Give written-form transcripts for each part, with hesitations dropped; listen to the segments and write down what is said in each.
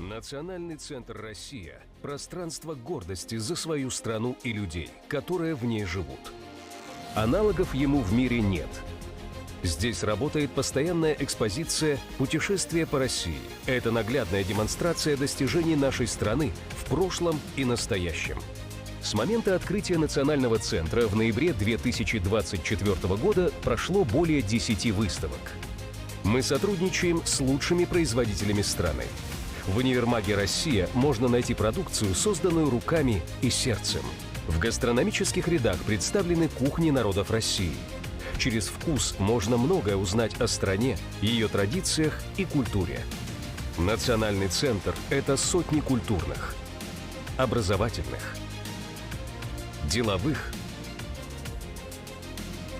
Национальный центр «Россия» – пространство гордости за свою страну и людей, которые в ней живут. Аналогов ему в мире нет. Здесь работает постоянная экспозиция «Путешествие по России». Это наглядная демонстрация достижений нашей страны в прошлом и настоящем. С момента открытия Национального центра в ноябре 2024 года прошло более 10 выставок. Мы сотрудничаем с лучшими производителями страны. В универмаге «Россия» можно найти продукцию, созданную руками и сердцем. В гастрономических рядах представлены кухни народов России. Через вкус можно многое узнать о стране, ее традициях и культуре. Национальный центр – это сотни культурных, образовательных, деловых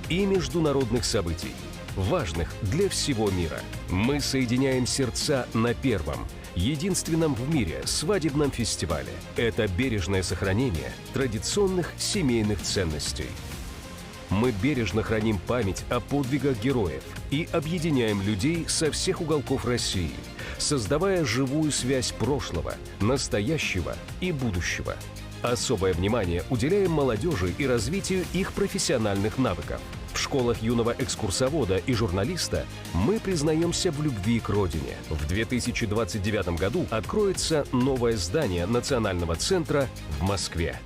и международных событий, важных для всего мира. Мы соединяем сердца на первом, единственном в мире свадебном фестивале. Это бережное сохранение традиционных семейных ценностей. Мы бережно храним память о подвигах героев и объединяем людей со всех уголков России, создавая живую связь прошлого, настоящего и будущего. Особое внимание уделяем молодежи и развитию их профессиональных навыков. В школах юного экскурсовода и журналиста мы признаемся в любви к родине. В 2029 году откроется новое здание Национального центра в Москве.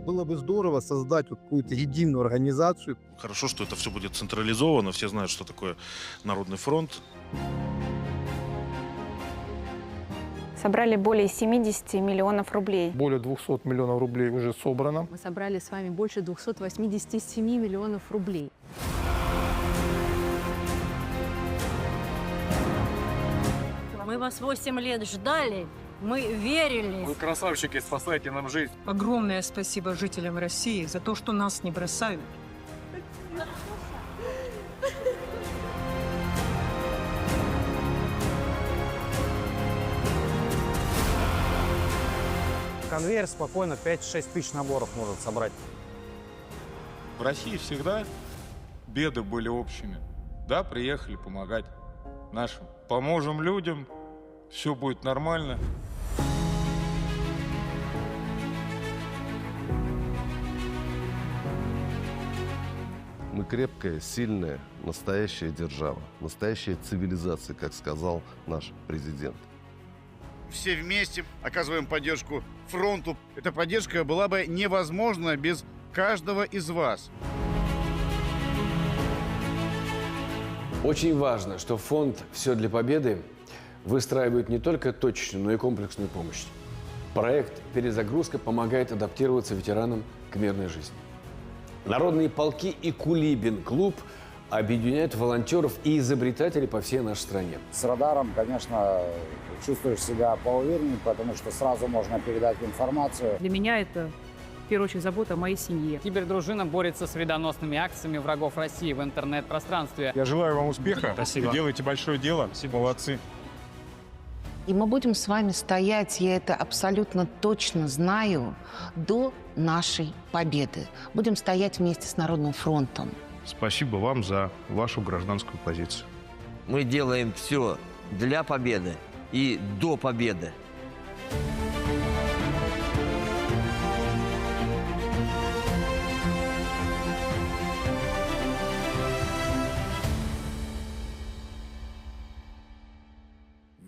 Было бы здорово создать вот какую-то единую организацию. Хорошо, что это все будет централизовано, все знают, что такое Народный фронт. Собрали более 70 миллионов рублей. Более 200 миллионов рублей уже собрано. Мы собрали с вами больше 287 миллионов рублей. Мы вас 8 лет ждали, мы верили. Вы красавчики, спасаете нам жизнь. Огромное спасибо жителям России за то, что нас не бросают. Конвейер спокойно 5-6 тысяч наборов может собрать. В России всегда беды были общими. Да, приехали помогать нашим. Поможем людям, все будет нормально. Мы крепкая, сильная, настоящая держава, настоящая цивилизация, как сказал наш президент. Все вместе оказываем поддержку фронту. Эта поддержка была бы невозможна без каждого из вас. Очень важно, что фонд «Все для победы» выстраивает не только точечную, но и комплексную помощь. Проект «Перезагрузка» помогает адаптироваться ветеранам к мирной жизни. Народные полки и Кулибин-клуб объединяют волонтеров и изобретателей по всей нашей стране. С радаром, конечно, чувствуешь себя поувереннее, потому что сразу можно передать информацию. Для меня это, в первую очередь, забота о моей семье. Кибердружина борется с вредоносными акциями врагов России в интернет-пространстве. Я желаю вам успеха. Спасибо. Вы делаете большое дело. Молодцы. И мы будем с вами стоять, я это абсолютно точно знаю, до нашей победы. Будем стоять вместе с Народным фронтом. Спасибо вам за вашу гражданскую позицию. Мы делаем все для победы и до победы.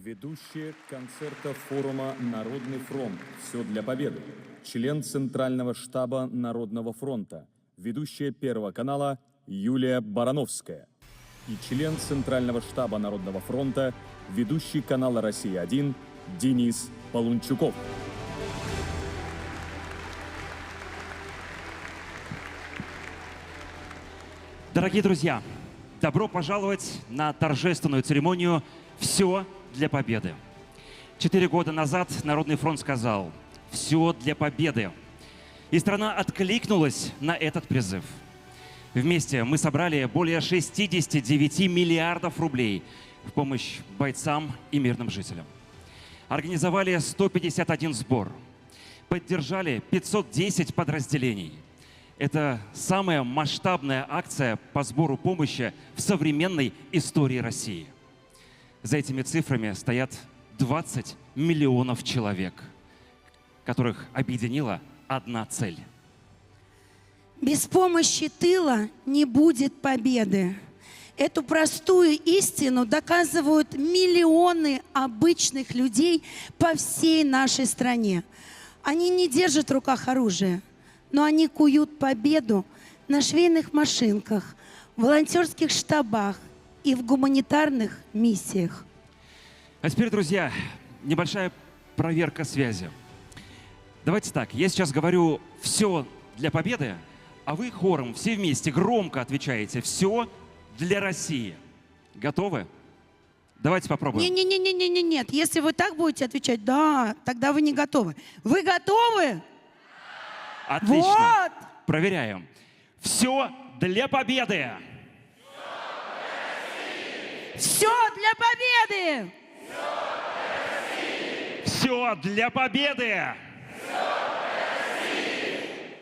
Ведущая концерта форума «Народный фронт. Все для победы». Член Центрального штаба Народного фронта. Ведущая Первого канала Юлия Барановская. И член Центрального штаба Народного фронта, ведущий канала «Россия-1» Денис Полунчуков. Дорогие друзья, добро пожаловать на торжественную церемонию «Все для победы». 4 года назад Народный фронт сказал: «Все для победы». И страна откликнулась на этот призыв. Вместе мы собрали более 69 миллиардов рублей в помощь бойцам и мирным жителям. Организовали 151 сбор. Поддержали 510 подразделений. Это самая масштабная акция по сбору помощи в современной истории России. За этими цифрами стоят 20 миллионов человек, которых объединила одна цель. Без помощи тыла не будет победы. Эту простую истину доказывают миллионы обычных людей по всей нашей стране. Они не держат в руках оружие, но они куют победу на швейных машинках, в волонтерских штабах и в гуманитарных миссиях. А теперь, друзья, небольшая проверка связи. Давайте так, я сейчас говорю «все для победы», а вы хором все вместе громко отвечаете «все для России». Готовы? Давайте попробуем. Нет. Если вы так будете отвечать, да, тогда вы не готовы. Вы готовы? Отлично. Вот. Проверяем. Все для победы. Все для победы. Все для победы.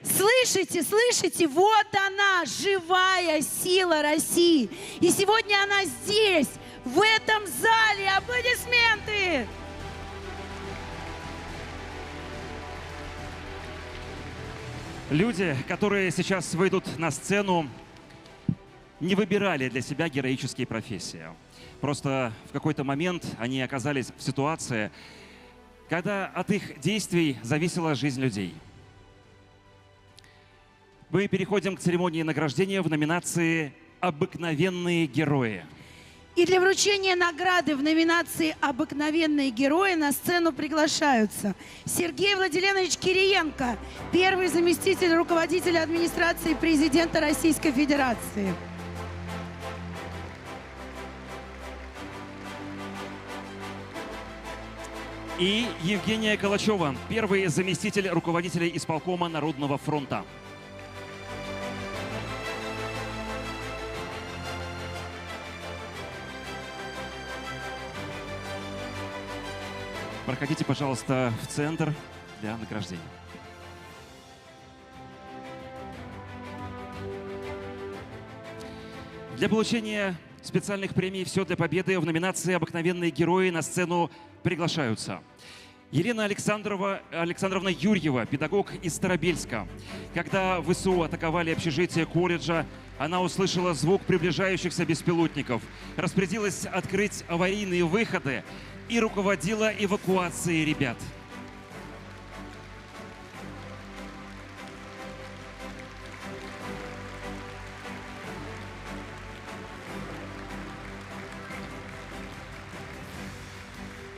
Слышите, слышите? Вот она, живая сила России. И сегодня она здесь, в этом зале. Аплодисменты! Люди, которые сейчас выйдут на сцену, не выбирали для себя героические профессии. Просто в какой-то момент они оказались в ситуации, когда от их действий зависела жизнь людей. Мы переходим к церемонии награждения в номинации «Обыкновенные герои». И для вручения награды в номинации «Обыкновенные герои» на сцену приглашаются Сергей Владимирович Кириенко, первый заместитель руководителя администрации президента Российской Федерации. И Евгения Калачева, первый заместитель руководителя исполкома Народного фронта. Проходите, пожалуйста, в центр для награждения. Для получения специальных премий «Все для победы» в номинации «Обыкновенные герои» на сцену приглашаются Елена Александровна Юрьева, педагог из Старобельска. Когда ВСУ атаковали общежитие колледжа, она услышала звук приближающихся беспилотников, распорядилась открыть аварийные выходы и руководила эвакуацией ребят.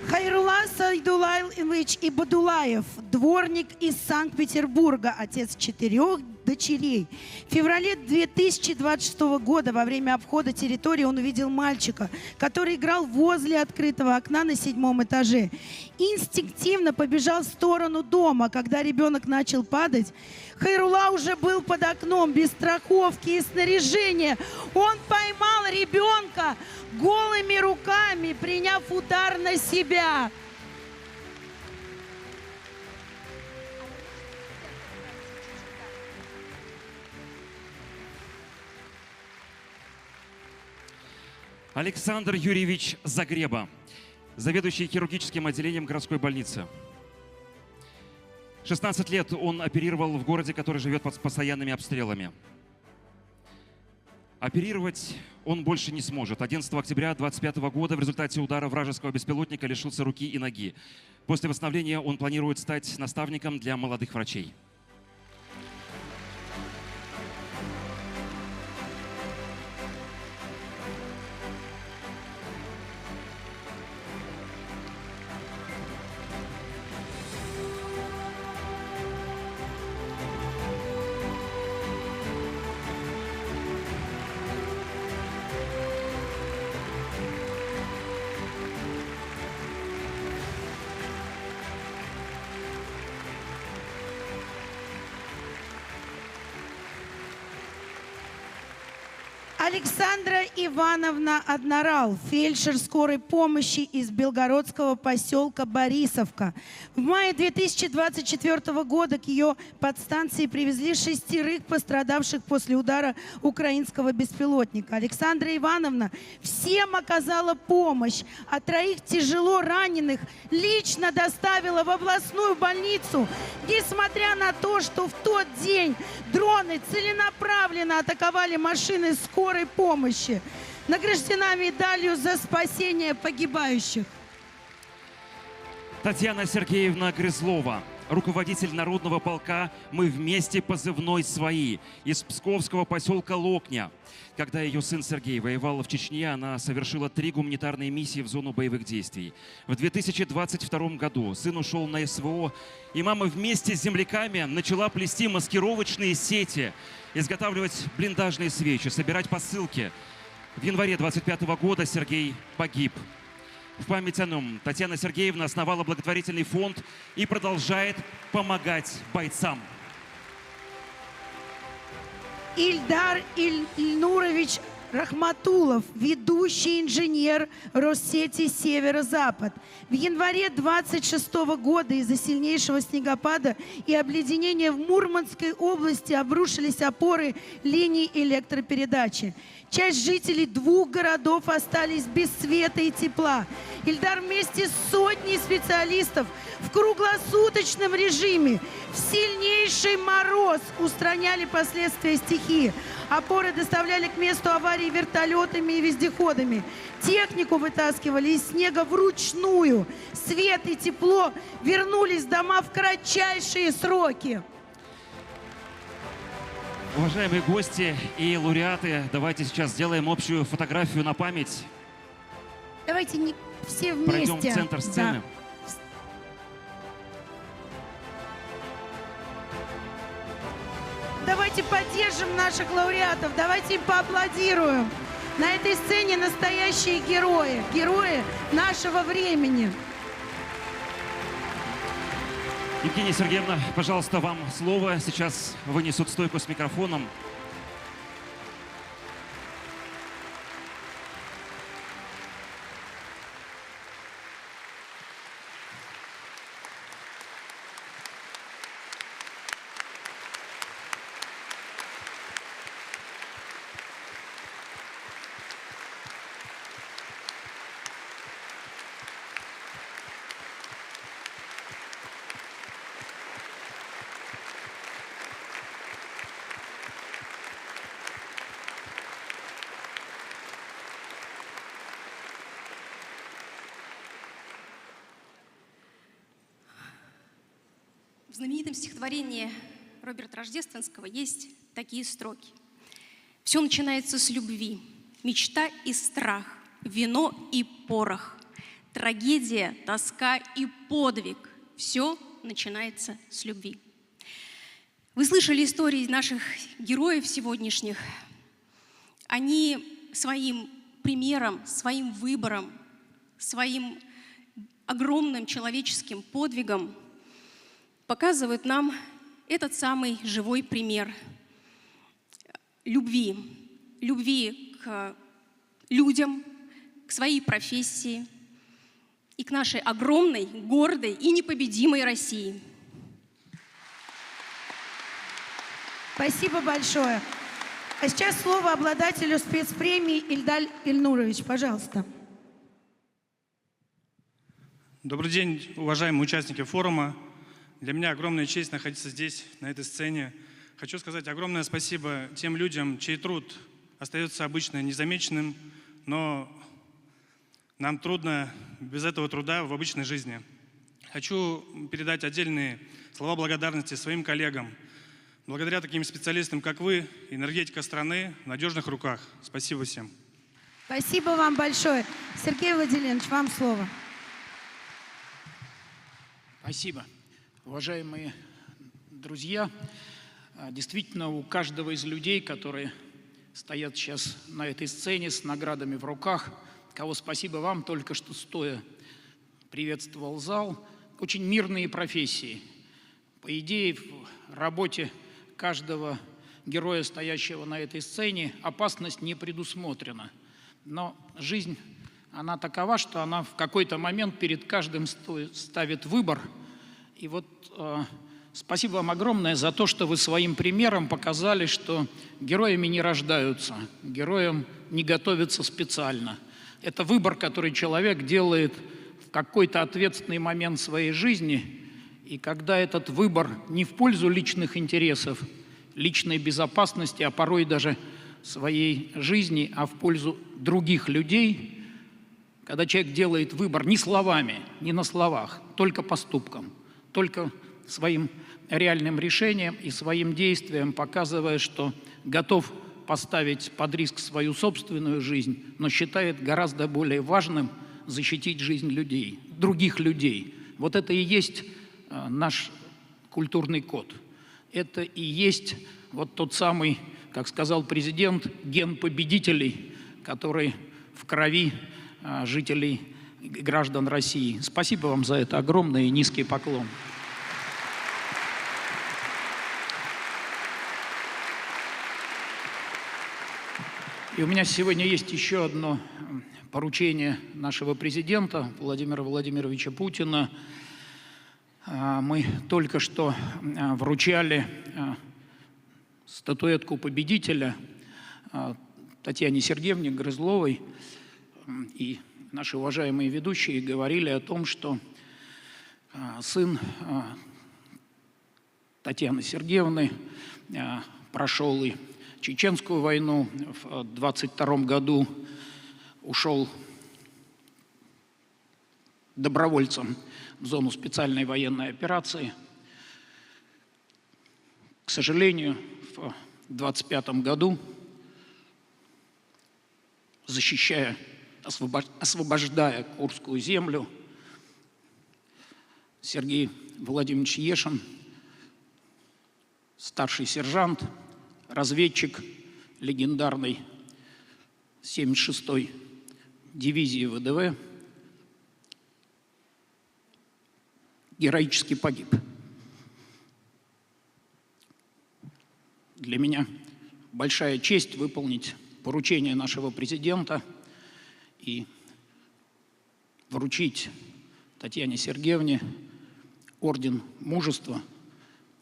Хайрула Сайдулаевич Ибадулаев, дворник из Санкт-Петербурга, отец 4 дочерей. В феврале 2026 года во время обхода территории он увидел мальчика, который играл возле открытого окна на 7-м этаже. Инстинктивно побежал в сторону дома. Когда ребенок начал падать, Хайрула уже был под окном, без страховки и снаряжения. Он поймал ребенка голыми руками, приняв удар на себя. Александр Юрьевич Загреба, заведующий хирургическим отделением городской больницы. 16 лет он оперировал в городе, который живет под постоянными обстрелами. Оперировать он больше не сможет. 11 октября 2025 года в результате удара вражеского беспилотника лишился руки и ноги. После восстановления он планирует стать наставником для молодых врачей. Александра Ивановна Однорал, фельдшер скорой помощи из белгородского поселка Борисовка. В мае 2024 года к ее подстанции привезли 6 пострадавших после удара украинского беспилотника. Александра Ивановна всем оказала помощь, а 3 тяжело раненых лично доставила в областную больницу, несмотря на то, что в тот день дроны целенаправленно атаковали машины скорой помощи. Награждена медалью за спасение погибающих. Татьяна Сергеевна Грызлова, руководитель народного полка «Мы вместе» позывной «Свои» из псковского поселка Локня. Когда ее сын Сергей воевал в Чечне, она совершила 3 гуманитарные миссии в зону боевых действий. В 2022 году сын ушел на СВО, и мама вместе с земляками начала плести маскировочные сети, изготавливать блиндажные свечи, собирать посылки. В январе 2025 года Сергей погиб. В память о нем Татьяна Сергеевна основала благотворительный фонд и продолжает помогать бойцам. Ильдар Ильнурович Рахматулов, ведущий инженер Россети Северо-Запад. В январе 26 года из-за сильнейшего снегопада и обледенения в Мурманской области обрушились опоры линий электропередачи. Часть жителей 2 городов остались без света и тепла. Ильдар вместе с сотней специалистов в круглосуточном режиме в сильнейший мороз устраняли последствия стихии. Опоры доставляли к месту аварии вертолетами и вездеходами. Технику вытаскивали из снега вручную. Свет и тепло вернулись в дома в кратчайшие сроки. Уважаемые гости и лауреаты, давайте сейчас сделаем общую фотографию на память. Давайте не все вместе. Пройдем в центр сцены. Да. Давайте поддержим наших лауреатов, давайте им поаплодируем. На этой сцене настоящие герои, герои нашего времени. Евгения Сергеевна, пожалуйста, вам слово. Сейчас вынесут стойку с микрофоном. В знаменитом стихотворении Роберта Рождественского есть такие строки. «Все начинается с любви, мечта и страх, вино и порох, трагедия, тоска и подвиг. Все начинается с любви». Вы слышали истории наших героев сегодняшних. Они своим примером, своим выбором, своим огромным человеческим подвигом показывают нам этот самый живой пример любви. Любви к людям, к своей профессии и к нашей огромной, гордой и непобедимой России. Спасибо большое. А сейчас слово обладателю спецпремии Ильдар Ильнурович. Пожалуйста. Добрый день, уважаемые участники форума. Для меня огромная честь находиться здесь, на этой сцене. Хочу сказать огромное спасибо тем людям, чей труд остается обычно незамеченным, но нам трудно без этого труда в обычной жизни. Хочу передать отдельные слова благодарности своим коллегам. Благодаря таким специалистам, как вы, энергетика страны в надежных руках. Спасибо всем. Спасибо вам большое. Сергей Владимирович, вам слово. Спасибо. Уважаемые друзья, действительно, у каждого из людей, которые стоят сейчас на этой сцене с наградами в руках, кого спасибо вам, только что стоя приветствовал зал, очень мирные профессии. По идее, в работе каждого героя, стоящего на этой сцене, опасность не предусмотрена. Но жизнь, она такова, что она в какой-то момент перед каждым ставит выбор. И вот спасибо вам огромное за то, что вы своим примером показали, что героями не рождаются, героям не готовятся специально. Это выбор, который человек делает в какой-то ответственный момент своей жизни. И когда этот выбор не в пользу личных интересов, личной безопасности, а порой даже своей жизни, а в пользу других людей, когда человек делает выбор не словами, не на словах, только поступком, только своим реальным решением и своим действием, показывая, что готов поставить под риск свою собственную жизнь, но считает гораздо более важным защитить жизнь людей, других людей. Вот это и есть наш культурный код. Это и есть вот тот самый, как сказал президент, ген победителей, который в крови жителей, граждан России. Спасибо вам за это огромный и низкий поклон. И у меня сегодня есть еще одно поручение нашего президента Владимира Владимировича Путина. Мы только что вручали статуэтку победителя Татьяне Сергеевне Грызловой. И наши уважаемые ведущие говорили о том, что сын Татьяны Сергеевны прошел и Чеченскую войну, в 22 году ушел добровольцем в зону специальной военной операции. К сожалению, в 25 году, защищая, освобождая Курскую землю, Сергей Владимирович Ешин, старший сержант, разведчик легендарной 76-й дивизии ВДВ, героически погиб. Для меня большая честь выполнить поручение нашего президента и вручить Татьяне Сергеевне орден мужества,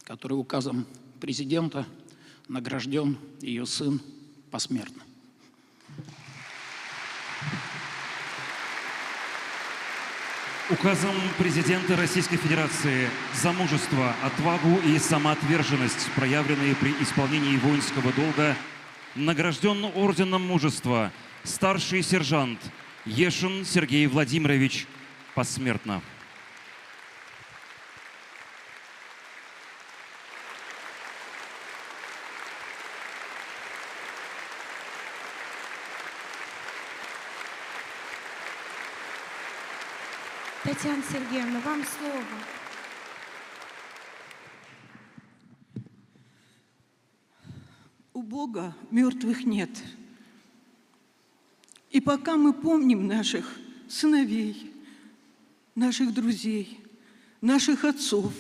который указом президента награжден ее сын посмертно. Указом президента Российской Федерации за мужество, отвагу и самоотверженность, проявленные при исполнении воинского долга, награжден орденом мужества старший сержант Ешин Сергей Владимирович посмертно. Татьяна Сергеевна, вам слово. У Бога мертвых нет. И пока мы помним наших сыновей, наших друзей, наших отцов,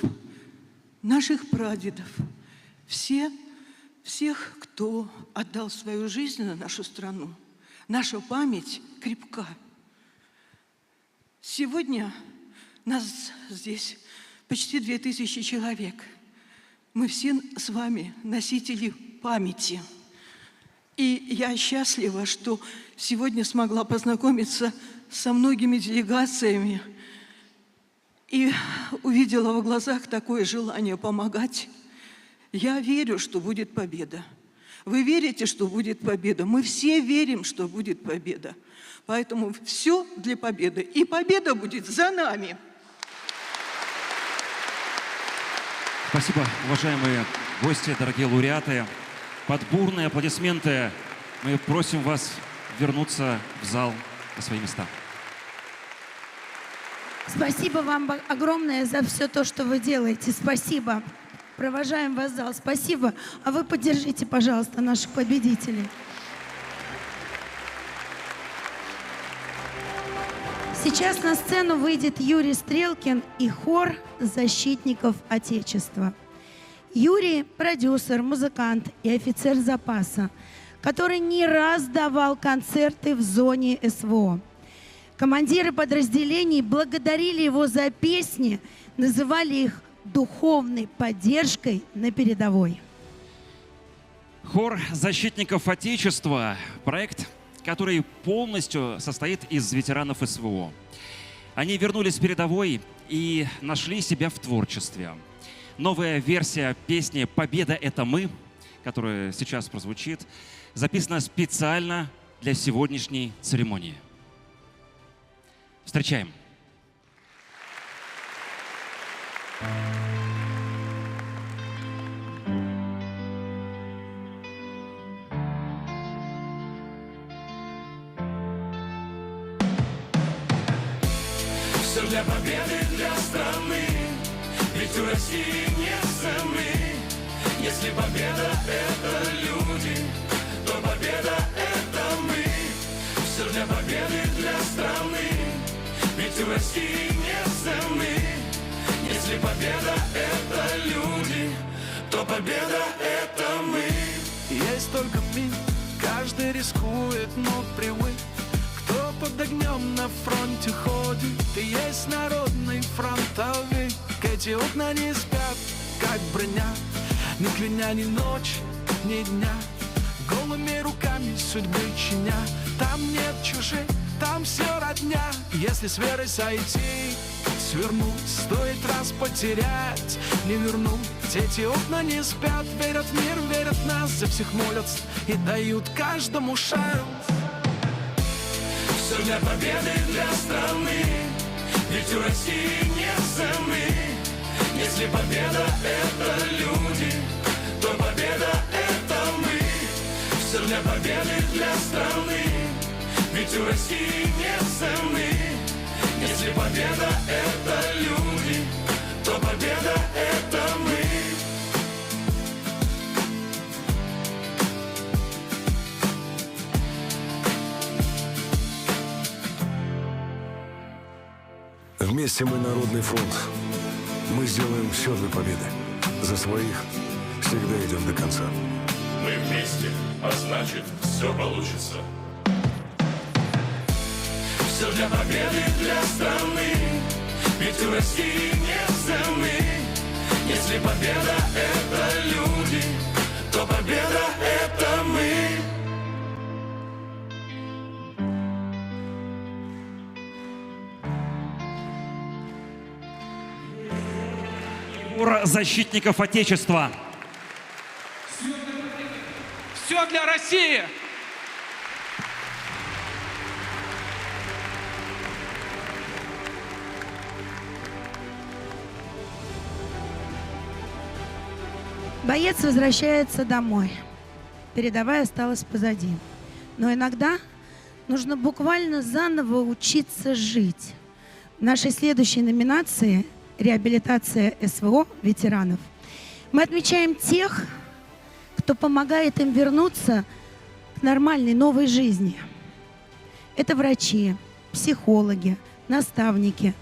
наших прадедов, всех, кто отдал свою жизнь на нашу страну, наша память крепка. Сегодня нас здесь почти 2000 человек. Мы все с вами носители памяти. И я счастлива, что сегодня смогла познакомиться со многими делегациями и увидела в глазах такое желание помогать. Я верю, что будет победа. Вы верите, что будет победа? Мы все верим, что будет победа. Поэтому все для победы. И победа будет за нами. Спасибо, уважаемые гости, дорогие лауреаты. Под бурные аплодисменты мы просим вас вернуться в зал на свои места. Спасибо вам огромное за все то, что вы делаете. Спасибо. Провожаем вас в зал. Спасибо. А вы поддержите, пожалуйста, наших победителей. Сейчас на сцену выйдет Юрий Стрелкин и хор защитников Отечества. Юрий – продюсер, музыкант и офицер запаса, который не раз давал концерты в зоне СВО. Командиры подразделений благодарили его за песни, называли их духовной поддержкой на передовой. Хор защитников Отечества – проект, который полностью состоит из ветеранов СВО. Они вернулись с передовой и нашли себя в творчестве. Новая версия песни «Победа – это мы», которая сейчас прозвучит, записана специально для сегодняшней церемонии. Встречаем. Все для победы, для страны, ведь у России нет цены. Если победа — это люди, то победа — это мы. Все для победы, для страны, ведь у России нет цены. Если победа — это люди, то победа — это мы. Есть только мы, каждый рискует, но привык. Кто под огнем на фронте ходит, и есть народный фронтовик. Эти окна не спят, как броня, ни дня, ни ночи, ни дня. Голыми руками судьбы чиня. Там нет чужих, там все родня. Если с верой сойти, свернуть, стоит раз потерять, не вернуть. Эти окна не спят, верят в мир, верят в нас, за всех молятся и дают каждому шанс. Все для победы, для страны, ведь у России нет цены. Если победа — это люди, то победа — это мы. Все для победы, для страны, ведь у России нет цены. Если победа — это люди, то победа — это мы. Вместе мы Народный фронт. Мы сделаем все для победы. За своих всегда идем до конца. Мы вместе, а значит, все получится. Все для победы, для страны, ведь у России нет цены. Если победа — это люди, то победа — это мы. Хор защитников Отечества. Все для России! Боец возвращается домой. Передовая осталась позади. Но иногда нужно буквально заново учиться жить. В нашей следующей номинации «Реабилитация СВО ветеранов» мы отмечаем тех, кто помогает им вернуться к нормальной новой жизни. Это врачи, психологи, наставники,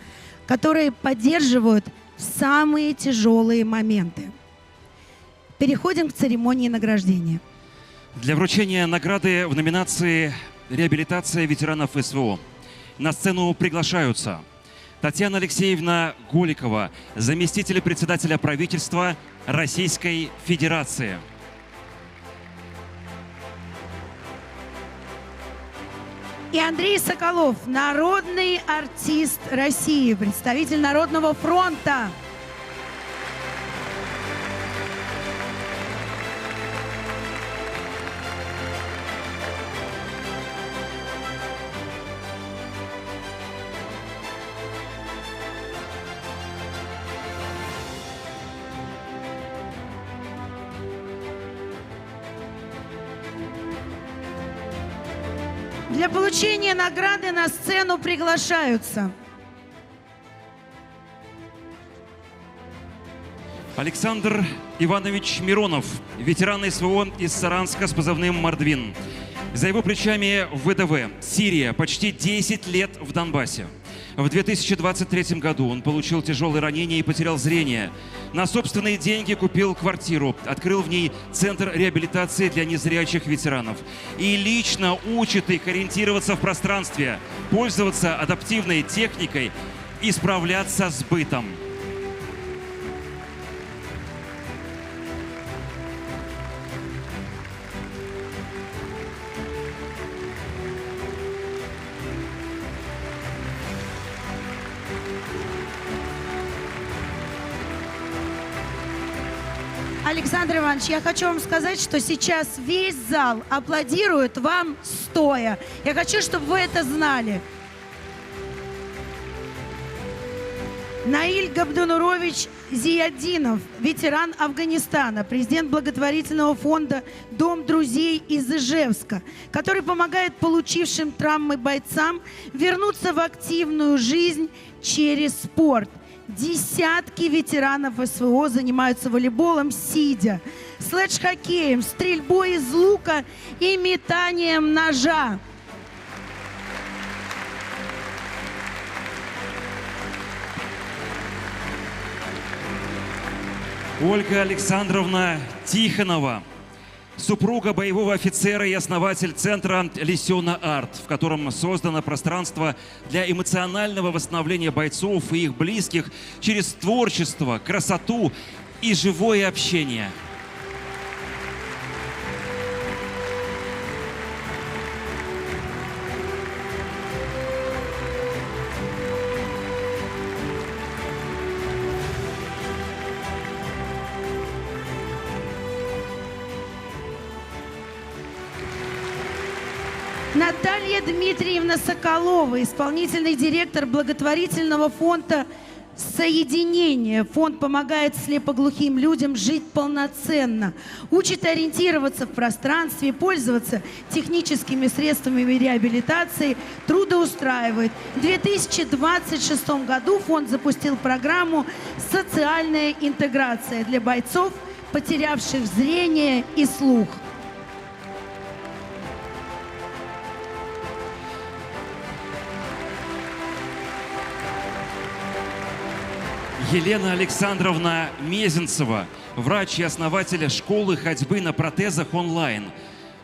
которые поддерживают в самые тяжелые моменты. Переходим к церемонии награждения. Для вручения награды в номинации «Реабилитация ветеранов СВО» на сцену приглашаются Татьяна Алексеевна Голикова, заместитель председателя правительства Российской Федерации. И Андрей Соколов, народный артист России, представитель Народного фронта. Для получения награды на сцену приглашаются Александр Иванович Миронов, ветеран СВО из Саранска с позывным «Мордвин». За его плечами ВДВ, Сирия, почти 10 лет в Донбассе. В 2023 году он получил тяжелые ранения и потерял зрение. На собственные деньги купил квартиру, открыл в ней центр реабилитации для незрячих ветеранов. И лично учит их ориентироваться в пространстве, пользоваться адаптивной техникой и справляться с бытом. Александр Иванович, я хочу вам сказать, что сейчас весь зал аплодирует вам стоя. Я хочу, чтобы вы это знали. Наиль Габдунурович Зияддинов, ветеран Афганистана, президент благотворительного фонда «Дом друзей» из Ижевска, который помогает получившим травмы бойцам вернуться в активную жизнь через спорт. Десятки ветеранов СВО занимаются волейболом сидя, слэдж-хоккеем, стрельбой из лука и метанием ножа. Ольга Александровна Тихонова, супруга боевого офицера и основатель центра «Лисёна Арт», в котором создано пространство для эмоционального восстановления бойцов и их близких через творчество, красоту и живое общение. Наталья Дмитриевна Соколова, исполнительный директор благотворительного фонда «Соединение». Фонд помогает слепоглухим людям жить полноценно, учит ориентироваться в пространстве, пользоваться техническими средствами реабилитации, трудоустраивает. В 2026 году фонд запустил программу «Социальная интеграция» для бойцов, потерявших зрение и слух. Елена Александровна Мезенцева, врач и основатель школы ходьбы на протезах онлайн.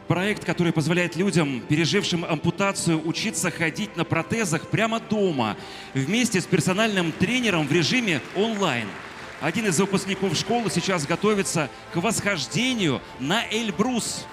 Проект, который позволяет людям, пережившим ампутацию, учиться ходить на протезах прямо дома, вместе с персональным тренером в режиме онлайн. Один из выпускников школы сейчас готовится к восхождению на Эльбрус.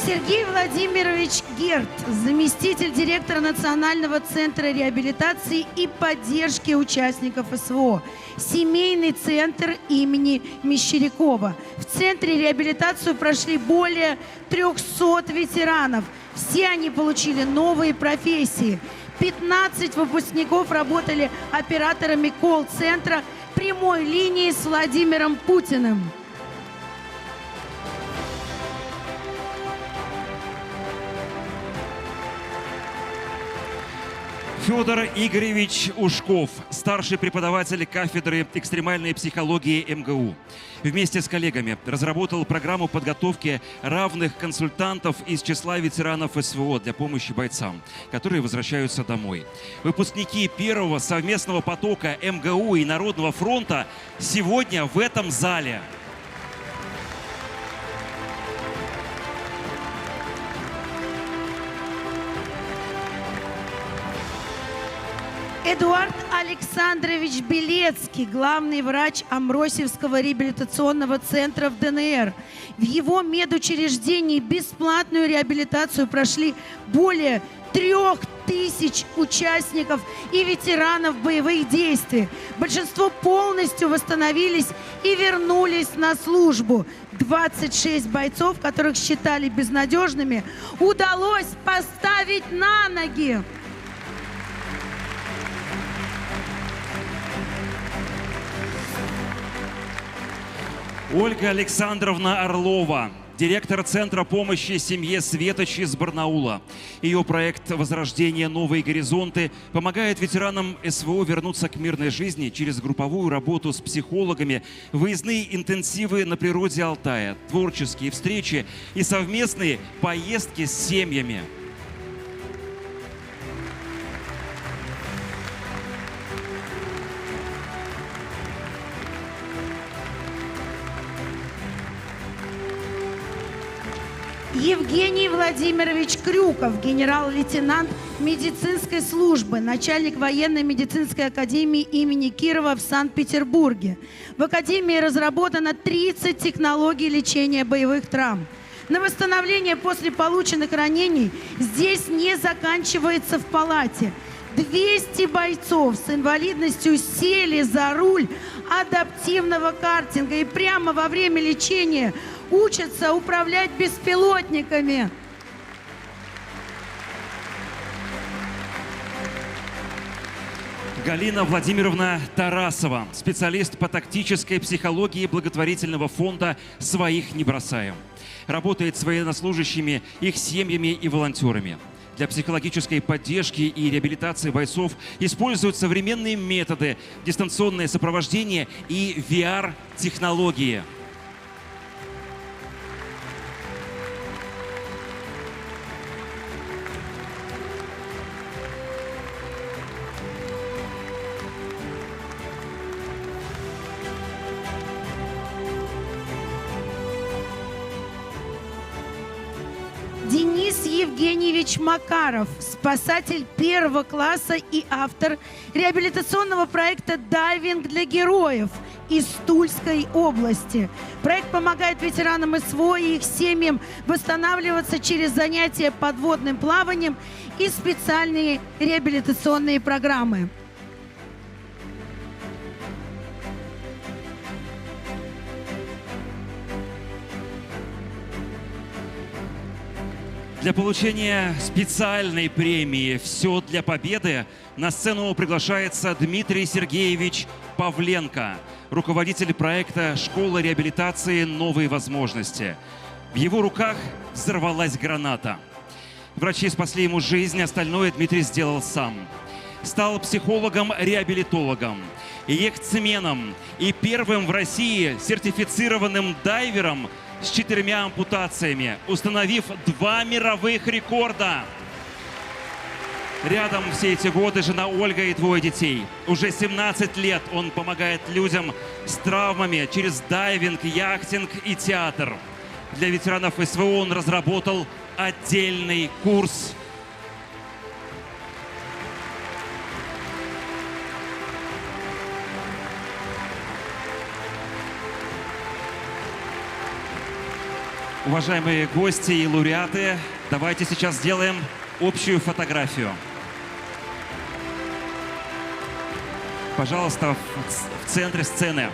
Сергей Владимирович Герт, заместитель директора Национального центра реабилитации и поддержки участников СВО, семейный центр имени Мещерякова. В центре реабилитацию прошли более 300 ветеранов. Все они получили новые профессии. 15 выпускников работали операторами колл-центра прямой линии с Владимиром Путиным. Федор Игоревич Ушков, старший преподаватель кафедры экстремальной психологии МГУ. Вместе с коллегами разработал программу подготовки равных консультантов из числа ветеранов СВО для помощи бойцам, которые возвращаются домой. Выпускники первого совместного потока МГУ и Народного фронта сегодня в этом зале. Эдуард Александрович Белецкий, главный врач Амросевского реабилитационного центра в ДНР. В его медучреждении бесплатную реабилитацию прошли более 3000 участников и ветеранов боевых действий. Большинство полностью восстановились и вернулись на службу. 26 бойцов, которых считали безнадежными, удалось поставить на ноги. Ольга Александровна Орлова, директор Центра помощи семье Светоч из Барнаула. Ее проект «Возрождение. Новые горизонты» помогает ветеранам СВО вернуться к мирной жизни через групповую работу с психологами, выездные интенсивы на природе Алтая, творческие встречи и совместные поездки с семьями. Евгений Владимирович Крюков, генерал-лейтенант медицинской службы, начальник военной медицинской академии имени Кирова в Санкт-Петербурге. В академии разработано 30 технологий лечения боевых травм. На восстановление после полученных ранений здесь не заканчивается в палате. 200 бойцов с инвалидностью сели за руль адаптивного картинга и прямо во время лечения учатся управлять беспилотниками. Галина Владимировна Тарасова, специалист по тактической психологии благотворительного фонда «Своих не бросаем». Работает с военнослужащими, их семьями и волонтерами. Для психологической поддержки и реабилитации бойцов используют современные методы, дистанционное сопровождение и VR-технологии. Денис Евгеньевич Макаров, спасатель первого класса и автор реабилитационного проекта «Дайвинг для героев» из Тульской области. Проект помогает ветеранам СВО и их семьям восстанавливаться через занятия подводным плаванием и специальные реабилитационные программы. Для получения специальной премии «Все для победы» на сцену приглашается Дмитрий Сергеевич Павленко, руководитель проекта «Школа реабилитации. Новые возможности». В его руках взорвалась граната. Врачи спасли ему жизнь, остальное Дмитрий сделал сам. Стал психологом-реабилитологом, яхтсменом и первым в России сертифицированным дайвером с 4 ампутациями, установив 2 мировых рекорда. Рядом все эти годы жена Ольга и 2 детей. Уже 17 лет он помогает людям с травмами через дайвинг, яхтинг и театр. Для ветеранов СВО он разработал отдельный курс. Уважаемые гости и лауреаты, давайте сейчас сделаем общую фотографию. Пожалуйста, в центре сцены.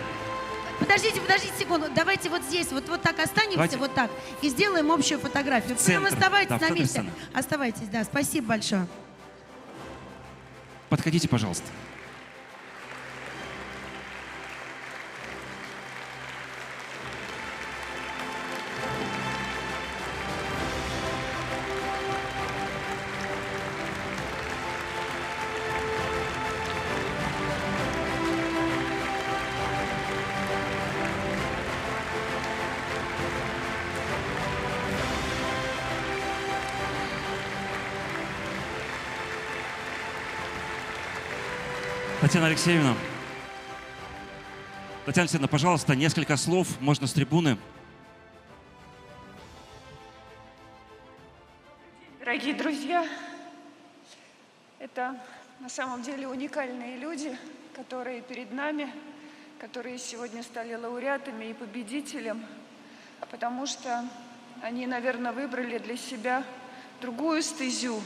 Подождите секунду. Давайте вот здесь, вот так останемся, Давайте. вот так, и сделаем общую фотографию. Прям оставайтесь Да, на месте. сцены. Оставайтесь, да. Спасибо большое. Подходите, пожалуйста. Татьяна Алексеевна, пожалуйста, несколько слов, можно с трибуны. Дорогие друзья, это на самом деле уникальные люди, которые перед нами, которые сегодня стали лауреатами и победителем, потому что они, наверное, выбрали для себя другую стезю.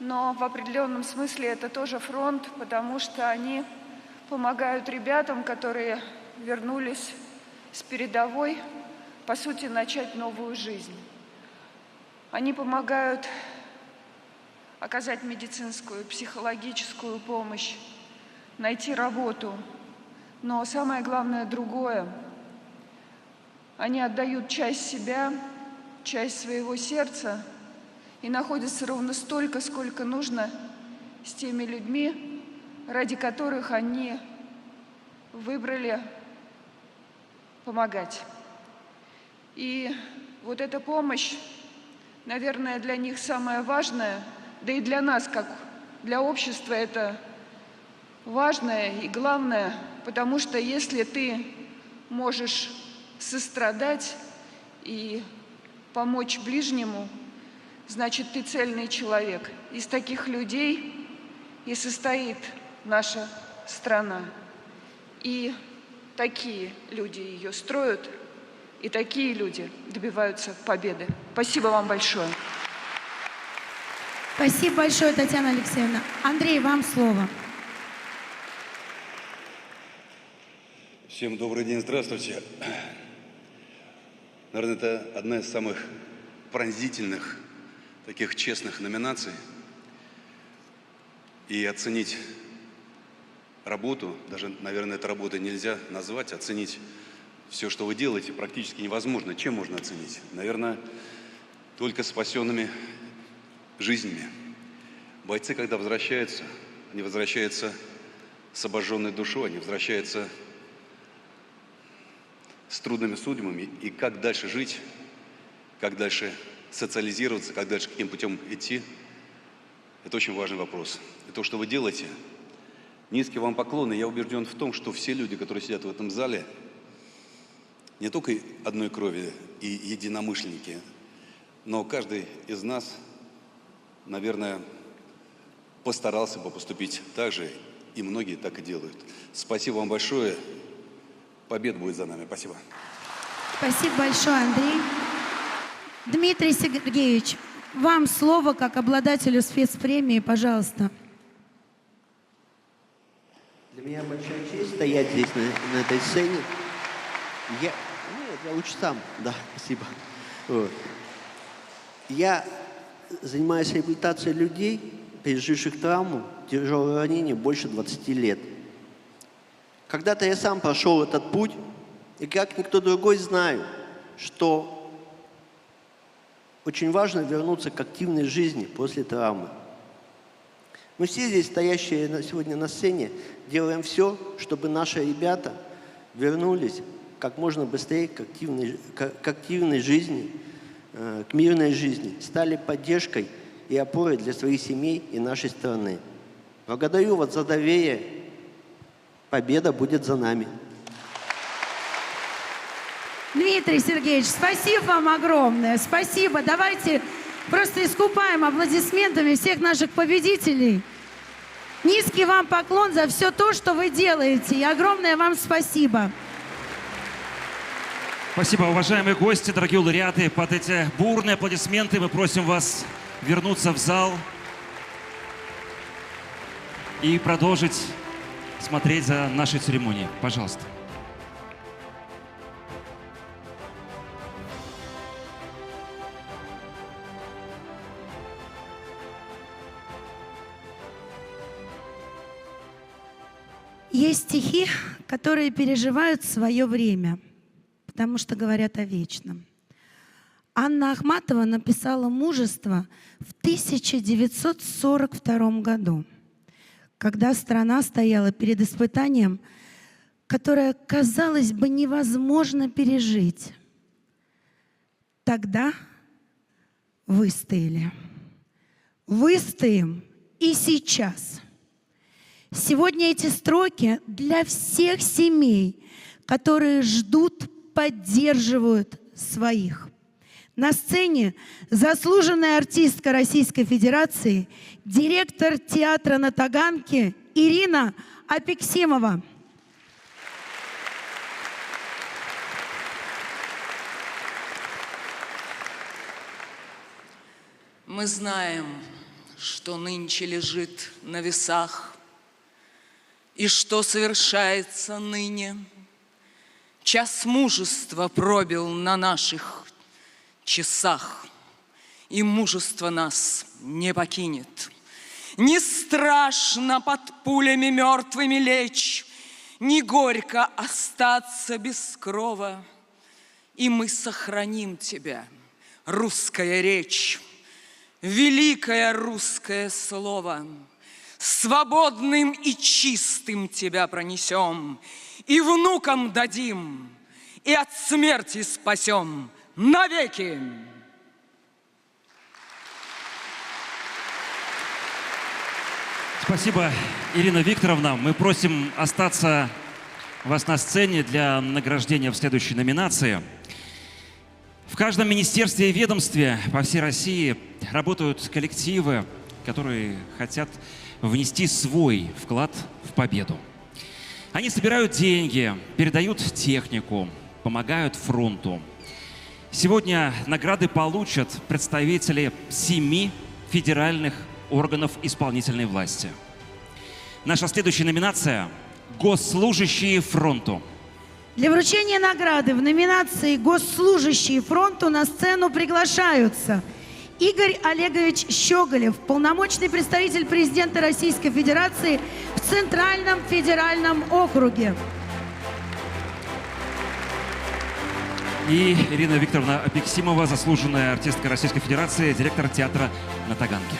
Но в определенном смысле это тоже фронт, потому что они помогают ребятам, которые вернулись с передовой, по сути, начать новую жизнь. Они помогают оказать медицинскую, психологическую помощь, найти работу. Но самое главное другое. Они отдают часть себя, часть своего сердца и находятся ровно столько, сколько нужно с теми людьми, ради которых они выбрали помогать. И вот эта помощь, наверное, для них самое важное, да и для нас, как для общества, это важное и главное, потому что если ты можешь сострадать и помочь ближнему, значит, ты цельный человек. Из таких людей и состоит наша страна. И такие люди ее строят, и такие люди добиваются победы. Спасибо вам большое. Спасибо большое, Татьяна Алексеевна. Андрей, вам слово. Всем добрый день, здравствуйте. Наверное, это одна из самых пронзительных, таких честных номинаций. И оценить работу, даже, наверное, эту работу нельзя назвать, оценить все, что вы делаете, практически невозможно. Чем можно оценить? Наверное, только спасенными жизнями. Бойцы, когда возвращаются, они возвращаются с обожженной душой, они возвращаются с трудными судьбами. И как дальше жить, как дальше социализироваться, как дальше каким путем идти, это очень важный вопрос. И то, что вы делаете, низкий вам поклон, и я убежден в том, что все люди, которые сидят в этом зале, не только одной крови и единомышленники, но каждый из нас, наверное, постарался бы поступить так же, и многие так и делают. Спасибо вам большое. Победа будет за нами. Спасибо. Спасибо большое, Андрей. Дмитрий Сергеевич, вам слово как обладателю спецпремии, пожалуйста. Для меня большая честь стоять здесь, на этой сцене. Нет, я лучше сам. Да, спасибо. Вот. Я занимаюсь реабилитацией людей, переживших травму, тяжелое ранение больше 20 лет. Когда-то я сам прошел этот путь, и как никто другой знаю, что очень важно вернуться к активной жизни после травмы. Мы все здесь, стоящие сегодня на сцене, делаем все, чтобы наши ребята вернулись как можно быстрее к активной жизни, к мирной жизни, стали поддержкой и опорой для своих семей и нашей страны. Благодарю вас за доверие. Победа будет за нами. Дмитрий Сергеевич, спасибо вам огромное. Спасибо. Давайте просто искупаем аплодисментами всех наших победителей. Низкий вам поклон за все то, что вы делаете. И огромное вам спасибо. Спасибо, уважаемые гости, дорогие лауреаты. Под эти бурные аплодисменты мы просим вас вернуться в зал и продолжить смотреть за нашей церемонией. Пожалуйста. Есть стихи, которые переживают свое время, потому что говорят о вечном. Анна Ахматова написала «Мужество» в 1942 году, когда страна стояла перед испытанием, которое, казалось бы, невозможно пережить. Тогда выстояли. Выстоим и сейчас. Сегодня эти строки для всех семей, которые ждут, поддерживают своих. На сцене заслуженная артистка Российской Федерации, директор театра на Таганке Ирина Апексимова. Мы знаем, что нынче лежит на весах, и что совершается ныне. Час мужества пробил на наших часах, и мужество нас не покинет. Не страшно под пулями мертвыми лечь, не горько остаться без крова, и мы сохраним тебя. Русская речь, великое русское слово, свободным и чистым тебя пронесем, и внукам дадим, и от смерти спасем навеки. Спасибо, Ирина Викторовна. Мы просим остаться вас на сцене для награждения в следующей номинации. В каждом министерстве и ведомстве по всей России работают коллективы, которые хотят внести свой вклад в победу. Они собирают деньги, передают технику, помогают фронту. Сегодня награды получат представители 7 федеральных органов исполнительной власти. Наша следующая номинация – «Госслужащие фронту». Для вручения награды в номинации «Госслужащие фронту» на сцену приглашаются Игорь Олегович Щеголев, полномочный представитель президента Российской Федерации в Центральном федеральном округе. И Ирина Викторовна Апексимова, заслуженная артистка Российской Федерации, директор театра на Таганке.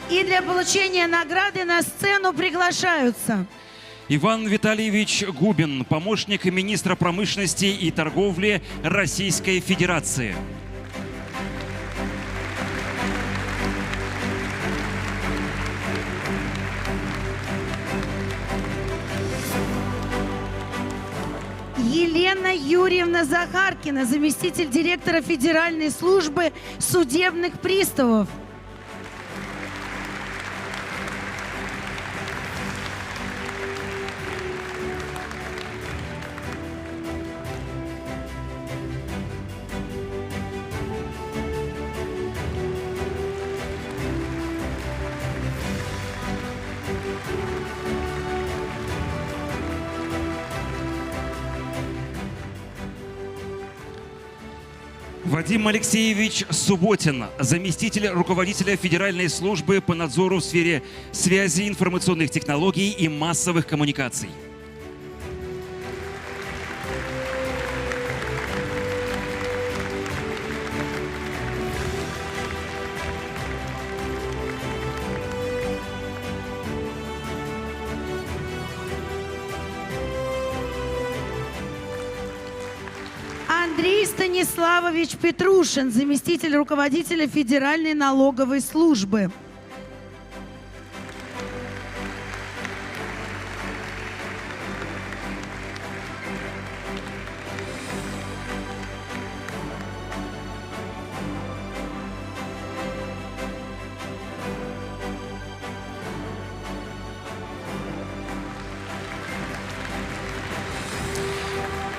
И для получения награды на сцену приглашаются Иван Витальевич Губин, помощник министра промышленности и торговли Российской Федерации. Елена Юрьевна Захаркина, заместитель директора Федеральной службы судебных приставов. Вадим Алексеевич Субботин, заместитель руководителя Федеральной службы по надзору в сфере связи, информационных технологий и массовых коммуникаций. Андрей Станиславович Петрушин, заместитель руководителя Федеральной налоговой службы.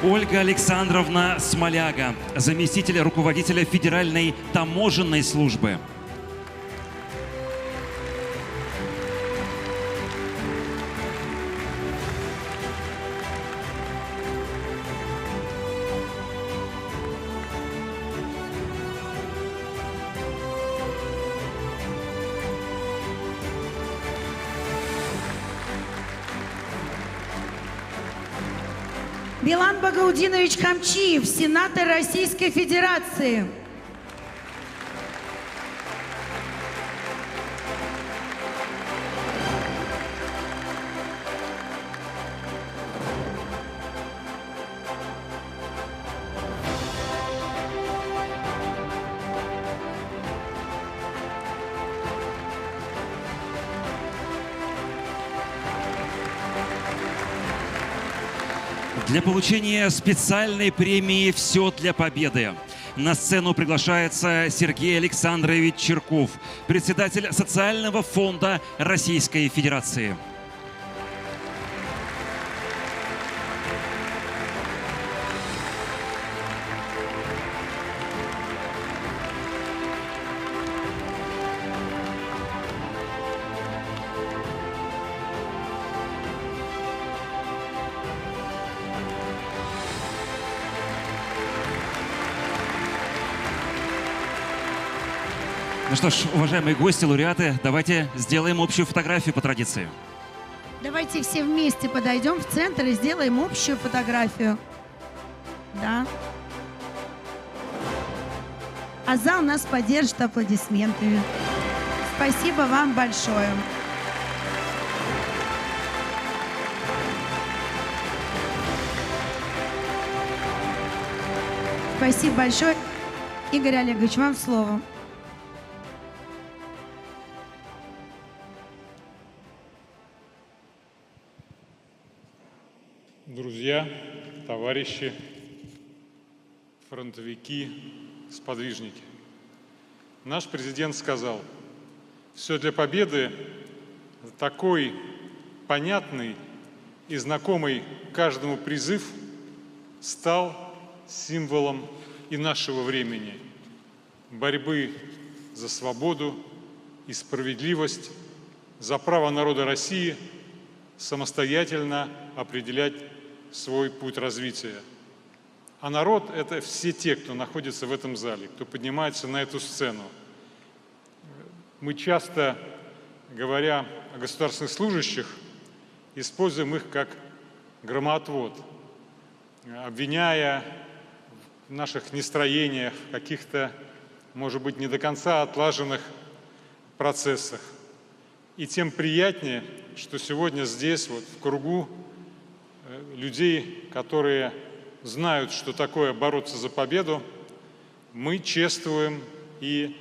Ольга Александровна Смоляга, заместитель руководителя Федеральной таможенной службы. Билан Багаудинович Хамчиев, сенатор Российской Федерации. Для получения специальной премии «Все для победы» на сцену приглашается Сергей Александрович Черков, председатель Социального фонда Российской Федерации. Ну что ж, уважаемые гости, лауреаты, давайте сделаем общую фотографию по традиции. Давайте все вместе подойдем в центр и сделаем общую фотографию. Да. А зал нас поддержит аплодисментами. Спасибо вам большое. Спасибо большое. Игорь Олегович, вам слово. Друзья, товарищи, фронтовики, сподвижники. Наш президент сказал, все для победы. Такой понятный и знакомый каждому призыв стал символом и нашего времени. Борьбы за свободу и справедливость, за право народа России самостоятельно определять свой путь развития. А народ – это все те, кто находится в этом зале, кто поднимается на эту сцену. Мы часто, говоря о государственных служащих, используем их как громоотвод, обвиняя в наших нестроениях, в каких-то, может быть, не до конца отлаженных процессах. И тем приятнее, что сегодня здесь, вот в кругу людей, которые знают, что такое бороться за победу, мы чествуем и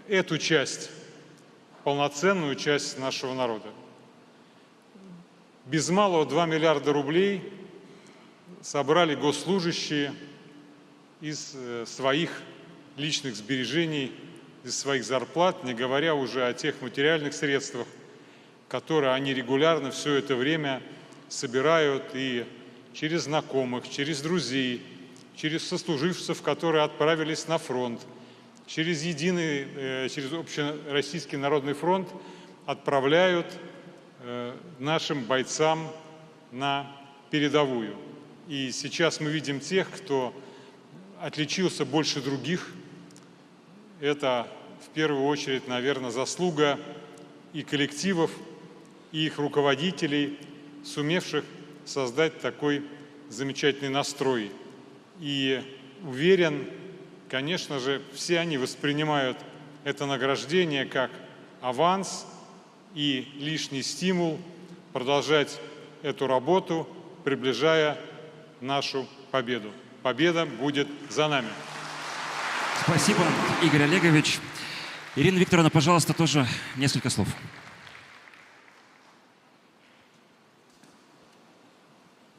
эту часть, полноценную часть нашего народа. Без малого 2 миллиарда рублей собрали госслужащие из своих личных сбережений, из своих зарплат, не говоря уже о тех материальных средствах, которые они регулярно все это время собирают и через знакомых, через друзей, через сослуживцев, которые отправились на фронт, через через Общероссийский народный фронт отправляют нашим бойцам на передовую. И сейчас мы видим тех, кто отличился больше других. Это в первую очередь, наверное, заслуга и коллективов, и их руководителей, сумевших создать такой замечательный настрой. И уверен, конечно же, все они воспринимают это награждение как аванс и лишний стимул продолжать эту работу, приближая нашу победу. Победа будет за нами. Спасибо, Игорь Олегович. Ирина Викторовна, пожалуйста, тоже несколько слов.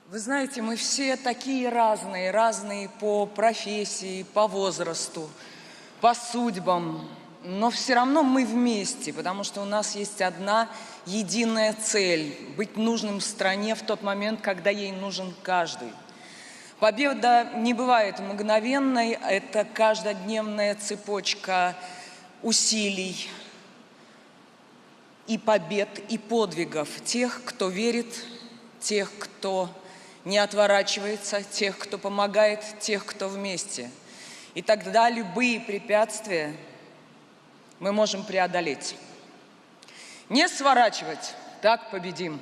Вы знаете, мы все такие разные, разные по профессии, по возрасту, по судьбам, но все равно мы вместе, потому что у нас есть одна единая цель – быть нужным стране в тот момент, когда ей нужен каждый. Победа не бывает мгновенной, это каждодневная цепочка усилий и побед, и подвигов тех, кто верит, тех, кто не отворачивается, тех, кто помогает, тех, кто вместе. И тогда любые препятствия мы можем преодолеть. Не сворачивать, так победим.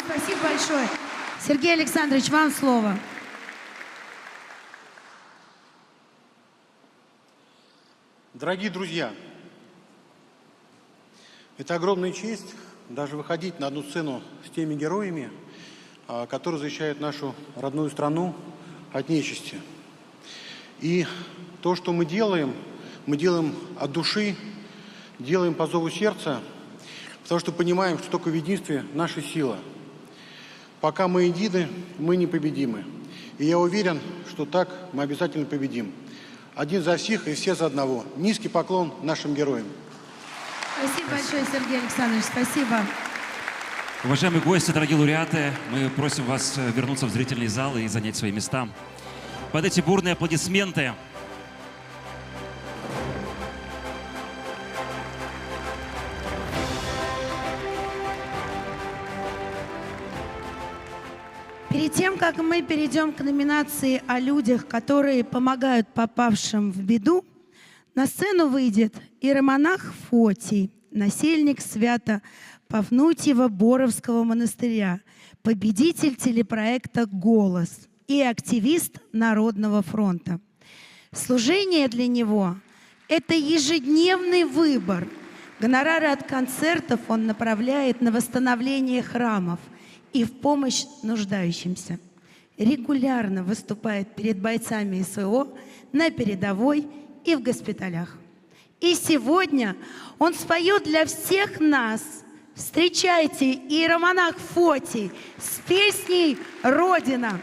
Спасибо большое. Сергей Александрович, вам слово. Дорогие друзья, это огромная честь даже выходить на одну сцену с теми героями, которые защищают нашу родную страну от нечисти. И то, что мы делаем от души, делаем по зову сердца, потому что понимаем, что только в единстве наша сила. Пока мы едины, мы непобедимы. И я уверен, что так мы обязательно победим. Один за всех и все за одного. Низкий поклон нашим героям. Спасибо большое, Сергей Александрович. Спасибо. Уважаемые гости, дорогие лауреаты, мы просим вас вернуться в зрительный зал и занять свои места. Под эти бурные аплодисменты Перед тем, как мы перейдем к номинации о людях, которые помогают попавшим в беду, На сцену выйдет иеромонах Фотий, насельник Свято-Пафнутьева Боровского монастыря, победитель телепроекта «Голос» и активист Народного фронта. Служение для него – это ежедневный выбор. Гонорары от концертов он направляет на восстановление храмов и в помощь нуждающимся. Регулярно выступает перед бойцами СВО на передовой и в госпиталях. И сегодня он споет для всех нас. Встречайте иеромонах Фотий с песней «Родина».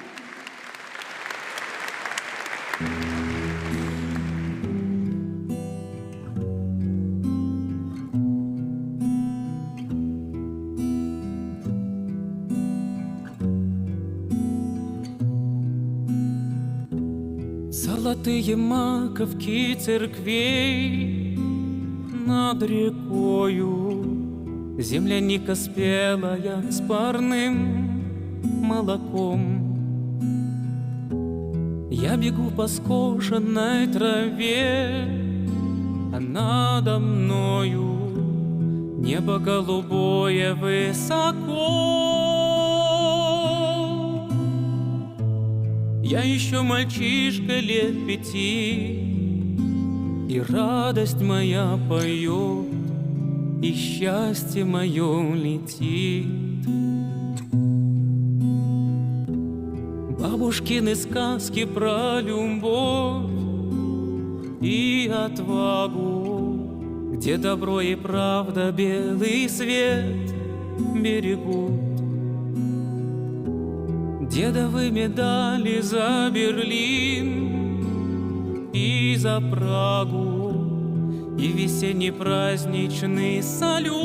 Золотые маковки церквей над рекою, земляника спелая с парным молоком. Я бегу по скошенной траве, а надо мною небо голубое высоко. Я еще мальчишка лет 5, и радость моя поет, и счастье мое летит. Бабушкины сказки про любовь и отвагу, где добро и правда белый свет берегут. Дедовы медали за Берлин и за Прагу, и весенний праздничный салют.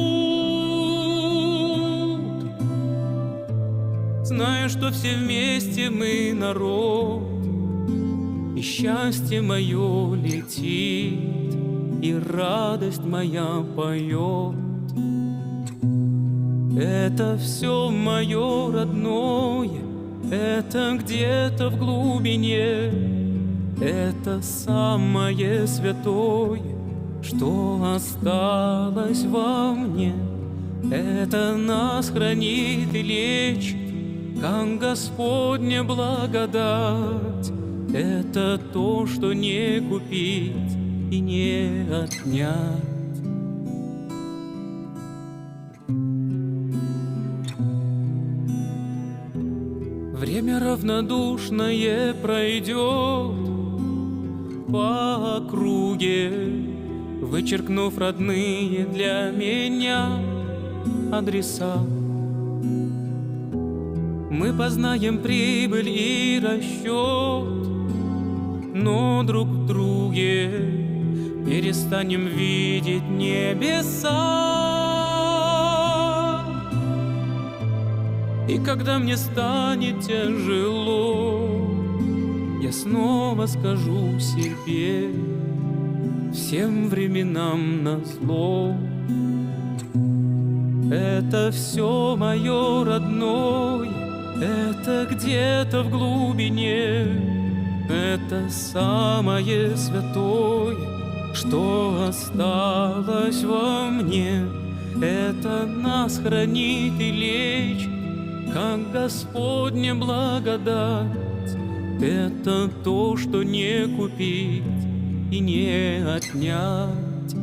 Знаю, что все вместе мы народ, и счастье мое летит, и радость моя поет. Это все мое родное, это где-то в глубине, это самое святое, что осталось во мне. Это нас хранит и лечит, как Господня благодать. Это то, что не купить и не отнять. Время равнодушное пройдет по округе, вычеркнув родные для меня адреса. Мы познаем прибыль и расчет, но друг в друге перестанем видеть небеса. И когда мне станет тяжело, я снова скажу себе: всем временам назло. Это все мое родное, это где-то в глубине, это самое святое, что осталось во мне. Это нас хранит и лечит, как Господня благодать. Это то, что не купить и не отнять.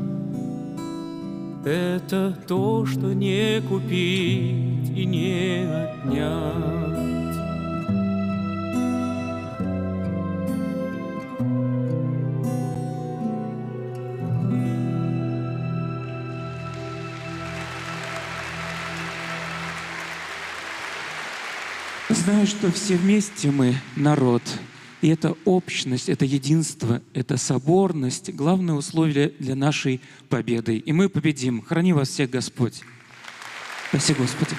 Это то, что не купить и не отнять. Знаю, что все вместе мы народ, и это общность, это единство, это соборность — главное условие для нашей победы. И мы победим. Храни вас всех Господь. Спасибо, Господи.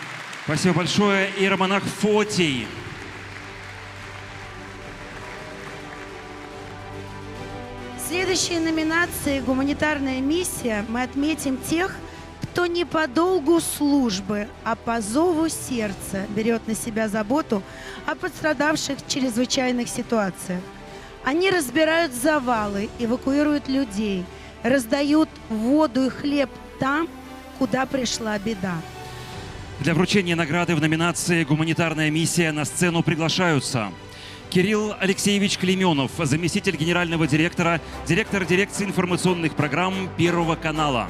Спасибо большое, иеромонах Фотий. Следующей номинации «Гуманитарная миссия» мы отметим тех, кто не по долгу службы, а по зову сердца берет на себя заботу о пострадавших в чрезвычайных ситуациях. Они разбирают завалы, эвакуируют людей, раздают воду и хлеб там, куда пришла беда. Для вручения награды в номинации «Гуманитарная миссия» на сцену приглашаются Кирилл Алексеевич Клейменов, заместитель генерального директора, директор дирекции информационных программ Первого канала.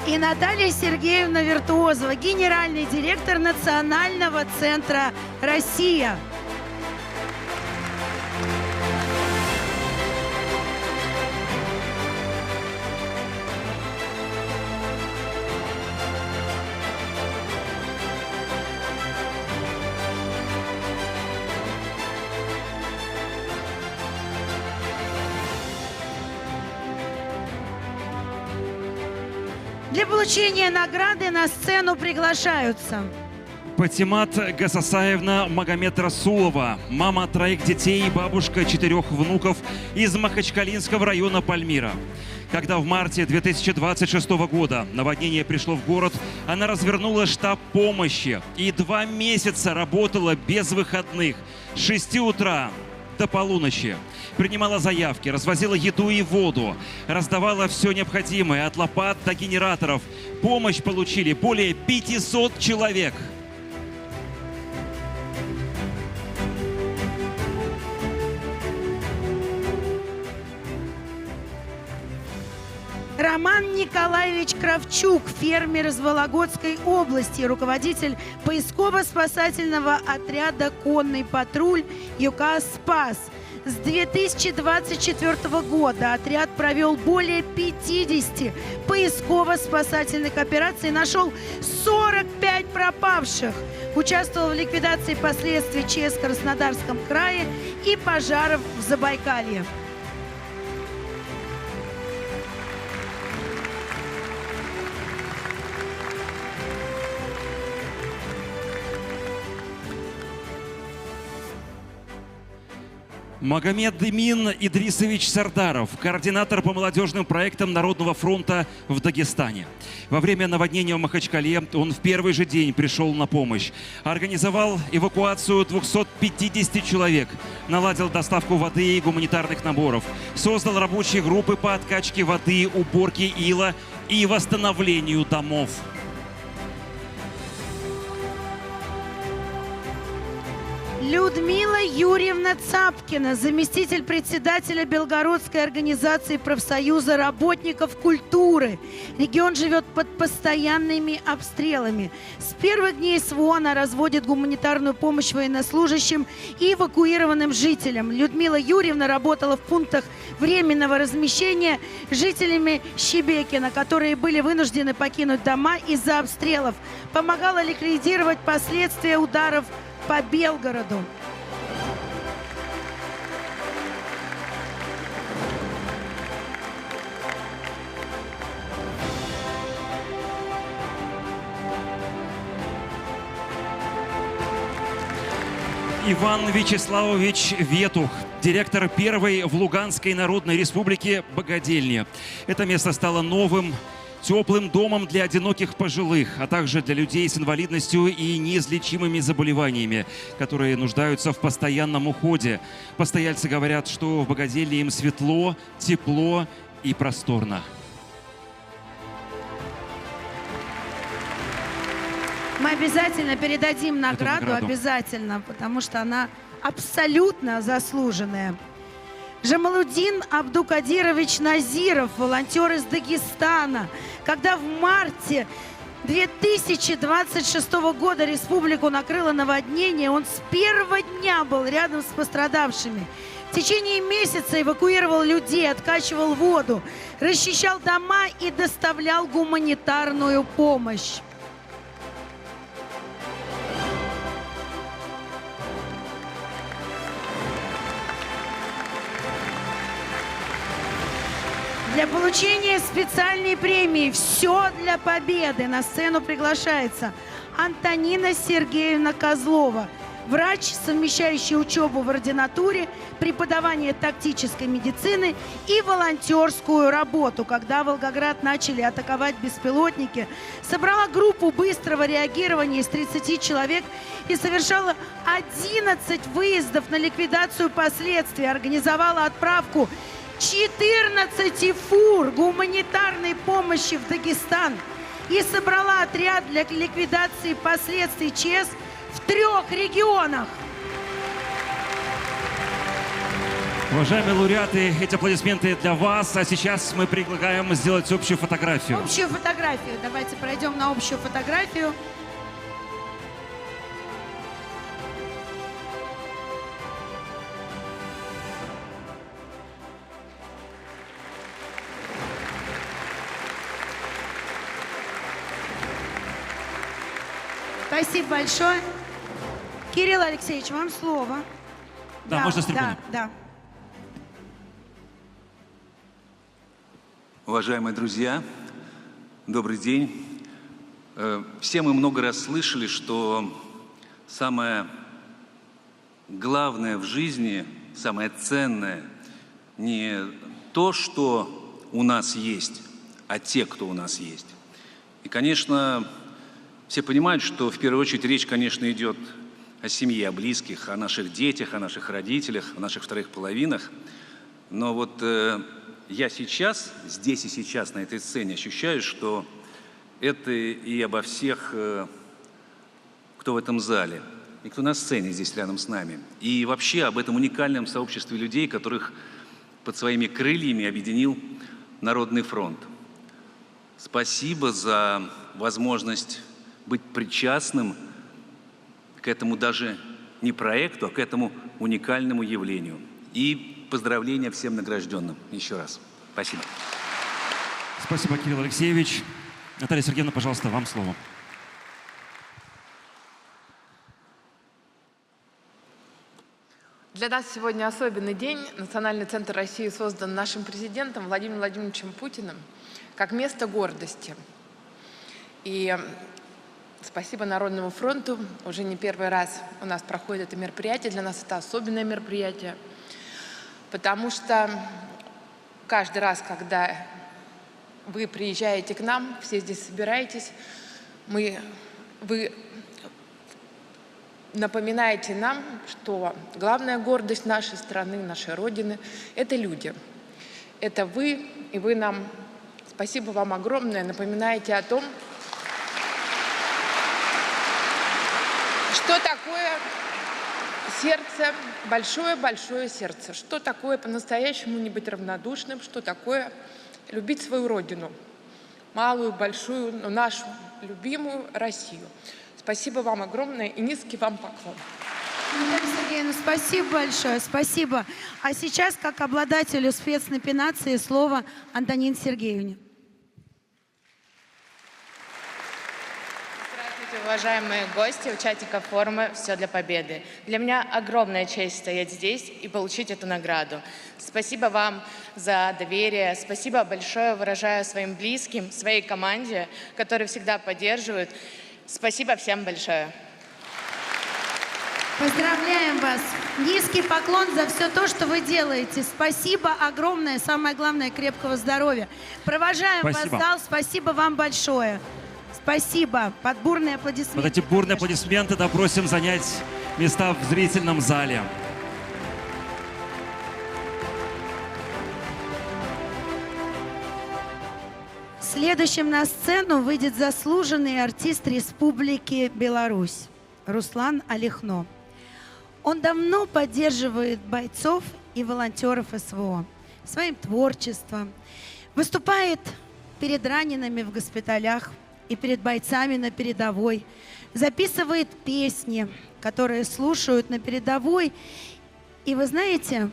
И Наталья Сергеевна Виртуозова, генеральный директор Национального центра «Россия». Для получения награды на сцену приглашаются Патимат Гасасаевна Магомед Расулова, мама 3 детей и бабушка 4 внуков из Махачкалинского района Пальмира. Когда в марте 2026 года наводнение пришло в город, она развернула штаб помощи и 2 месяца работала без выходных с 6 утра до полуночи. Принимала заявки, развозила еду и воду, раздавала все необходимое от лопат до генераторов. Помощь получили более 500 человек. Роман Николаевич Кравчук, фермер из Вологодской области, руководитель поисково-спасательного отряда «Конный патруль» ЮК «Спас». С 2024 года отряд провел более 50 поисково-спасательных операций и нашел 45 пропавших. Участвовал в ликвидации последствий ЧС в Краснодарском крае и пожаров в Забайкалье. Магомед Эмин Идрисович Сардаров, координатор по молодежным проектам Народного фронта в Дагестане. Во время наводнения в Махачкале он в первый же день пришел на помощь. Организовал эвакуацию 250 человек, наладил доставку воды и гуманитарных наборов, создал рабочие группы по откачке воды, уборке ила и восстановлению домов. Людмила Юрьевна Цапкина, заместитель председателя Белгородской организации профсоюза работников культуры. Регион живет под постоянными обстрелами. С первых дней СВО она разводит гуманитарную помощь военнослужащим и эвакуированным жителям. Людмила Юрьевна работала в пунктах временного размещения с жителями Щебекина, которые были вынуждены покинуть дома из-за обстрелов. Помогала ликвидировать последствия ударов по Белгороду. Иван Вячеславович Ветух, директор первой в Луганской Народной Республике богадельни. Это место стало новым, теплым домом для одиноких пожилых, а также для людей с инвалидностью и неизлечимыми заболеваниями, которые нуждаются в постоянном уходе. Постояльцы говорят, что в богадельне им светло, тепло и просторно. Мы обязательно передадим награду, обязательно, потому что она абсолютно заслуженная. Жамалудин Абдукадирович Назиров, волонтер из Дагестана. Когда в марте 2026 года республику накрыло наводнение, он с первого дня был рядом с пострадавшими. В течение месяца эвакуировал людей, откачивал воду, расчищал дома и доставлял гуманитарную помощь. Для получения специальной премии «Все для победы» на сцену приглашается Антонина Сергеевна Козлова, врач, совмещающий учебу в ординатуре, преподавание тактической медицины и волонтерскую работу. Когда Волгоград начали атаковать беспилотники, собрала группу быстрого реагирования из 30 человек и совершала 11 выездов на ликвидацию последствий, организовала отправку 14 фур гуманитарной помощи в Дагестан и собрала отряд для ликвидации последствий ЧС в 3 регионах. Уважаемые лауреаты, эти аплодисменты для вас. А сейчас мы предлагаем сделать общую фотографию. Общую фотографию. Давайте пройдем на общую фотографию. Спасибо большое. Кирилл Алексеевич, вам слово. Да, можно с трибуны. Да. Уважаемые друзья, добрый день. Все мы много раз слышали, что самое главное в жизни, самое ценное не то, что у нас есть, а те, кто у нас есть. И, конечно, все понимают, что в первую очередь речь, конечно, идет о семье, о близких, о наших детях, о наших родителях, о наших вторых половинах. Но вот я сейчас, здесь и сейчас на этой сцене ощущаю, что это и обо всех, кто в этом зале, и кто на сцене здесь рядом с нами. И вообще об этом уникальном сообществе людей, которых под своими крыльями объединил Народный фронт. Спасибо за возможность быть причастным к этому даже не проекту, а к этому уникальному явлению. И поздравления всем награжденным. Еще раз. Спасибо. Спасибо, Кирилл Алексеевич. Наталья Сергеевна, пожалуйста, вам слово. Для нас сегодня особенный день. Национальный центр России создан нашим президентом Владимиром Владимировичем Путиным как место гордости. И спасибо Народному фронту. Уже не первый раз у нас проходит это мероприятие. Для нас это особенное мероприятие, потому что каждый раз, когда вы приезжаете к нам, все здесь собираетесь, вы напоминаете нам, что главная гордость нашей страны, нашей Родины – это люди. Это вы, и вы нам, спасибо вам огромное, напоминаете о том, что такое сердце, большое-большое сердце, что такое по-настоящему не быть равнодушным, что такое любить свою Родину, малую, большую, но нашу любимую Россию. Спасибо вам огромное и низкий вам поклон. Наталья Сергеевна, спасибо большое, спасибо. А сейчас, как обладателю спецнопинации, слово Антонине Сергеевне. Здравствуйте, уважаемые гости, участников форума «Все для победы». Для меня огромная честь стоять здесь и получить эту награду. Спасибо вам за доверие, спасибо большое выражаю своим близким, своей команде, которые всегда поддерживают. Спасибо всем большое. Поздравляем вас. Низкий поклон за все то, что вы делаете. Спасибо огромное. Самое главное, крепкого здоровья. Провожаем вас в зал. Спасибо вам большое. Спасибо. Под бурные аплодисменты. Вот эти бурные аплодисменты допросим занять места в зрительном зале. Следующим на сцену выйдет заслуженный артист Республики Беларусь Руслан Олехно. Он давно поддерживает бойцов и волонтеров СВО своим творчеством, выступает перед ранеными в госпиталях и перед бойцами на передовой, записывает песни, которые слушают на передовой. И вы знаете,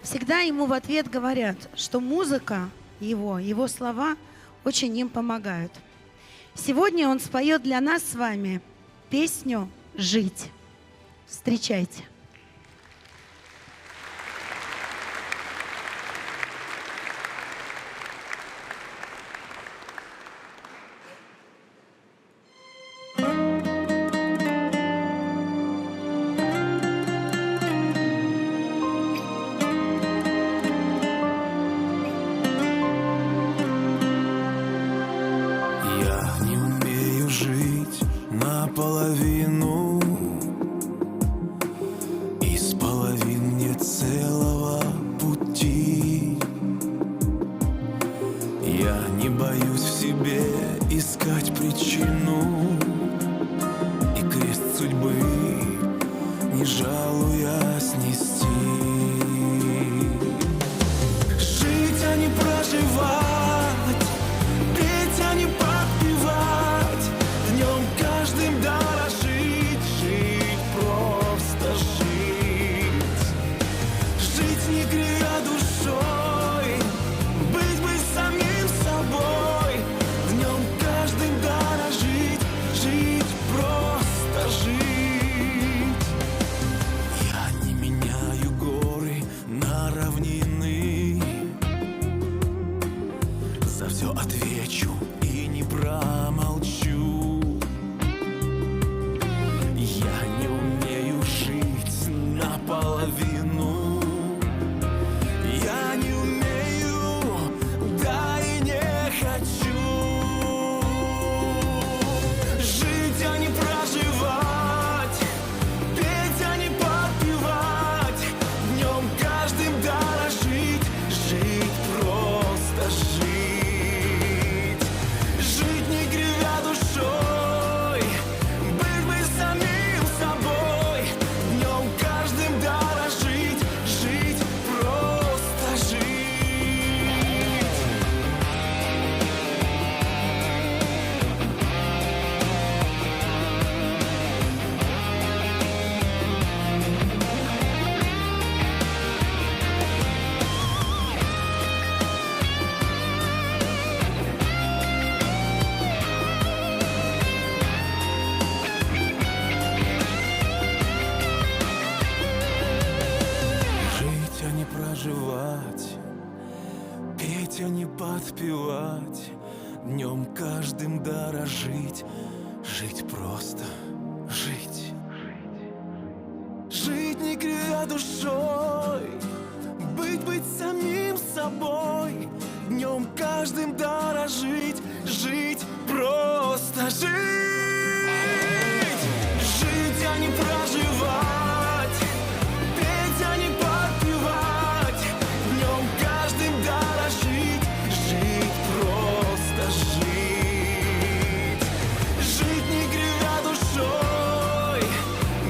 всегда ему в ответ говорят, что музыка его слова очень им помогают. Сегодня он споет для нас с вами песню «Жить». Встречайте. Не боюсь в себе искать причину, и крест судьбы не жалуя снести. Жить, а не проживать, петь, а не подпевать, днем каждым дорожить, жить, просто жить. Жить, не кривя душой, быть бы самим собой, днем каждым дорожить, жить, просто жить. Я не меняю горы на равнины, за все отвечу и не промолчу. Я не умею жить наполовину, я не умею, да и не хочу. Жить, а не проживать, петь, а не подпевать, днем каждым дорожить, жить, просто жить. Жить, не кривя душой, быть бы самим собой, днем каждым дорожить, жить, просто жить. Жить, а не проживать, петь, а не подпевать, днем каждым дорожить, жить, просто жить. Жить, не кривя душой, быть самим собой, днем каждым дорожить, жить, просто жить. Жить, а не проживать, петь, а не подпевать, днем каждым дорожить, жить, просто жить. Жить, не кривя душой,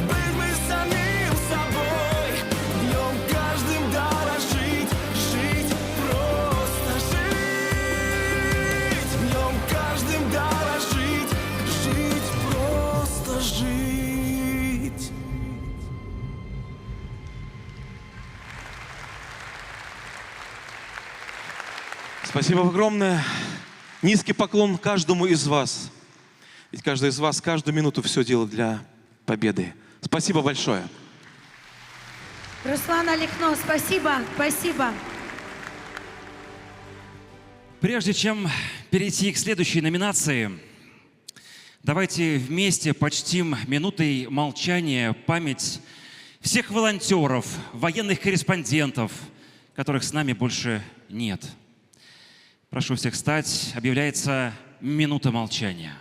быть бы самим собой, днем каждым дорожить, жить, просто жить. Днем каждым дорожить, жить, просто жить. Спасибо огромное. Низкий поклон каждому из вас. Ведь каждый из вас каждую минуту все делает для победы. Спасибо большое. Руслан Алихно, спасибо, спасибо. Прежде чем перейти к следующей номинации, давайте вместе почтим минутой молчания память всех волонтеров, военных корреспондентов, которых с нами больше нет. Прошу всех встать. Объявляется минута молчания.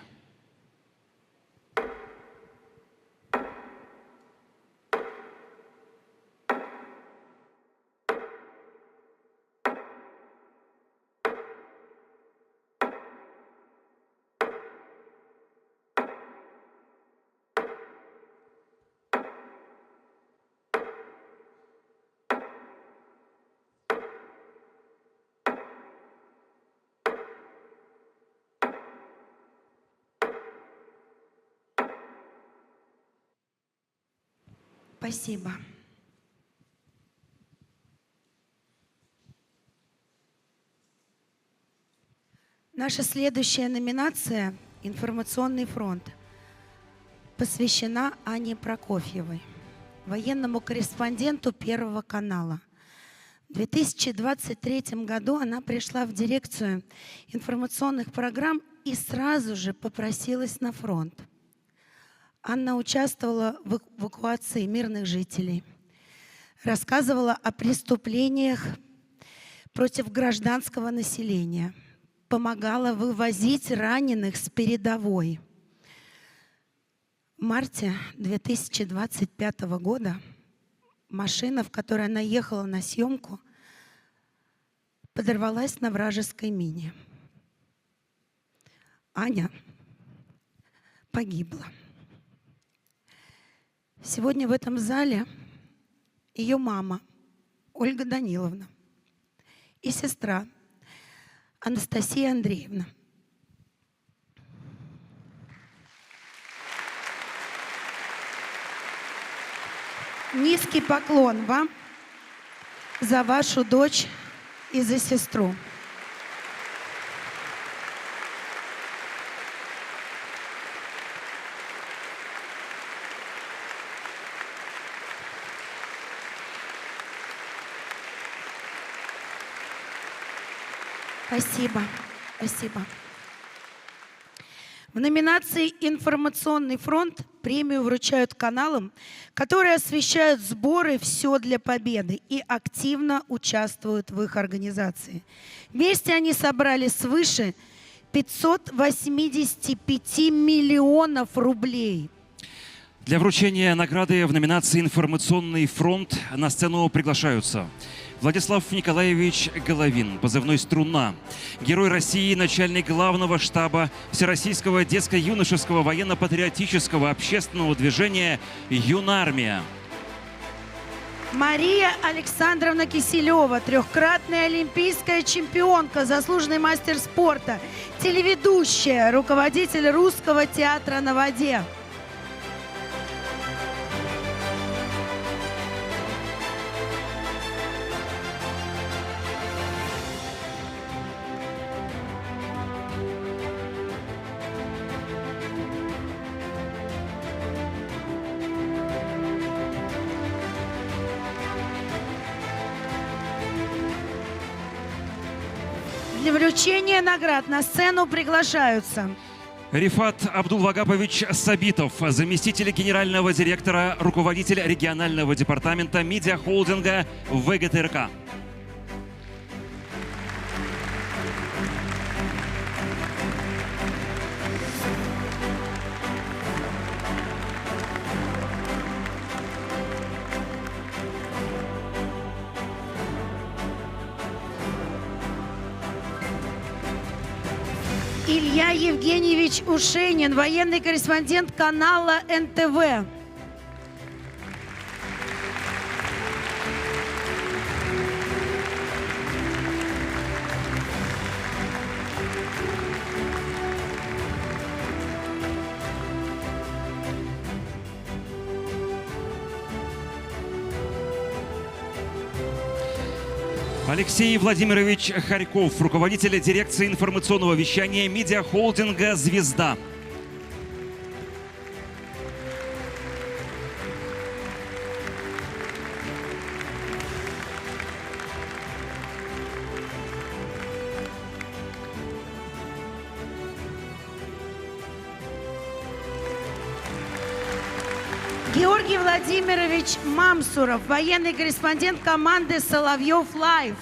Спасибо. Наша следующая номинация «Информационный фронт» посвящена Ане Прокофьевой, военному корреспонденту Первого канала. В 2023 году она пришла в дирекцию информационных программ и сразу же попросилась на фронт. Анна участвовала в эвакуации мирных жителей, рассказывала о преступлениях против гражданского населения, помогала вывозить раненых с передовой. В марте 2025 года машина, в которой она ехала на съемку, подорвалась на вражеской мине. Аня погибла. Сегодня в этом зале ее мама Ольга Даниловна и сестра Анастасия Андреевна. Низкий поклон вам за вашу дочь и за сестру. Спасибо, спасибо. В номинации «Информационный фронт» премию вручают каналам, которые освещают сборы «Все для победы» и активно участвуют в их организации. Вместе они собрали свыше 585 миллионов рублей. Для вручения награды в номинации «Информационный фронт» на сцену приглашаются Владислав Николаевич Головин, позывной «Струна», Герой России, начальник главного штаба Всероссийского детско-юношеского военно-патриотического общественного движения «Юнармия». Мария Александровна Киселева, трехкратная олимпийская чемпионка, заслуженный мастер спорта, телеведущая, руководитель Русского театра на воде. Для вручения наград на сцену приглашаются Рифат Абдулвагапович Сабитов, заместитель генерального директора, руководитель регионального департамента медиахолдинга ВГТРК. Илья Евгеньевич Ушенин, военный корреспондент канала НТВ. Алексей Владимирович Харьков, руководитель дирекции информационного вещания медиахолдинга «Звезда». Георгий Владимирович Мамсуров, военный корреспондент команды «Соловьев Лайв».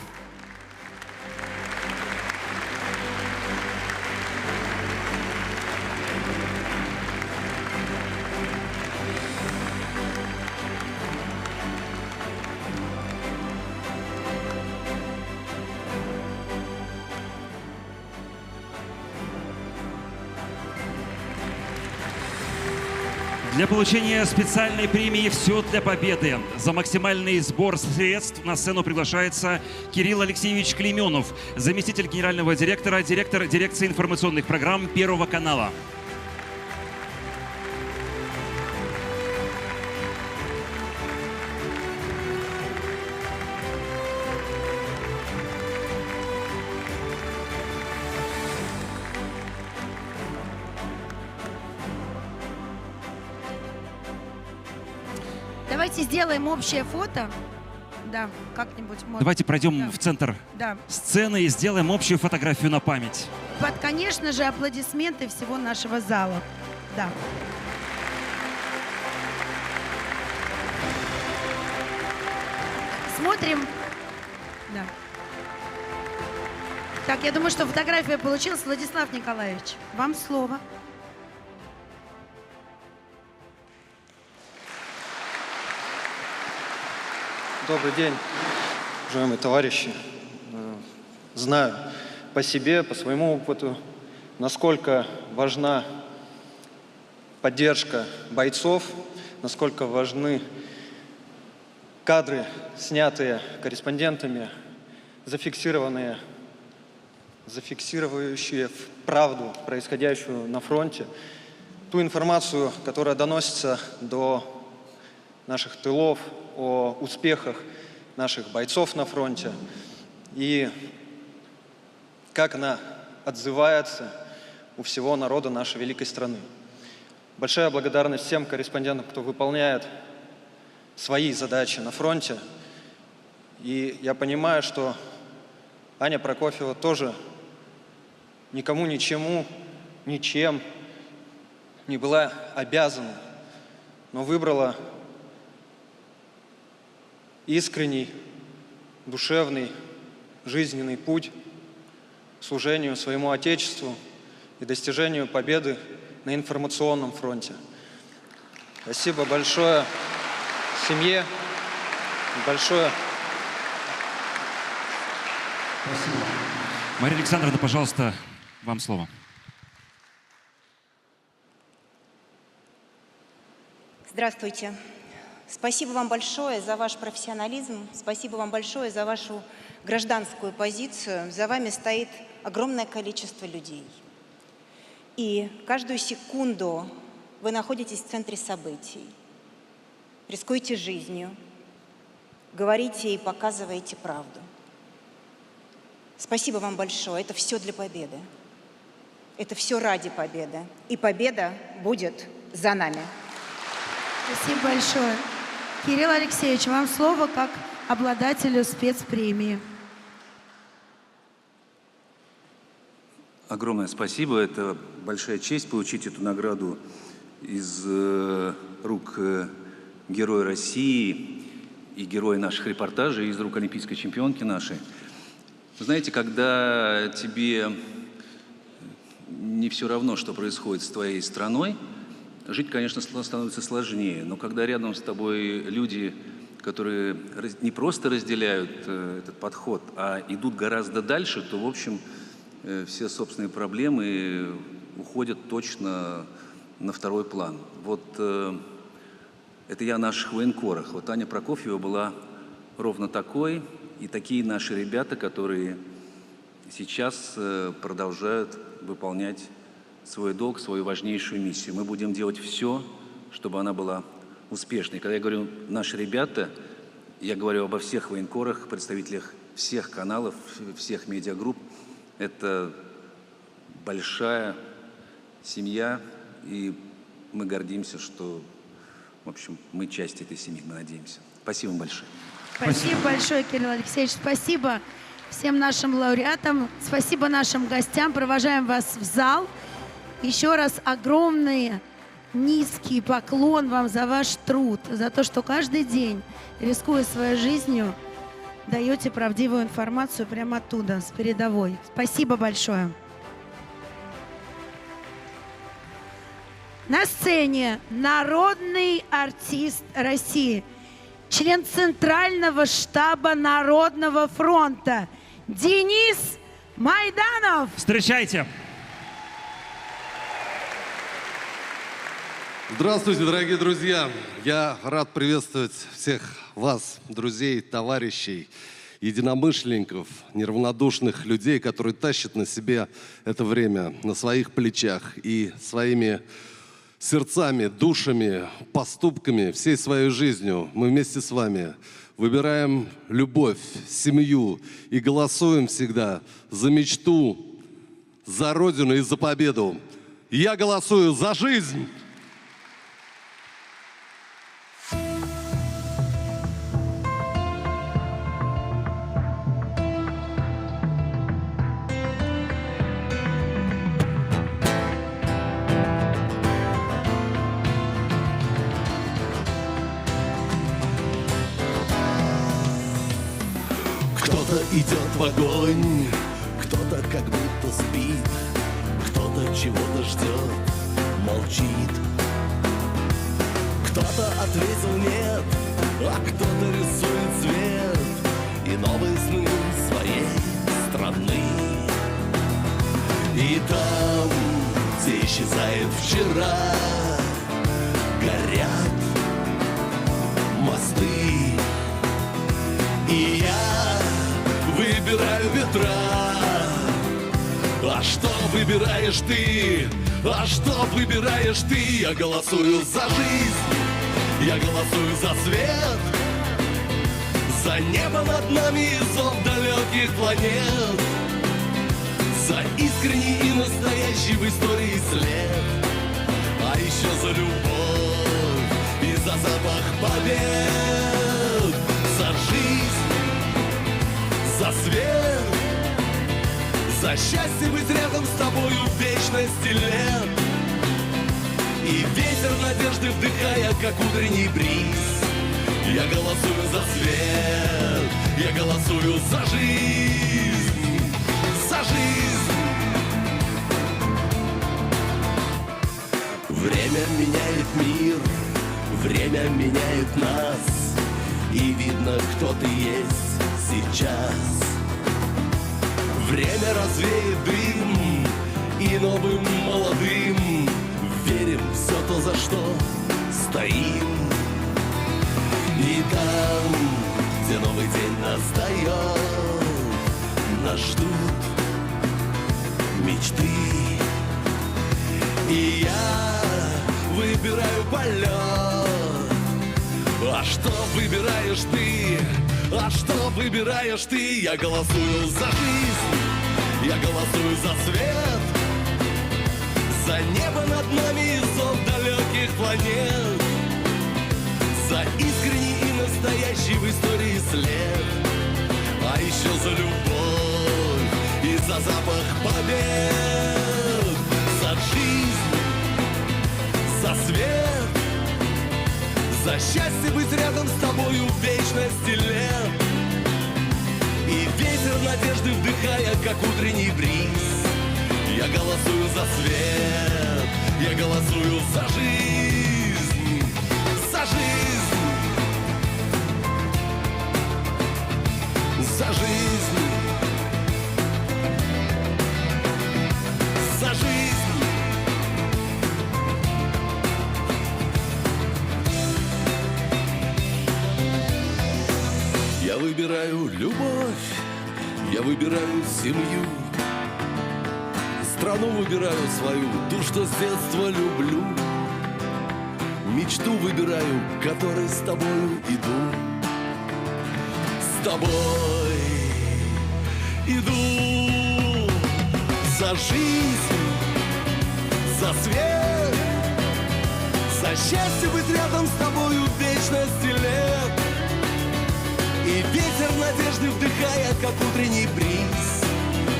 Для получения специальной премии «Все для победы» за максимальный сбор средств на сцену приглашается Кирилл Алексеевич Клейменов, заместитель генерального директора, директор дирекции информационных программ Первого канала. Давайте сделаем общее фото. Да, как-нибудь. Давайте пройдем в центр сцены и сделаем общую фотографию на память. Под, конечно же, аплодисменты всего нашего зала. Да. Смотрим. Да. Так, я думаю, что фотография получилась. Владислав Николаевич, вам слово. Добрый день, уважаемые товарищи. Знаю по себе, по своему опыту, насколько важна поддержка бойцов, насколько важны кадры, снятые корреспондентами, зафиксирующие правду, происходящую на фронте, ту информацию, которая доносится до наших тылов о успехах наших бойцов на фронте и как она отзывается у всего народа нашей великой страны. Большая благодарность всем корреспондентам, кто выполняет свои задачи на фронте. И я понимаю, что Аня Прокофьева тоже никому, ничем не была обязана, но выбрала искренний, душевный, жизненный путь к служению своему Отечеству и достижению победы на информационном фронте. Спасибо большое семье, большое. Спасибо. Мария Александровна, пожалуйста, вам слово. Здравствуйте. Спасибо вам большое за ваш профессионализм, спасибо вам большое за вашу гражданскую позицию. За вами стоит огромное количество людей. И каждую секунду вы находитесь в центре событий, рискуете жизнью, говорите и показываете правду. Спасибо вам большое. Это все для победы. Это все ради победы. И победа будет за нами. Спасибо большое. Кирилл Алексеевич, вам слово как обладателю спецпремии. Огромное спасибо. Это большая честь получить эту награду из рук Героя России и героя наших репортажей, из рук олимпийской чемпионки нашей. Вы знаете, когда тебе не все равно, что происходит с твоей страной, жить, конечно, становится сложнее. Но когда рядом с тобой люди, которые не просто разделяют этот подход, а идут гораздо дальше, то, в общем, все собственные проблемы уходят точно на второй план. Вот это я о наших военкорах. Вот Аня Прокофьева была ровно такой, и такие наши ребята, которые сейчас продолжают выполнять свой долг, свою важнейшую миссию. Мы будем делать все, чтобы она была успешной. Когда я говорю «наши ребята», я говорю обо всех военкорах, представителях всех каналов, всех медиагрупп. Это большая семья, и мы гордимся, что, в общем, мы часть этой семьи, мы надеемся. Спасибо вам большое. Спасибо большое, Кирилл Алексеевич. Спасибо всем нашим лауреатам. Спасибо нашим гостям. Провожаем вас в зал. Еще раз огромный, низкий поклон вам за ваш труд, за то, что каждый день, рискуя своей жизнью, даете правдивую информацию прямо оттуда, с передовой. Спасибо большое. На сцене народный артист России, член Центрального штаба Народного фронта Денис Майданов. Встречайте. Здравствуйте, дорогие друзья! Я рад приветствовать всех вас, друзей, товарищей, единомышленников, неравнодушных людей, которые тащат на себе это время, на своих плечах и своими сердцами, душами, поступками, всей своей жизнью. Мы вместе с вами выбираем любовь, семью и голосуем всегда за мечту, за Родину и за победу. Я голосую за жизнь! Кто-то идет в огонь, кто-то как будто спит, кто-то чего-то ждет, молчит. Кто-то ответил нет, а кто-то рисует цвет и новые сны своей страны. И там исчезает вчера. Горят мосты, и я выбираю ветра. А что выбираешь ты? А что выбираешь ты? Я голосую за жизнь, я голосую за свет, за небо над нами и зов далеких планет, за искренний и настоящий в истории след, а еще за любовь и за запах побед, за жизнь, за свет, за счастье быть рядом с тобою в вечности лет. И ветер надежды вдыхая, как утренний бриз, я голосую за свет, я голосую за жизнь, за жизнь. Время меняет мир, время меняет нас, и видно, кто ты есть сейчас. Время развеет дым, и новым молодым верим в все то, за что стоим. И там, где новый день настает, нас ждут мечты. И я выбираю полет. А что выбираешь ты? А что выбираешь ты? Я голосую за жизнь, я голосую за свет, за небо над нами и зов далеких планет, за искренний и настоящий в истории след, а еще за любовь и за запах побед, за жизнь, за свет, за счастье быть рядом с тобою в вечности лет. И ветер надежды вдыхая, как утренний бриз, я голосую за свет, я голосую за жизнь, за жизнь, за жизнь, за жизнь. Я выбираю любовь, я выбираю семью, страну выбираю свою, ту, что с детства люблю. Мечту выбираю, которой с тобою иду. С тобой иду за жизнь, за свет, за счастье быть рядом с тобою в вечности лет. И ветер надежды вдыхая, как утренний бриз,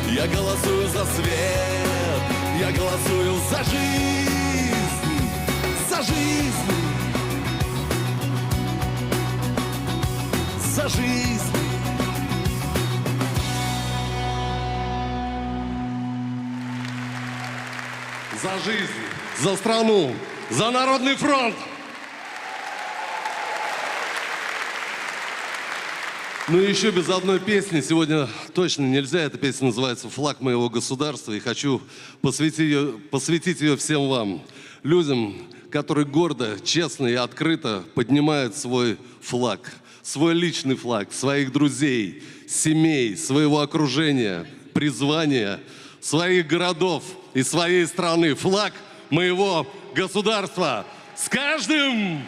я голосую за свет, я голосую за жизнь, за жизнь, за жизнь. За жизнь, за страну, за Народный фронт! Ну и еще без одной песни сегодня точно нельзя. Эта песня называется «Флаг моего государства». И хочу посвятить ее всем вам, людям, которые гордо, честно и открыто поднимают свой флаг, свой личный флаг, своих друзей, семей, своего окружения, призвания, своих городов и своей страны. Флаг моего государства. С каждым!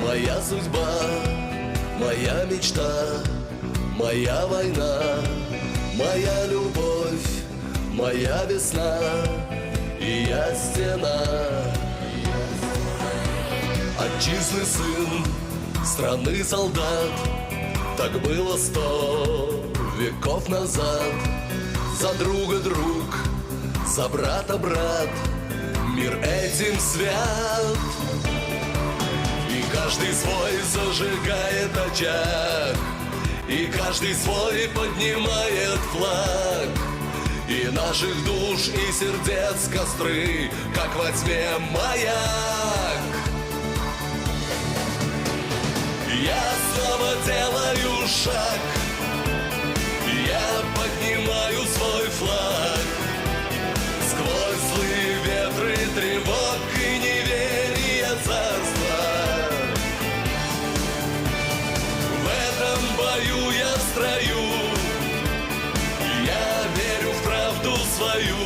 Моя судьба, моя мечта, моя война, моя любовь, моя весна, и я стена. Отчизны сын, страны солдат, так было 100 веков назад. За друга друг, за брата брат, мир этим свят. И каждый свой зажигает очаг, и каждый свой поднимает флаг. И наших душ и сердец костры, как во тьме маяк. Я снова делаю шаг, я поднимаю свой флаг. Сквозь злые ветры, тревог и неверия царства. В этом бою я в строю, я верю в правду свою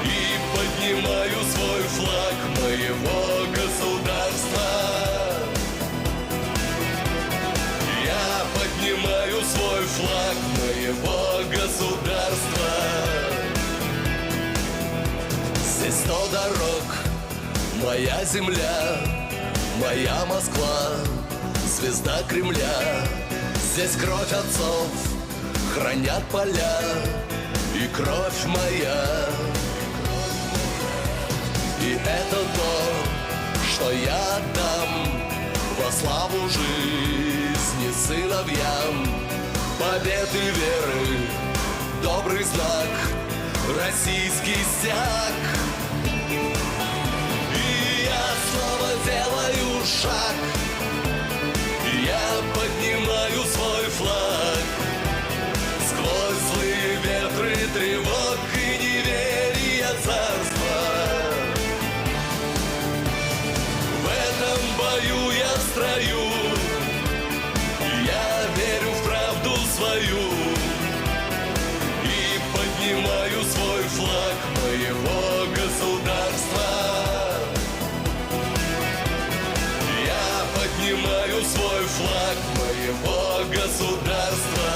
и поднимаю свой флаг моего государства. Я поднимаю свой флаг моего государства. Здесь 100 дорог, моя земля, моя Москва, звезда Кремля. Здесь кровь отцов хранят поля и кровь моя. И это то, что я отдам во славу жизни сыновьям. Победы веры, добрый знак, российский стяг. И я снова делаю шаг, я поднимаю свой флаг. Сквозь злые ветры, тревог и неверия царства. В этом бою я в строю, я верю в правду свою и поднимаю свой флаг моего государства. Я поднимаю свой флаг моего государства.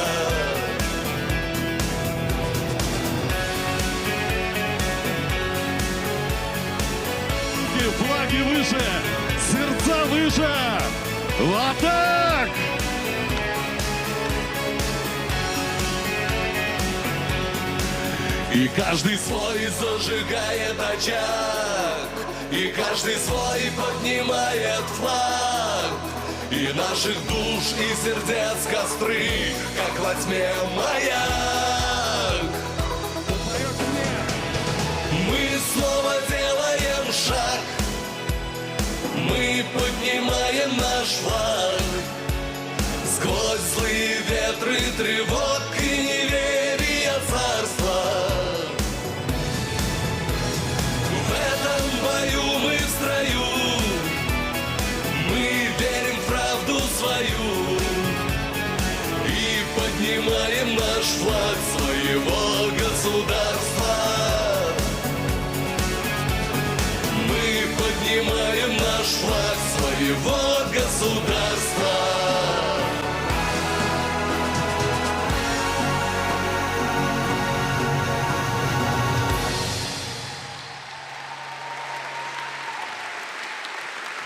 Флаги выше, сердца выше. Вот так! И каждый свой зажигает очаг, и каждый свой поднимает флаг. И наших душ и сердец костры, как во тьме маяк. Мы снова делаем шаг, мы поднимаем наш флаг. Сквозь злые ветры, тревог и неверия царства. В этом бою мы в строю, мы верим в правду свою и поднимаем наш флаг своего государства. Мы поднимаем наш флаг своего государства.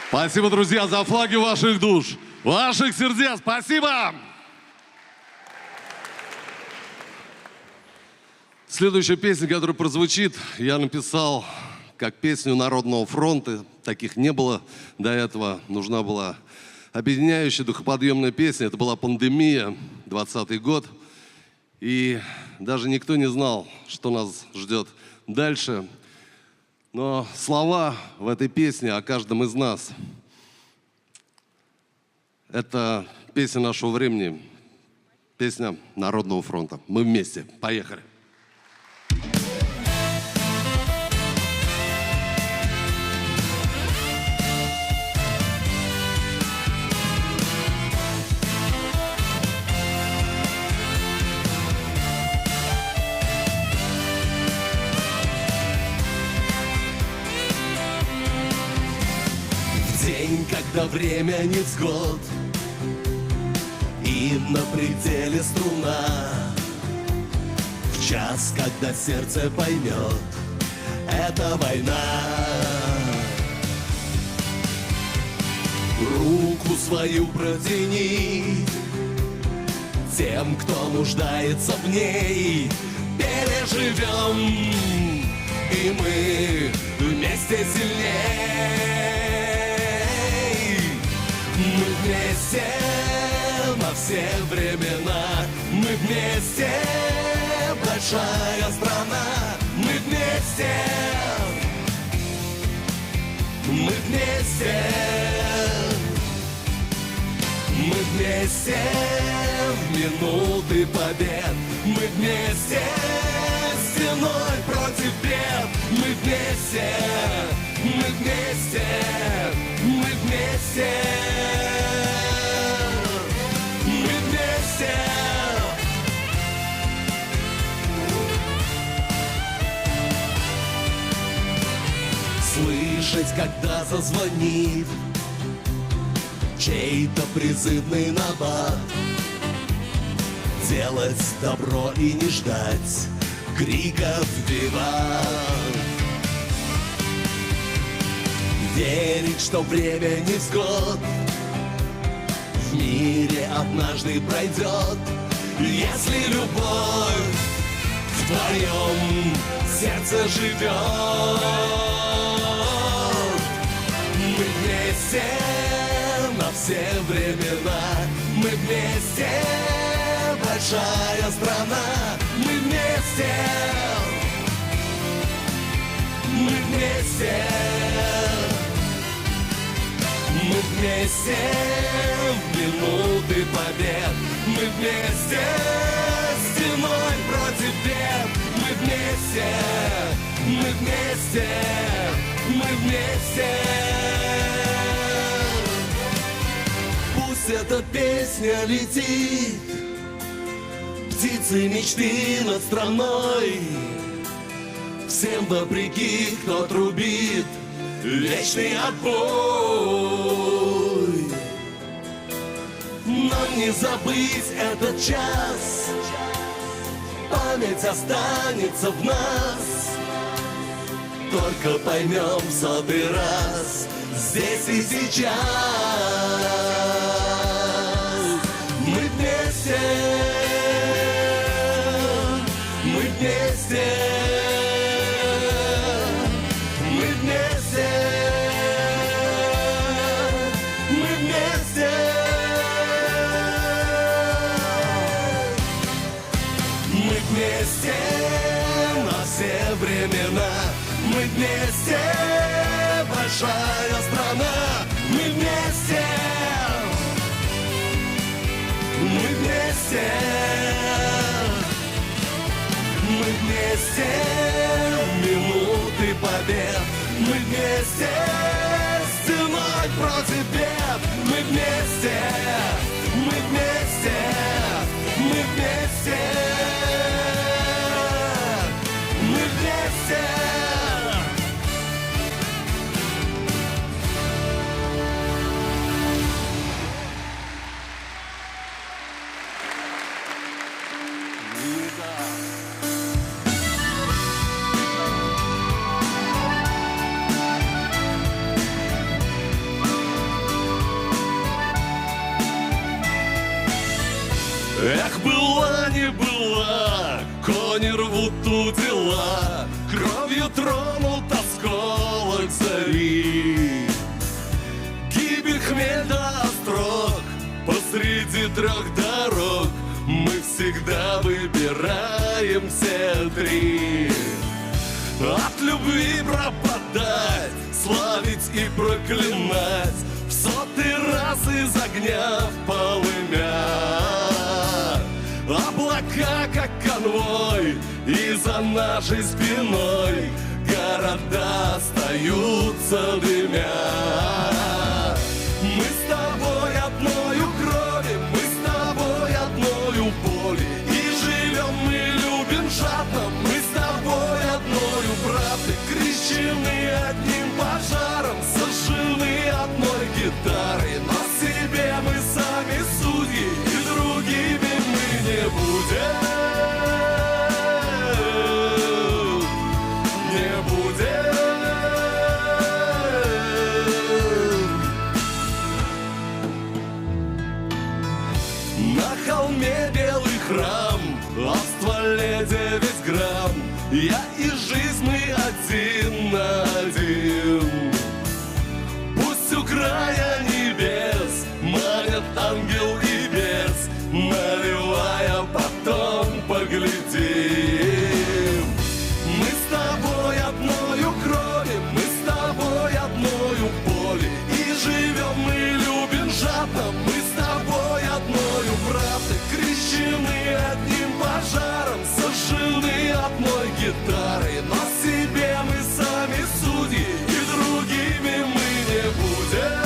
Спасибо, друзья, за флаги ваших душ, ваших сердец. Спасибо! Следующая песня, которая прозвучит, я написал как песню Народного фронта. Таких не было до этого. Нужна была объединяющая духоподъемная песня. Это была пандемия, 20-й год. И даже никто не знал, что нас ждет дальше. Но слова в этой песне о каждом из нас. Это песня нашего времени, песня Народного фронта. Мы вместе. Поехали. День, когда время невзгод и на пределе струна. В час, когда сердце поймет, это война. Руку свою протяни, тем, кто нуждается в ней. Переживем, и мы вместе сильней. Мы вместе на все времена, мы вместе большая страна, мы вместе, мы вместе, мы вместе в минуты побед, мы вместе стеной против бед, мы вместе, мы вместе, мы вместе, мы вместе. Слышать, когда зазвонит чей-то призывный набат, делать добро и не ждать криков «Виват!». Верить, что время невзгод в мире однажды пройдет, если любовь в твоем сердце живет. Мы вместе на все времена, мы вместе большая страна, мы вместе, мы вместе, мы вместе в минуты побед, мы вместе стеной против бед, мы вместе, мы вместе, мы вместе. Пусть эта песня летит, птицы мечты над страной, всем вопреки, кто трубит вечный отбой. Нам не забыть этот час, память останется в нас, только поймем в сотый раз здесь и сейчас. Мы вместе, мы вместе, мы вместе, мы вместе, мы вместе на все времена, мы вместе большая страна, мы вместе, мы вместе, мы вместе в минуты побед, мы вместе стеной против бед, мы вместе, мы вместе, мы вместе, мы вместе. Эх, была не была, кони рвут удила, кровью тронут осколок зари. Гибель хмельда острог посреди трех дорог, мы всегда выбираем все три. От любви пропадать, славить и проклинать, в сотый раз из огня в полымя. Облака, как конвой, и за нашей спиной города остаются дымя. Мы с тобой одною крови, мы с тобой одною боли, и живем мы, любим жадно, мы с тобой одною правдой, крещены одним пожаром, сожжены одной гитарой, но себе мы сами судьи, и другими мы не будем, не будем. На холме белый храм, а в стволе 9 грамм. Я и жизнь мы один на один. Пусть у края небес манят ангел и бес, наливая потом поглядим. Мы с тобой одною крови, мы с тобой одною боли, и живем мы, любим жадно, мы с тобой одною правдой, крещены одним пожаром, сожжены одной гитарой, но себе мы сами судьи, и другими мы не будем,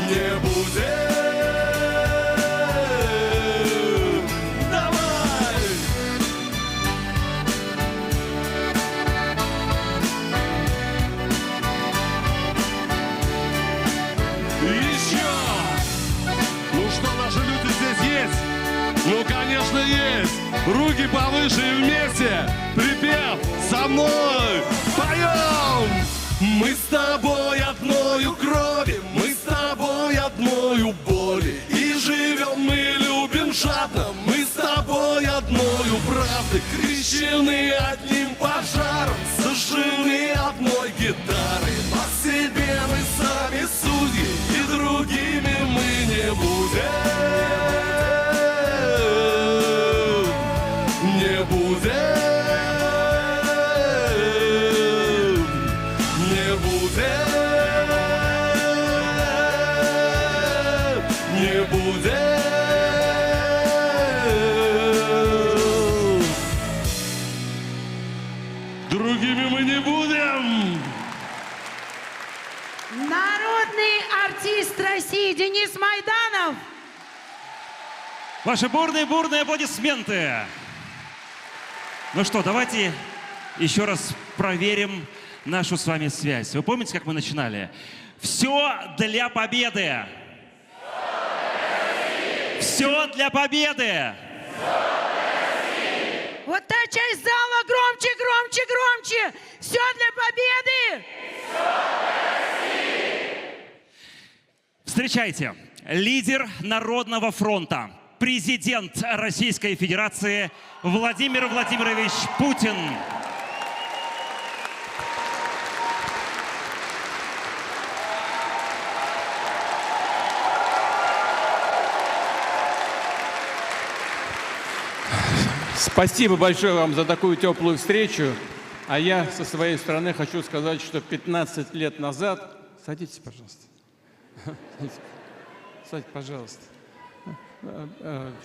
не будем. Ну, конечно, есть. Руки повыше и вместе. Припев со мной. Поем! Мы с тобой одною крови, мы с тобой одною боли, и живем мы, любим жадно, мы с тобой одною правдой, крещены одним пожаром, сожжены одной гитарой, но себе мы сами судьи, и другими мы не будем. Не будем, не будем, не будем. Другими мы не будем. Народный артист России Денис Майданов. Ваши бурные аплодисменты. Ну что, давайте еще раз проверим нашу с вами связь. Вы помните, как мы начинали? Все для победы! Все для победы! Вот та часть зала громче, громче, громче. Все для победы. Встречайте, лидер Народного фронта, президент Российской Федерации Владимир Владимирович Путин. Спасибо большое вам за такую теплую встречу. А я со своей стороны хочу сказать, что 15 лет назад... Садитесь, пожалуйста. Садитесь, пожалуйста.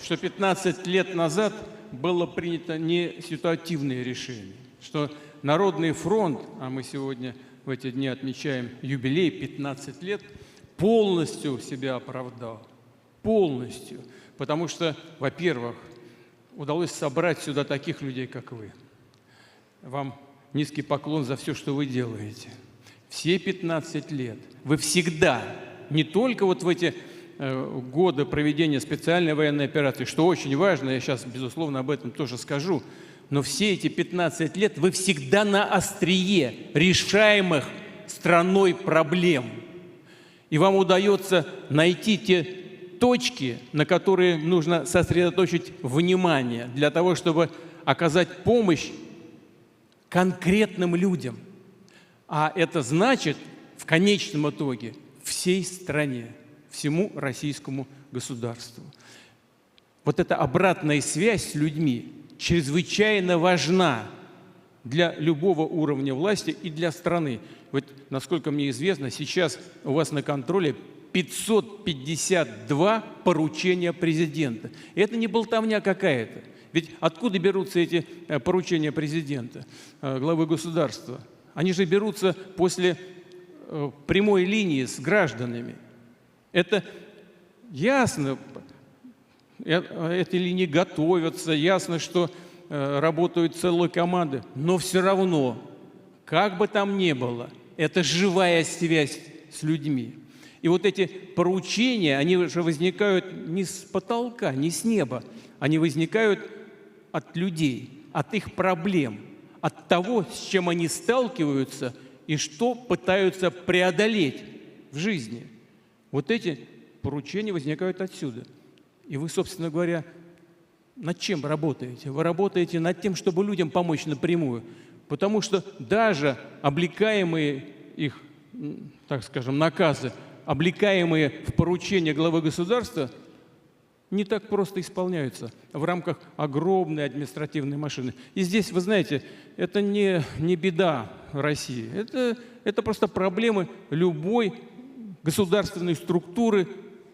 Что 15 лет назад было принято не ситуативное решение, что Народный фронт, а мы сегодня в эти дни отмечаем юбилей 15 лет, полностью себя оправдал. Полностью. Потому что, во-первых, удалось собрать сюда таких людей, как вы. Вам низкий поклон за все, что вы делаете. Все 15 лет. Вы всегда, не только вот в эти годы проведения специальной военной операции, что очень важно, я сейчас, безусловно, об этом тоже скажу, но все эти 15 лет вы всегда на острие решаемых страной проблем. И вам удается найти те точки, на которые нужно сосредоточить внимание для того, чтобы оказать помощь конкретным людям. А это значит, в конечном итоге, всей стране, всему российскому государству. Вот эта обратная связь с людьми чрезвычайно важна для любого уровня власти и для страны. Вот, насколько мне известно, сейчас у вас на контроле 552 поручения президента. И это не болтовня какая-то. Ведь откуда берутся эти поручения президента, главы государства? Они же берутся после прямой линии с гражданами. Это ясно, эти линии готовятся, ясно, что работают целые команды, но все равно, как бы там ни было, это живая связь с людьми. И вот эти поручения, они же возникают не с потолка, не с неба, они возникают от людей, от их проблем, от того, с чем они сталкиваются и что пытаются преодолеть в жизни. Вот эти поручения возникают отсюда. И вы, собственно говоря, над чем работаете? Вы работаете над тем, чтобы людям помочь напрямую. Потому что даже облекаемые их, так скажем, наказы, облекаемые в поручения главы государства, не так просто исполняются в рамках огромной административной машины. И здесь, вы знаете, это не беда России. Это просто проблемы любой государственной структуры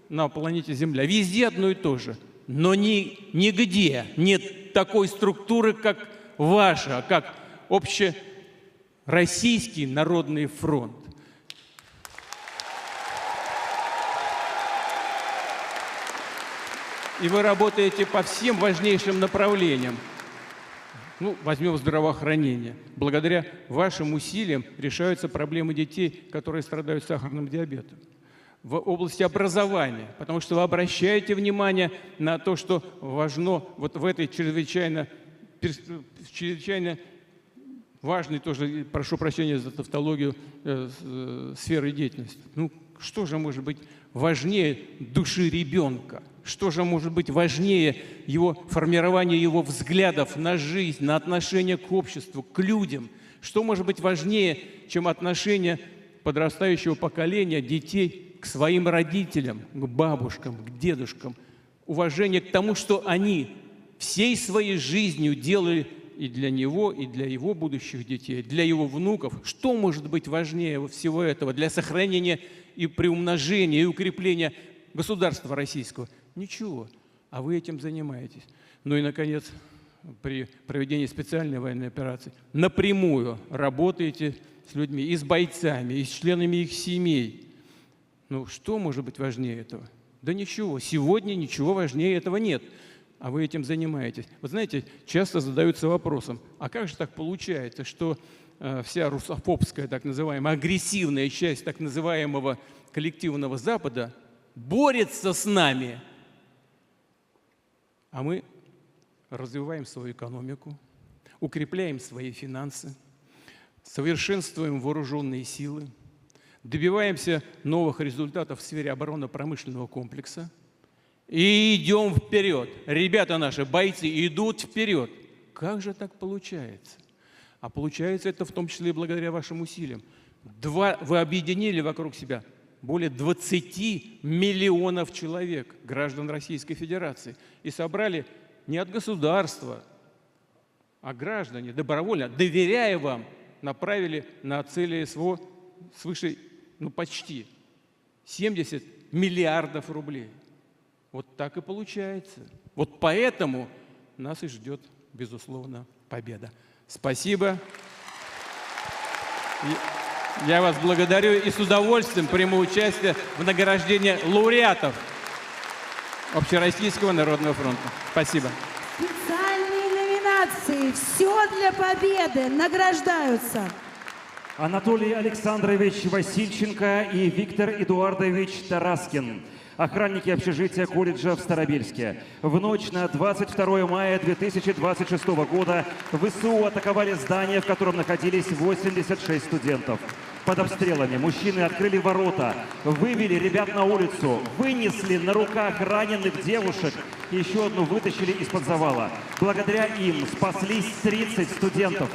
на планете Земля. Везде одно и то же. Но нигде нет такой структуры, как ваша, как Общероссийский народный фронт. И вы работаете по всем важнейшим направлениям. Ну, возьмем здравоохранение. Благодаря вашим усилиям решаются проблемы детей, которые страдают сахарным диабетом. В области образования, потому что вы обращаете внимание на то, что важно вот в этой чрезвычайно важной, тоже, прошу прощения за тавтологию, сферы деятельности. Ну, что же может быть важнее души ребенка? Что же может быть важнее его формирования его взглядов на жизнь, на отношение к обществу, к людям? Что может быть важнее, чем отношение подрастающего поколения детей к своим родителям, к бабушкам, к дедушкам? Уважение к тому, что они всей своей жизнью делали и для него, и для его будущих детей, для его внуков. Что может быть важнее всего этого для сохранения и приумножения, и укрепления государства российского? Ничего. А вы этим занимаетесь. Ну и, наконец, при проведении специальной военной операции напрямую работаете с людьми, и с бойцами, и с членами их семей. Ну, что может быть важнее этого? Да ничего. Сегодня ничего важнее этого нет. А вы этим занимаетесь. Вы знаете, часто задаются вопросом, а как же так получается, что вся русофобская, так называемая, агрессивная часть так называемого коллективного Запада борется с нами, а мы развиваем свою экономику, укрепляем свои финансы, совершенствуем вооруженные силы, добиваемся новых результатов в сфере оборонно-промышленного комплекса и идем вперед. Ребята наши, бойцы, идут вперед. Как же так получается? А получается это в том числе и благодаря вашим усилиям. Вы объединили вокруг себя более 20 миллионов человек, граждан Российской Федерации, и собрали не от государства, а граждане добровольно, доверяя вам, направили на цели СВО свыше, почти 70 миллиардов рублей. Вот так и получается. Вот поэтому нас и ждет, безусловно, победа. Спасибо. Я вас благодарю и с удовольствием приму участие в награждении лауреатов Общероссийского народного фронта. Спасибо. Специальные номинации «Все для победы» награждаются Анатолий Александрович Васильченко и Виктор Эдуардович Тараскин, охранники общежития колледжа в Старобельске. В ночь на 22 мая 2026 года ВСУ атаковали здание, в котором находились 86 студентов. Под обстрелами мужчины открыли ворота, вывели ребят на улицу, вынесли на руках раненых девушек, еще одну вытащили из-под завала. Благодаря им спаслись 30 студентов.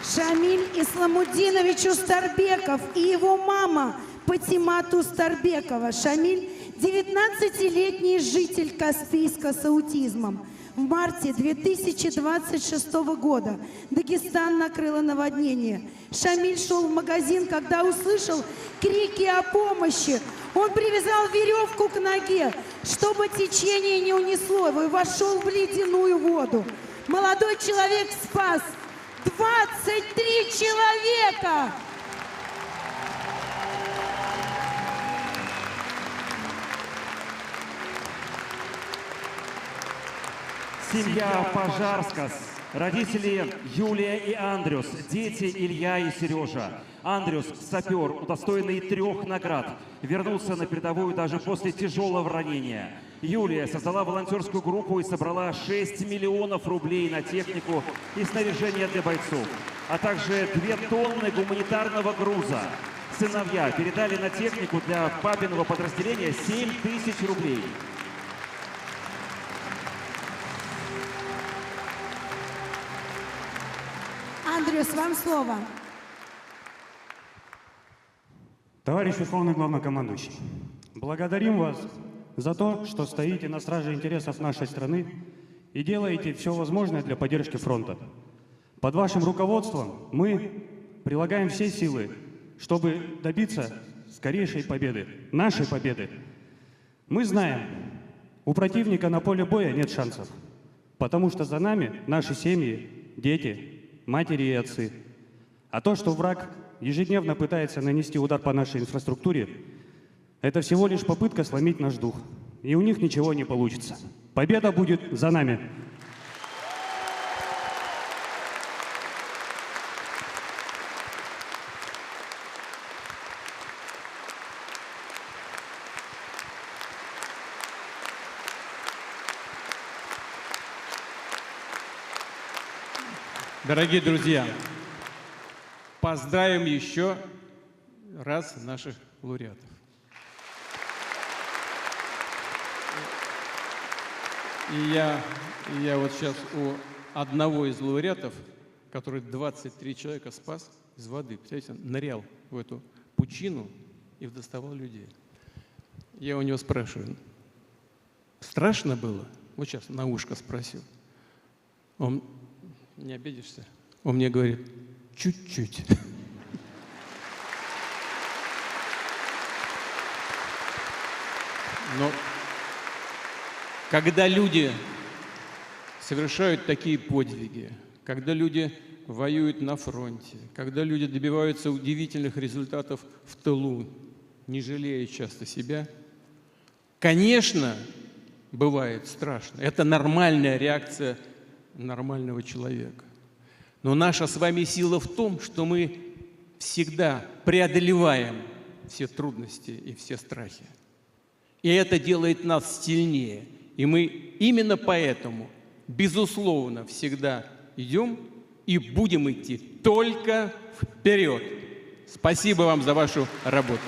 Шамиль Исламудинович Устарбеков и его мама Патимат Устарбекова. Шамиль – 19-летний житель Каспийска с аутизмом. В марте 2026 года Дагестан накрыло наводнение. Шамиль шел в магазин, когда услышал крики о помощи. Он привязал веревку к ноге, чтобы течение не унесло его, и вошел в ледяную воду. Молодой человек спас 23 человека! Семья Пожарскас, родители Юлия и Андрюс, дети Илья и Сережа. Андрюс, сапер, удостоенный 3 наград, вернулся на передовую даже после тяжелого ранения. Юлия создала волонтерскую группу и собрала 6 миллионов рублей на технику и снаряжение для бойцов, а также 2 тонны гуманитарного груза. сыновья передали на технику для папиного подразделения 7000 рублей. Андрюс, вам слово. Товарищ Верховный Главнокомандующий, благодарим вас за то, что стоите на страже интересов нашей страны и делаете все возможное для поддержки фронта. Под вашим руководством мы прилагаем все силы, чтобы добиться скорейшей победы, нашей победы. Мы знаем, у противника на поле боя нет шансов, потому что за нами наши семьи, дети, матери и отцы. А то, что враг ежедневно пытается нанести удар по нашей инфраструктуре, это всего лишь попытка сломить наш дух. И у них ничего не получится. Победа будет за нами. Дорогие друзья, поздравим еще раз наших лауреатов. И я вот сейчас у одного из лауреатов, который 23 человека спас из воды, представляете, нырял в эту пучину и доставал людей. Я у него спрашиваю, страшно было? Вот сейчас на ушко спросил. Он, не обидишься? Он мне говорит, чуть-чуть. Но когда люди совершают такие подвиги, когда люди воюют на фронте, когда люди добиваются удивительных результатов в тылу, не жалея часто себя, конечно, бывает страшно. Это нормальная реакция нормального человека. Но наша с вами сила в том, что мы всегда преодолеваем все трудности и все страхи. И это делает нас сильнее. И мы именно поэтому, безусловно, всегда идем и будем идти только вперед. Спасибо вам за вашу работу.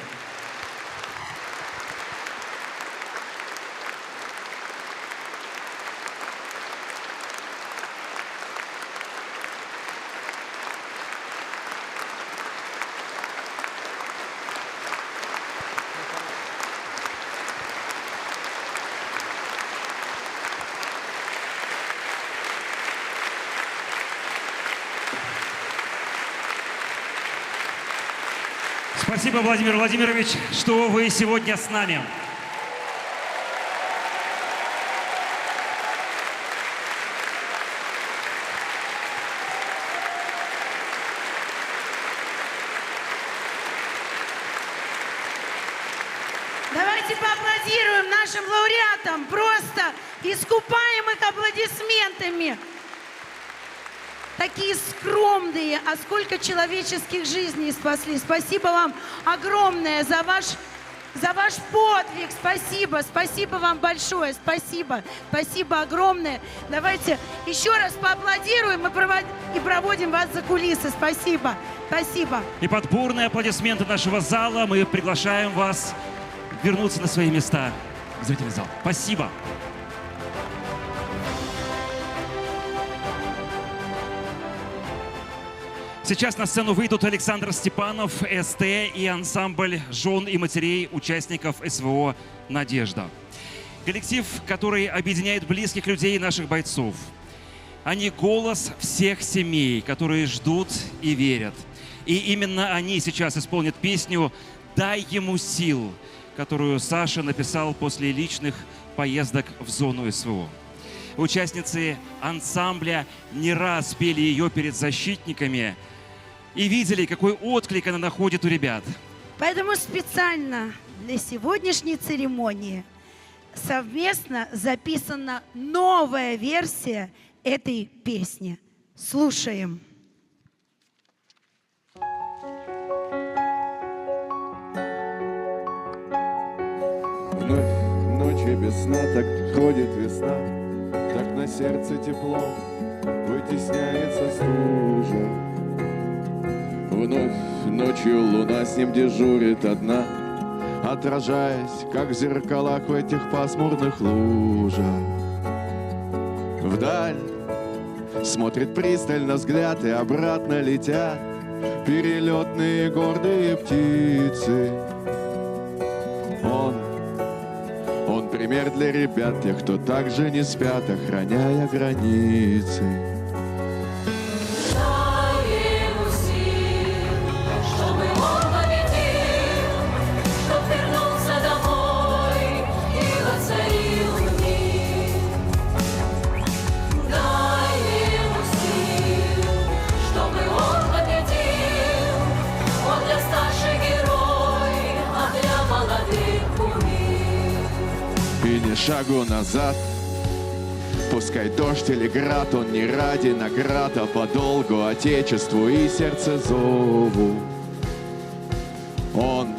Спасибо, Владимир Владимирович, что вы сегодня с нами. Давайте поаплодируем нашим лауреатам, просто искупаем их аплодисментами. Такие скромные, а сколько человеческих жизней спасли. Спасибо вам огромное за ваш подвиг. Спасибо, спасибо вам большое, спасибо, спасибо огромное. Давайте еще раз поаплодируем и проводим вас за кулисы. Спасибо, спасибо. И под бурные аплодисменты нашего зала мы приглашаем вас вернуться на свои места в зрительный зал. Спасибо. Сейчас на сцену выйдут Александр Степанов, СТ и ансамбль жен и матерей участников СВО «Надежда». Коллектив, который объединяет близких людей и наших бойцов. Они голос всех семей, которые ждут и верят. И именно они сейчас исполнят песню «Дай ему сил», которую Саша написал после личных поездок в зону СВО. Участницы ансамбля не раз пели ее перед защитниками и видели, какой отклик она находит у ребят. Поэтому специально для сегодняшней церемонии совместно записана новая версия этой песни. Слушаем. Вновь ночи без сна, так ходит весна, так на сердце тепло, вытесняется стужа. Вновь ночью луна с ним дежурит одна, отражаясь, как в зеркалах в этих пасмурных лужах. Вдаль смотрит пристально взгляд, и обратно летят перелетные гордые птицы. Он пример для ребят, тех, кто также не спят, охраняя границы. Ни шагу назад, пускай дождь или град, он не ради наград, а по долгу Отечеству и сердце зову. Он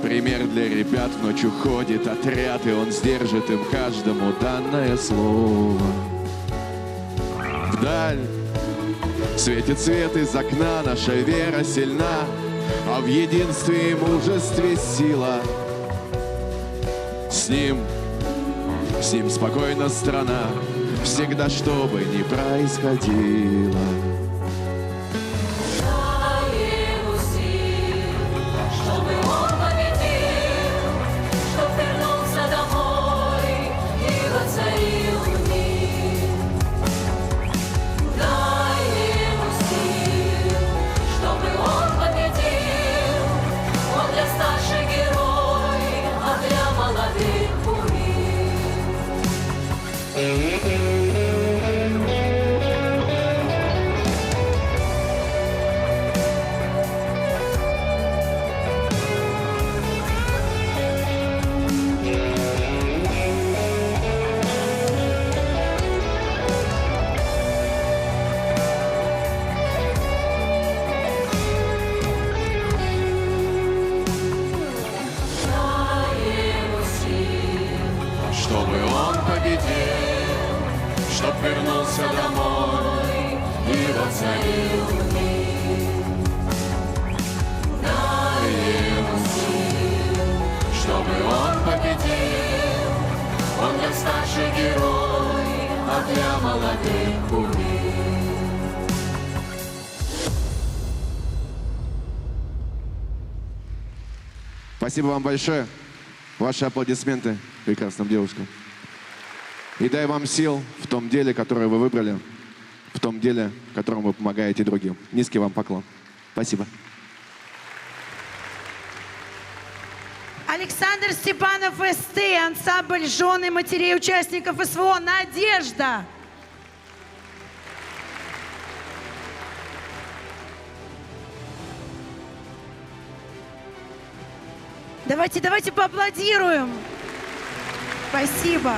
пример для ребят, в ночь уходит отряд, и он сдержит им каждому данное слово. Вдаль светит свет из окна, наша вера сильна, а в единстве и мужестве сила. С ним спокойна страна, всегда, что бы ни происходило. Чтобы он победил, чтоб вернулся домой и воцарил мир. Дай ему сил, чтобы он победил, он для старших герой, а для молодых кумир. Спасибо вам большое. Ваши аплодисменты прекрасным девушкам. И дай вам сил в том деле, которое вы выбрали, в том деле, в котором вы помогаете другим. Низкий вам поклон. Спасибо. Александр Степанов, СТ, ансамбль жен и матерей участников СВО «Надежда». Давайте поаплодируем. Спасибо.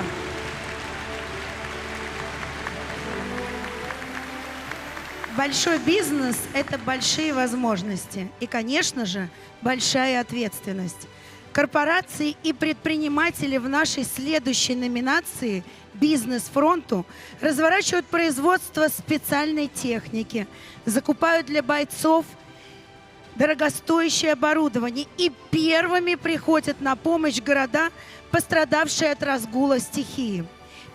Большой бизнес – это большие возможности. И, конечно же, большая ответственность. Корпорации и предприниматели в нашей следующей номинации «Бизнес-фронту» разворачивают производство специальной техники, закупают для бойцов дорогостоящее оборудование и первыми приходят на помощь города, пострадавшие от разгула стихии.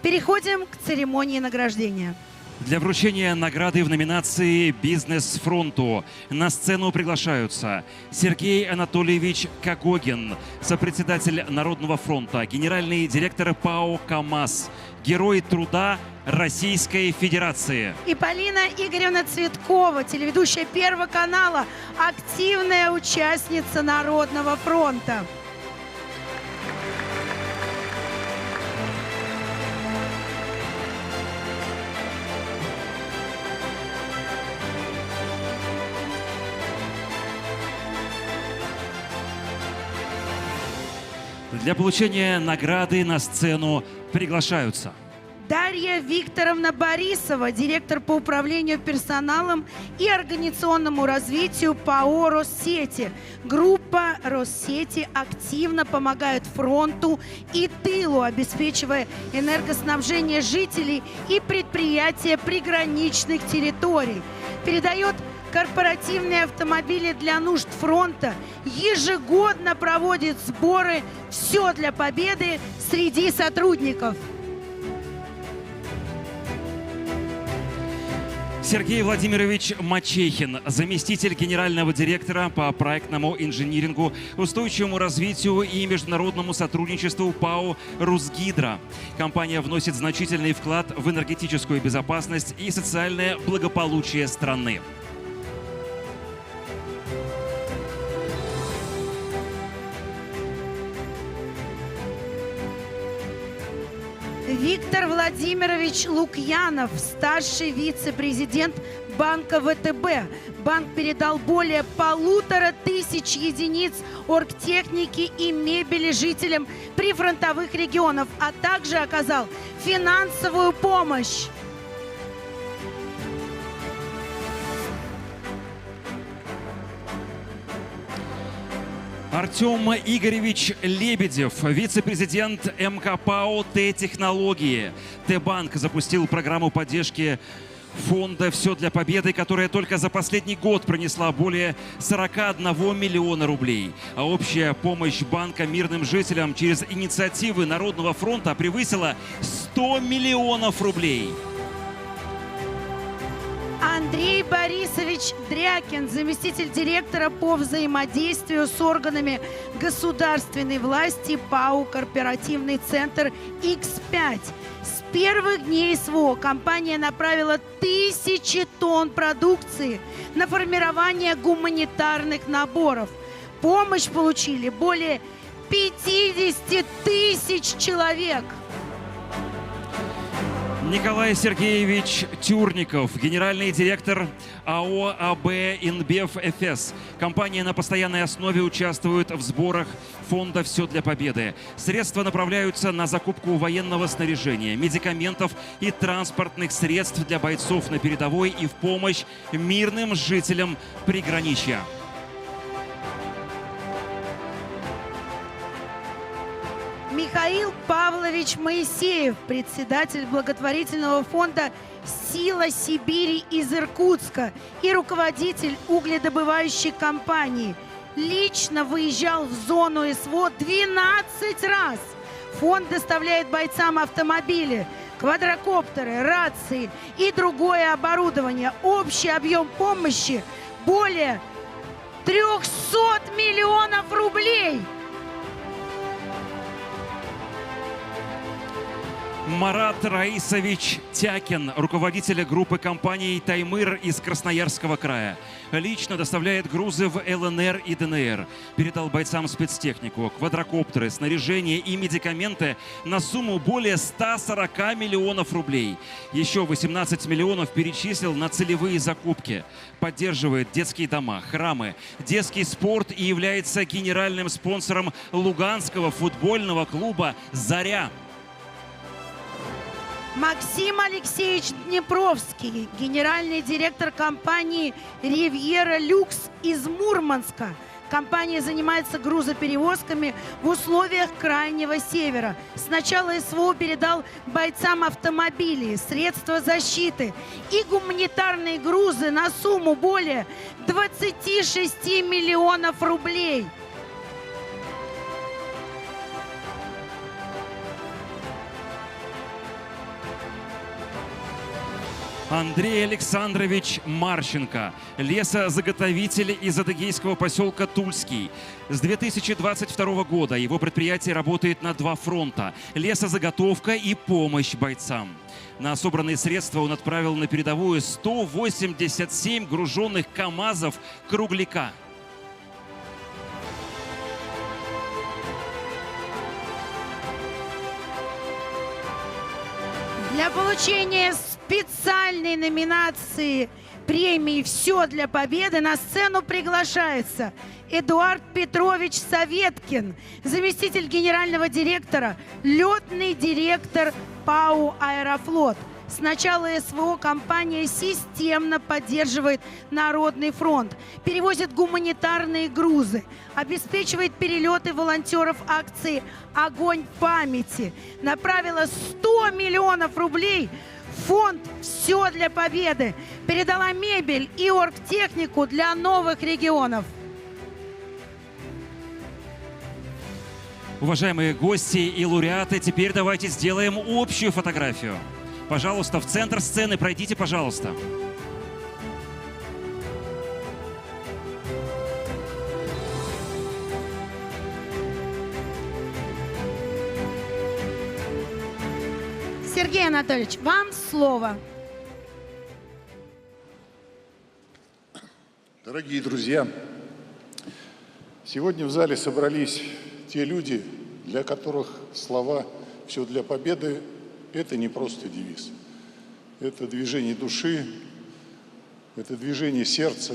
Переходим к церемонии награждения. Для вручения награды в номинации «Бизнес-фронту» на сцену приглашаются Сергей Анатольевич Кагогин, сопредседатель Народного фронта, генеральный директор ПАО «КамАЗ», Герой труда Российской Федерации. И Полина Игоревна Цветкова, телеведущая Первого канала, активная участница Народного фронта. Для получения награды на сцену приглашаются Дарья Викторовна Борисова, директор по управлению персоналом и организационному развитию ПАО «Россети». Группа «Россети» активно помогает фронту и тылу, обеспечивая энергоснабжение жителей и предприятия приграничных территорий. Передает корпоративные автомобили для нужд фронта ежегодно проводит сборы «Все для победы» среди сотрудников. Сергей Владимирович Мачехин, заместитель генерального директора по проектному инжинирингу, устойчивому развитию и международному сотрудничеству ПАО «Русгидро». Компания вносит значительный вклад в энергетическую безопасность и социальное благополучие страны. Виктор Владимирович Лукьянов, старший вице-президент банка ВТБ. Банк передал более 1500 единиц оргтехники и мебели жителям прифронтовых регионов, а также оказал финансовую помощь. Артем Игоревич Лебедев, вице-президент МКПАО «Т-Технологии». Т-Банк запустил программу поддержки фонда «Все для победы», которая только за последний год принесла более 41 миллиона рублей. А общая помощь банка мирным жителям через инициативы Народного фронта превысила 100 миллионов рублей. Андрей Борисович Дрякин, заместитель директора по взаимодействию с органами государственной власти ПАО «Корпоративный центр X5». С первых дней СВО компания направила 1000 тонн продукции на формирование гуманитарных наборов. Помощь получили более 50 тысяч человек. Николай Сергеевич Тюрников, генеральный директор АО АБ «Инбев ФС». Компания на постоянной основе участвует в сборах фонда «Все для победы». Средства направляются на закупку военного снаряжения, медикаментов и транспортных средств для бойцов на передовой и в помощь мирным жителям приграничья. Михаил Павлович Моисеев, председатель благотворительного фонда «Сила Сибири» из Иркутска и руководитель угледобывающей компании, лично выезжал в зону СВО 12 раз. Фонд доставляет бойцам автомобили, квадрокоптеры, рации и другое оборудование. Общий объем помощи более 300 миллионов рублей. Марат Раисович Тякин, руководитель группы компаний «Таймыр» из Красноярского края. Лично доставляет грузы в ЛНР и ДНР. Передал бойцам спецтехнику, квадрокоптеры, снаряжение и медикаменты на сумму более 140 миллионов рублей. Еще 18 миллионов перечислил на целевые закупки. Поддерживает детские дома, храмы, детский спорт и является генеральным спонсором Луганского футбольного клуба «Заря». Максим Алексеевич Днепровский, генеральный директор компании «Ривьера Люкс» из Мурманска. Компания занимается грузоперевозками в условиях Крайнего Севера. С начала СВО передал бойцам автомобили, средства защиты и гуманитарные грузы на сумму более 26 миллионов рублей. Андрей Александрович Марченко, лесозаготовитель из адыгейского поселка Тульский. С 2022 года его предприятие работает на 2 фронта – лесозаготовка и помощь бойцам. На собранные средства он отправил на передовую 187 груженных КАМАЗов кругляка. Для получения специальной номинации премии «Все для победы» на сцену приглашается Эдуард Петрович Советкин, заместитель генерального директора, летный директор ПАО «Аэрофлот». С начала СВО компания системно поддерживает Народный фронт, перевозит гуманитарные грузы, обеспечивает перелеты волонтеров акции «Огонь памяти», направила 100 миллионов рублей Фонд «Все для победы» передала мебель и оргтехнику для новых регионов. Уважаемые гости и лауреаты, теперь давайте сделаем общую фотографию. Пожалуйста, в центр сцены пройдите, пожалуйста. Сергей Анатольевич, вам слово. Дорогие друзья, сегодня в зале собрались те люди, для которых слова «все для победы» — это не просто девиз. Это движение души, это движение сердца.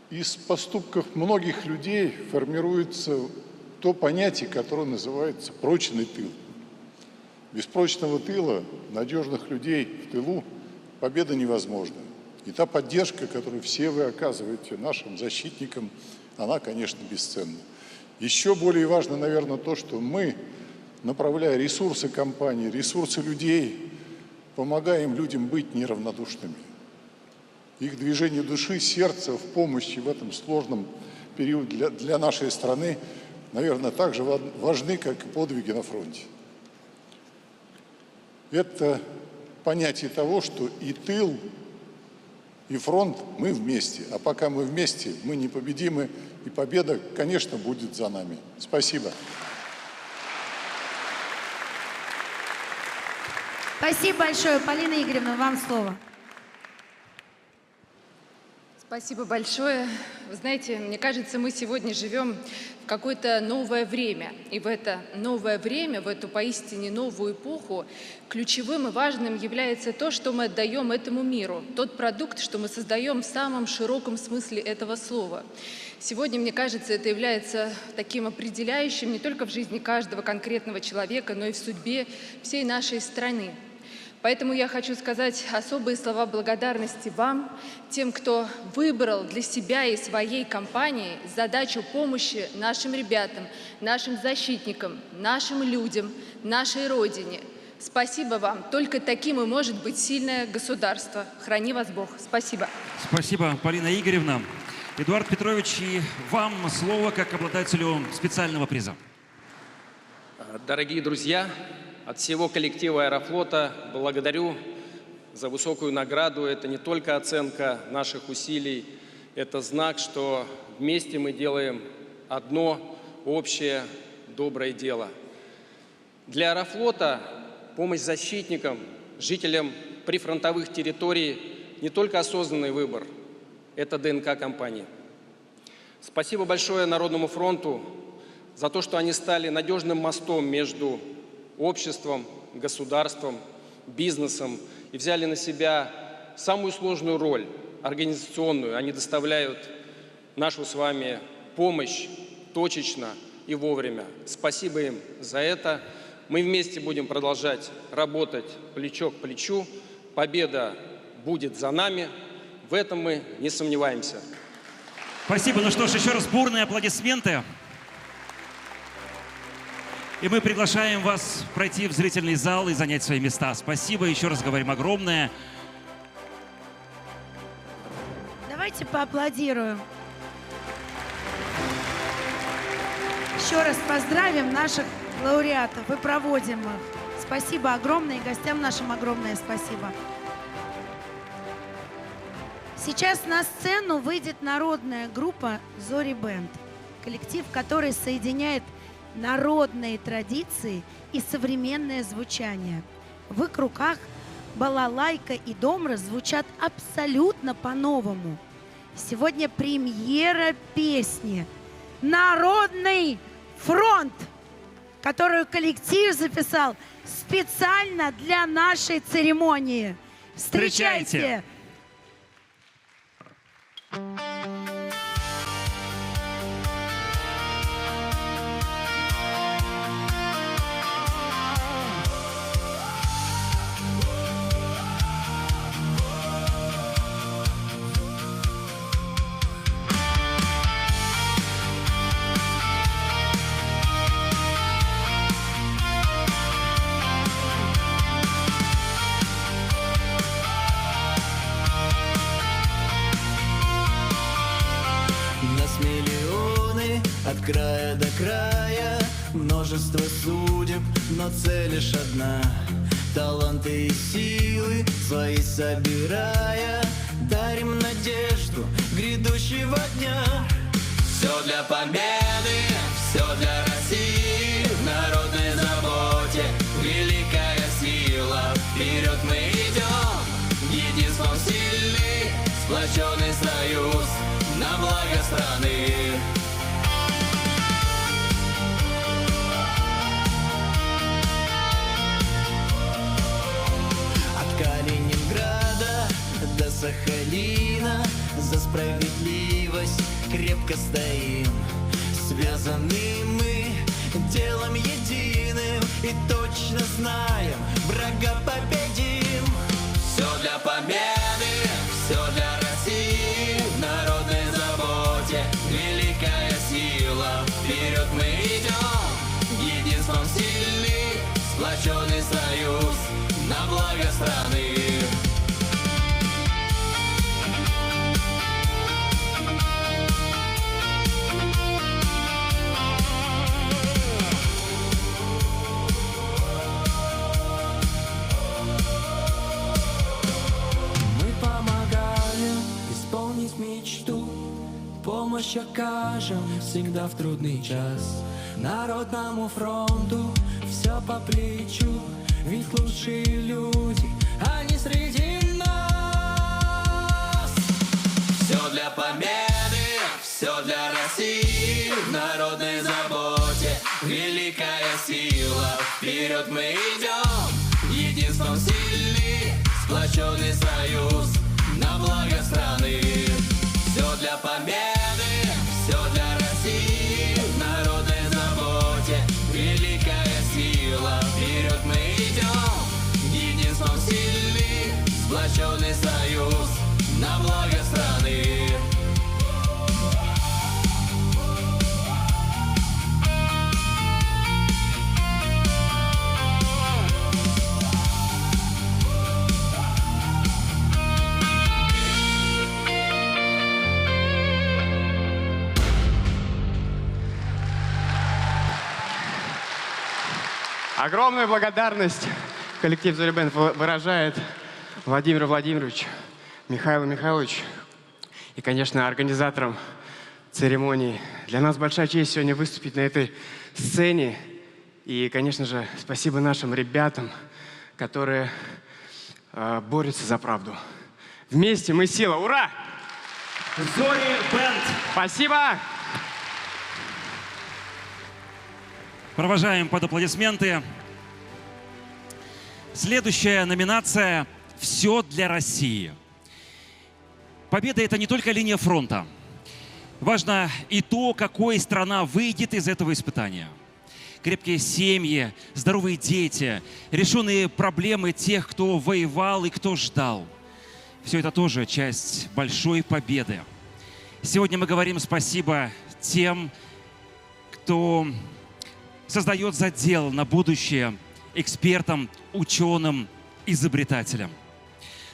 Из поступков многих людей формируется то понятие, которое называется «прочный тыл». Без прочного тыла, надежных людей в тылу, победа невозможна. И та поддержка, которую все вы оказываете нашим защитникам, она, конечно, бесценна. Еще более важно, наверное, то, что мы, направляя ресурсы компании, ресурсы людей, помогаем людям быть неравнодушными. Их движение души, сердца в помощи в этом сложном периоде для нашей страны, наверное, так же важны, как и подвиги на фронте. Это понятие того, что и тыл, и фронт мы вместе. А пока мы вместе, мы непобедимы, и победа, конечно, будет за нами. Спасибо. Спасибо большое. Полина Игоревна, вам слово. Спасибо большое. Вы знаете, мне кажется, мы сегодня живем в какое-то новое время. И в это новое время, в эту поистине новую эпоху, ключевым и важным является то, что мы отдаем этому миру. Тот продукт, что мы создаем в самом широком смысле этого слова. Сегодня, мне кажется, это является таким определяющим не только в жизни каждого конкретного человека, но и в судьбе всей нашей страны. Поэтому я хочу сказать особые слова благодарности вам, тем, кто выбрал для себя и своей компании задачу помощи нашим ребятам, нашим защитникам, нашим людям, нашей Родине. Спасибо вам. Только таким и может быть сильное государство. Храни вас Бог. Спасибо. Спасибо, Полина Игоревна. Эдуард Петрович, и вам слово как обладателю специального приза. Дорогие друзья, от всего коллектива «Аэрофлота» благодарю за высокую награду. Это не только оценка наших усилий, это знак, что вместе мы делаем одно общее доброе дело. Для «Аэрофлота» помощь защитникам, жителям прифронтовых территорий не только осознанный выбор, это ДНК компании. Спасибо большое Народному фронту за то, что они стали надежным мостом между обществом, государством, бизнесом и взяли на себя самую сложную роль, организационную. Они доставляют нашу с вами помощь точечно и вовремя. Спасибо им за это. Мы вместе будем продолжать работать плечо к плечу. Победа будет за нами. В этом мы не сомневаемся. Спасибо. Ну что ж, еще раз бурные аплодисменты. И мы приглашаем вас пройти в зрительный зал и занять свои места. Спасибо, еще раз говорим огромное. Давайте поаплодируем. Еще раз поздравим наших лауреатов и проводим их. Спасибо огромное, и гостям нашим огромное спасибо. Сейчас на сцену выйдет народная группа «Зори Бенд», коллектив, который соединяет народные традиции и современное звучание. В их руках балалайка и домра звучат абсолютно по-новому. Сегодня премьера песни «Народный фронт», которую коллектив записал специально для нашей церемонии. Встречайте! края до края, множество судеб, но цель лишь одна. Таланты и силы свои собирая, дарим надежду грядущего дня. Все для победы, все для России, в народной заботе великая сила. Вперед мы идем, единством сильны, сплоченный союз на благо страны. От Калининграда до Сахалина за справедливость крепко стоим. Связаны мы делом единым и точно знаем, врага победим. Все для победы, все для России, в народной заботе великая сила. Вперед мы идем, единством сильны, сплоченный союз на благо страны. Мечту, помощь окажем всегда в трудный час. Народному фронту все по плечу, ведь лучшие люди, они среди нас. Все для победы, все для России, в народной заботе великая сила. Вперед мы идем, единством сильны, сплоченный союз на благо страны. Все для победы, все для России, в народной заботе великая сила. Вперед мы идем, единством сильны, сплоченный союз на благо страны. Огромную благодарность коллектив «Зоря Бэнд» выражает Владимиру Владимировичу, Михаилу Михайловичу и, конечно, организаторам церемонии. Для нас большая честь сегодня выступить на этой сцене. И, конечно же, спасибо нашим ребятам, которые борются за правду. Вместе мы сила! Ура! Зоря Бэнд! Спасибо! Провожаем под аплодисменты. Следующая номинация «Все для России». Победа – это не только линия фронта. Важно и то, какой страна выйдет из этого испытания. Крепкие семьи, здоровые дети, решенные проблемы тех, кто воевал и кто ждал. Все это тоже часть большой победы. Сегодня мы говорим спасибо тем, кто создает задел на будущее, экспертам, ученым, изобретателям.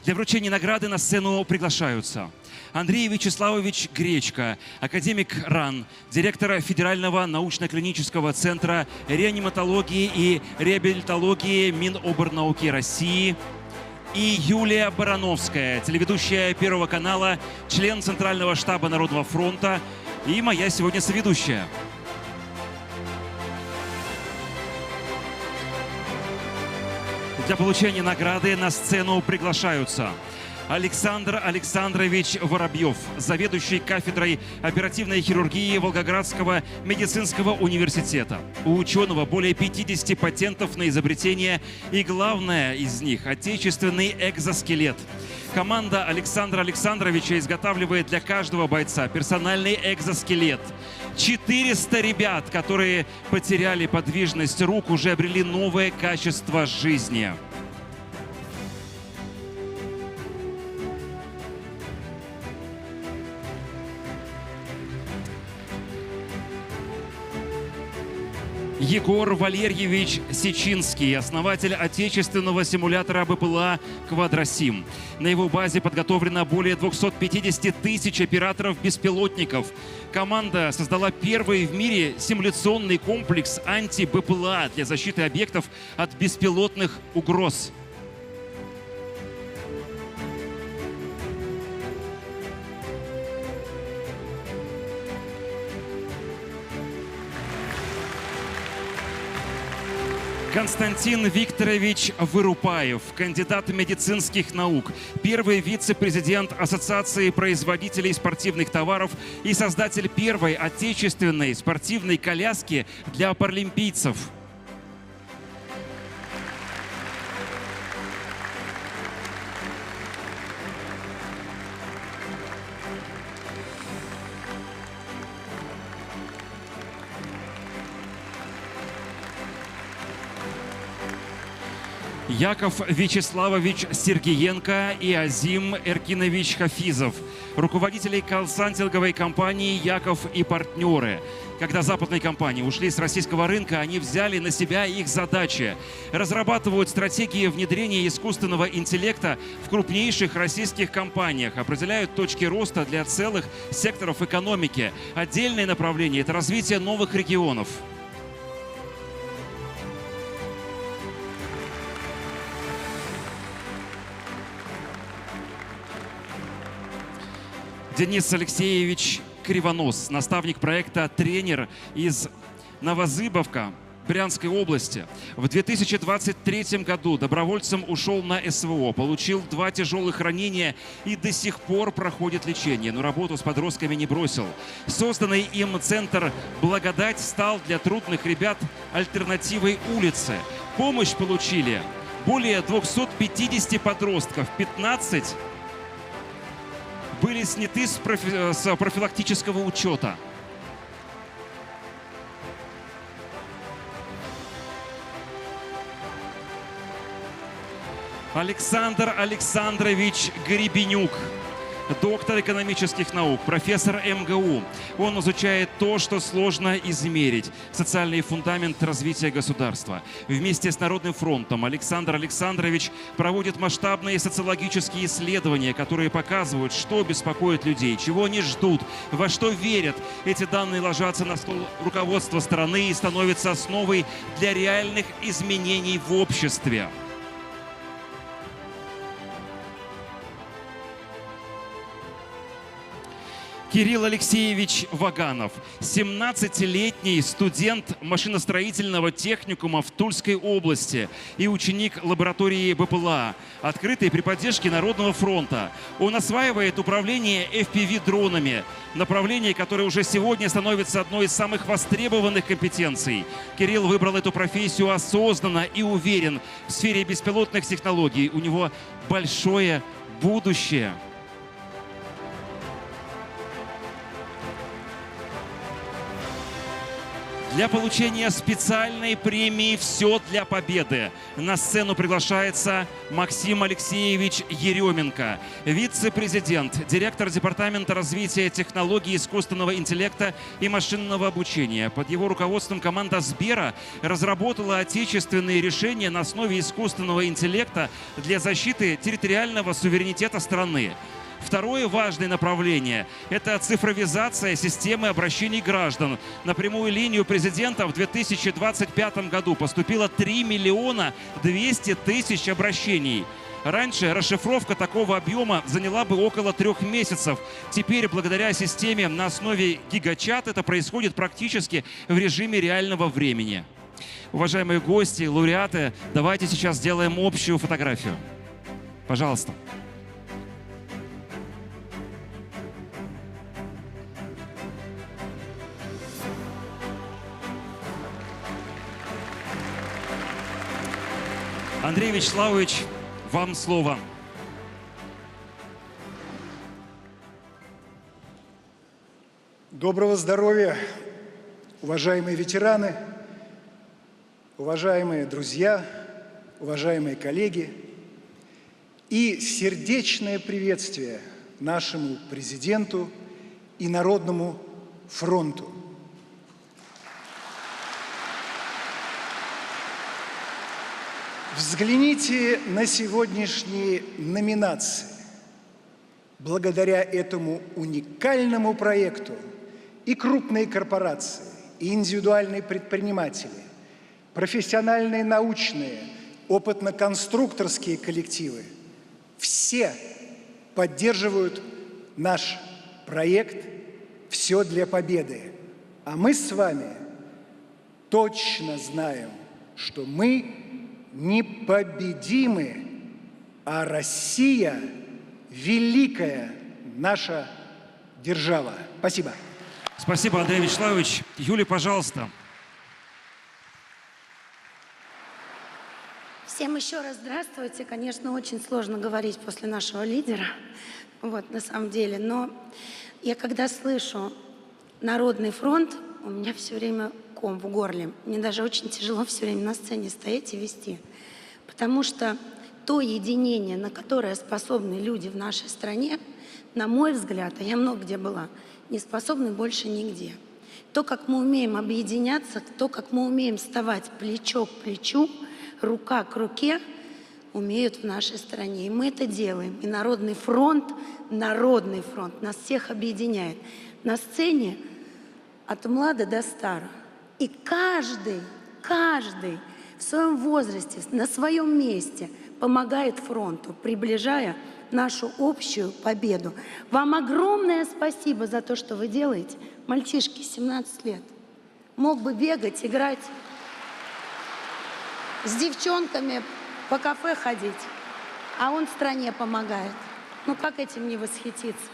Для вручения награды на сцену приглашаются Андрей Вячеславович Гречко, академик РАН, директор Федерального научно-клинического центра реаниматологии и реабилитологии Миноборнауки России, и Юлия Барановская, телеведущая Первого канала, член Центрального штаба Народного фронта и моя сегодня соведущая. Для получения награды на сцену приглашаются Александр Александрович Воробьев, заведующий кафедрой оперативной хирургии Волгоградского медицинского университета. У ученого более 50 патентов на изобретение, и главное из них – отечественный экзоскелет. Команда Александра Александровича изготавливает для каждого бойца персональный экзоскелет. 400 ребят, которые потеряли подвижность рук, уже обрели новое качество жизни. Егор Валерьевич Сечинский, основатель отечественного симулятора БПЛА «Квадросим». На его базе подготовлено более 250 тысяч операторов-беспилотников. Команда создала первый в мире симуляционный комплекс анти-БПЛА для защиты объектов от беспилотных угроз. Константин Викторович Вырупаев, кандидат медицинских наук, первый вице-президент Ассоциации производителей спортивных товаров и создатель первой отечественной спортивной коляски для паралимпийцев. Яков Вячеславович Сергеенко и Азим Эркинович Хафизов, руководители консалтинговой компании «Яков и партнеры». Когда западные компании ушли с российского рынка, они взяли на себя их задачи. Разрабатывают стратегии внедрения искусственного интеллекта в крупнейших российских компаниях, определяют точки роста для целых секторов экономики. Отдельное направление – это развитие новых регионов. Денис Алексеевич Кривонос, наставник проекта «Тренер» из Новозыбовка Брянской области. В 2023 году добровольцем ушел на СВО, получил 2 тяжелых ранения и до сих пор проходит лечение, но работу с подростками не бросил. Созданный им центр «Благодать» стал для трудных ребят альтернативой улице. Помощь получили более 250 подростков, 15 были сняты с профилактического учета. Александр Александрович Гребенюк, доктор экономических наук, профессор МГУ. Он изучает то, что сложно измерить – социальный фундамент развития государства. Вместе с Народным фронтом Александр Александрович проводит масштабные социологические исследования, которые показывают, что беспокоит людей, чего они ждут, во что верят. Эти данные ложатся на стол руководства страны и становятся основой для реальных изменений в обществе. Кирилл Алексеевич Ваганов, 17-летний студент машиностроительного техникума в Тульской области и ученик лаборатории БПЛА, открытой при поддержке Народного фронта. Он осваивает управление FPV-дронами, направление, которое уже сегодня становится одной из самых востребованных компетенций. Кирилл выбрал эту профессию осознанно и уверен, в сфере беспилотных технологий у него большое будущее. Для получения специальной премии «Все для победы» на сцену приглашается Максим Алексеевич Еременко, вице-президент, директор Департамента развития технологий искусственного интеллекта и машинного обучения. Под его руководством команда Сбера разработала отечественные решения на основе искусственного интеллекта для защиты территориального суверенитета страны. Второе важное направление – это цифровизация системы обращений граждан. На прямую линию президента в 2025 году поступило 3 миллиона 200 тысяч обращений. Раньше расшифровка такого объема заняла бы около 3 месяцев. Теперь, благодаря системе на основе гигачат, это происходит практически в режиме реального времени. Уважаемые гости, лауреаты, давайте сейчас сделаем общую фотографию. Пожалуйста. Андрей Вячеславович, вам слово. Доброго здоровья, уважаемые ветераны, уважаемые друзья, уважаемые коллеги и сердечное приветствие нашему президенту и Народному фронту. Взгляните на сегодняшние номинации. Благодаря этому уникальному проекту и крупные корпорации, и индивидуальные предприниматели, профессиональные научные, опытно-конструкторские коллективы все поддерживают наш проект «Все для победы». А мы с вами точно знаем, что мы непобедимы, а Россия – великая наша держава. Спасибо. Спасибо, Андрей Вячеславович. Юлия, пожалуйста. Всем еще раз здравствуйте. Конечно, очень сложно говорить после нашего лидера, вот, на самом деле. Но я когда слышу «Народный фронт», у меня все время ком в горле. Мне даже очень тяжело все время на сцене стоять и вести. Потому что то единение, на которое способны люди в нашей стране, на мой взгляд, а я много где была, не способны больше нигде. То, как мы умеем объединяться, то, как мы умеем вставать плечо к плечу, рука к руке, умеют в нашей стране. И мы это делаем. И Народный фронт нас всех объединяет. На сцене от млада до стара. И каждый в своем возрасте, на своем месте помогает фронту, приближая нашу общую победу. Вам огромное спасибо за то, что вы делаете. Мальчишки, 17 лет. Мог бы бегать, играть, с девчонками по кафе ходить, а он стране помогает. Ну как этим не восхититься?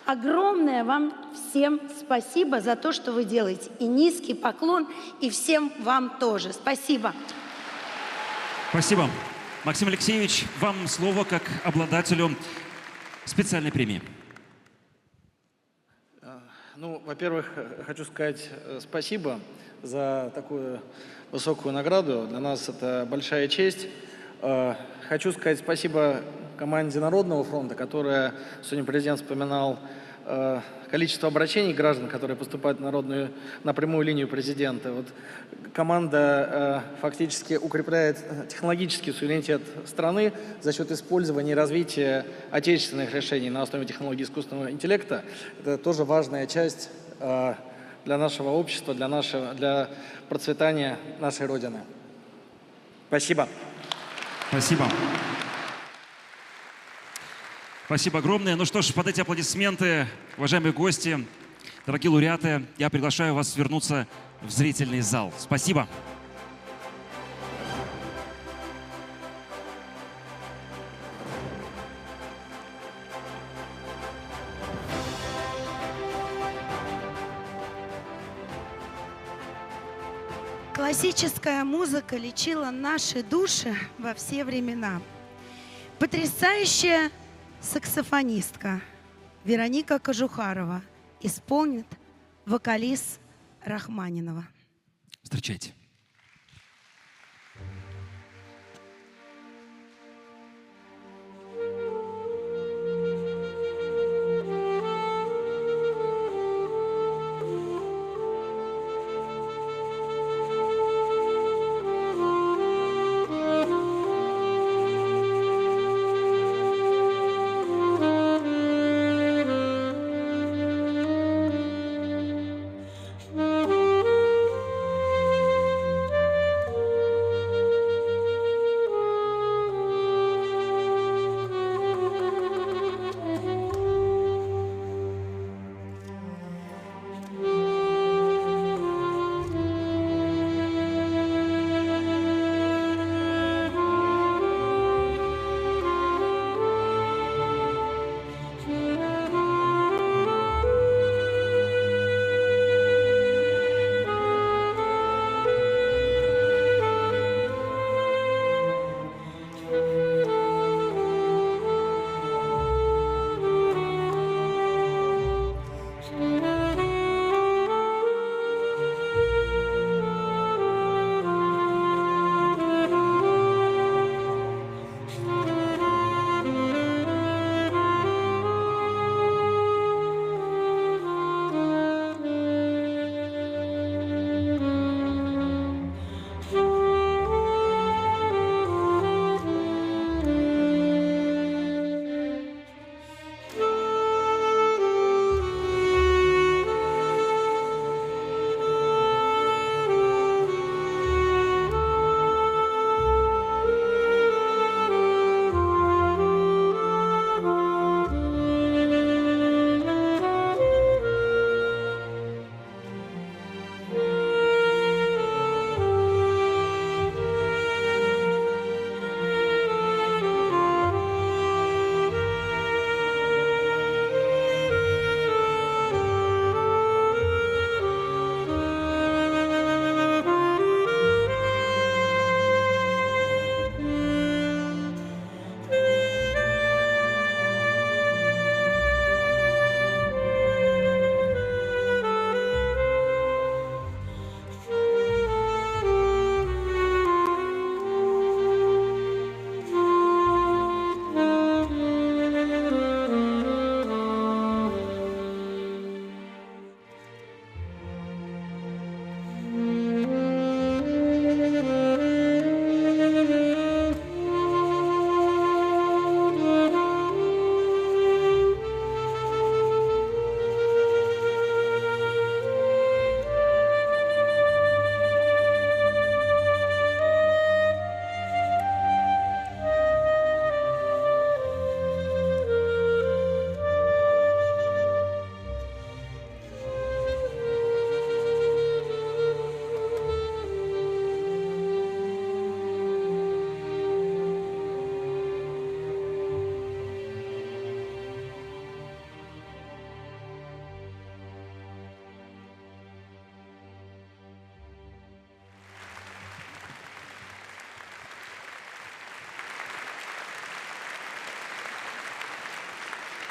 Огромное вам всем спасибо за то, что вы делаете. И низкий поклон, и всем вам тоже. Спасибо. Спасибо. Максим Алексеевич, вам слово как обладателю специальной премии. Ну, во-первых, хочу сказать спасибо за такую высокую награду. Для нас это большая честь. Хочу сказать спасибо команде Народного фронта, которая, сегодня президент вспоминал количество обращений граждан, которые поступают на прямую линию президента. Вот команда фактически укрепляет технологический суверенитет страны за счет использования и развития отечественных решений на основе технологий искусственного интеллекта. Это тоже важная часть для нашего общества, для процветания нашей Родины. Спасибо. Спасибо. Спасибо огромное. Ну что ж, под эти аплодисменты, уважаемые гости, дорогие лауреаты, я приглашаю вас вернуться в зрительный зал. Спасибо. Классическая музыка лечила наши души во все времена. Потрясающая саксофонистка Вероника Кожухарова исполнит вокалист Рахманинова. Встречайте.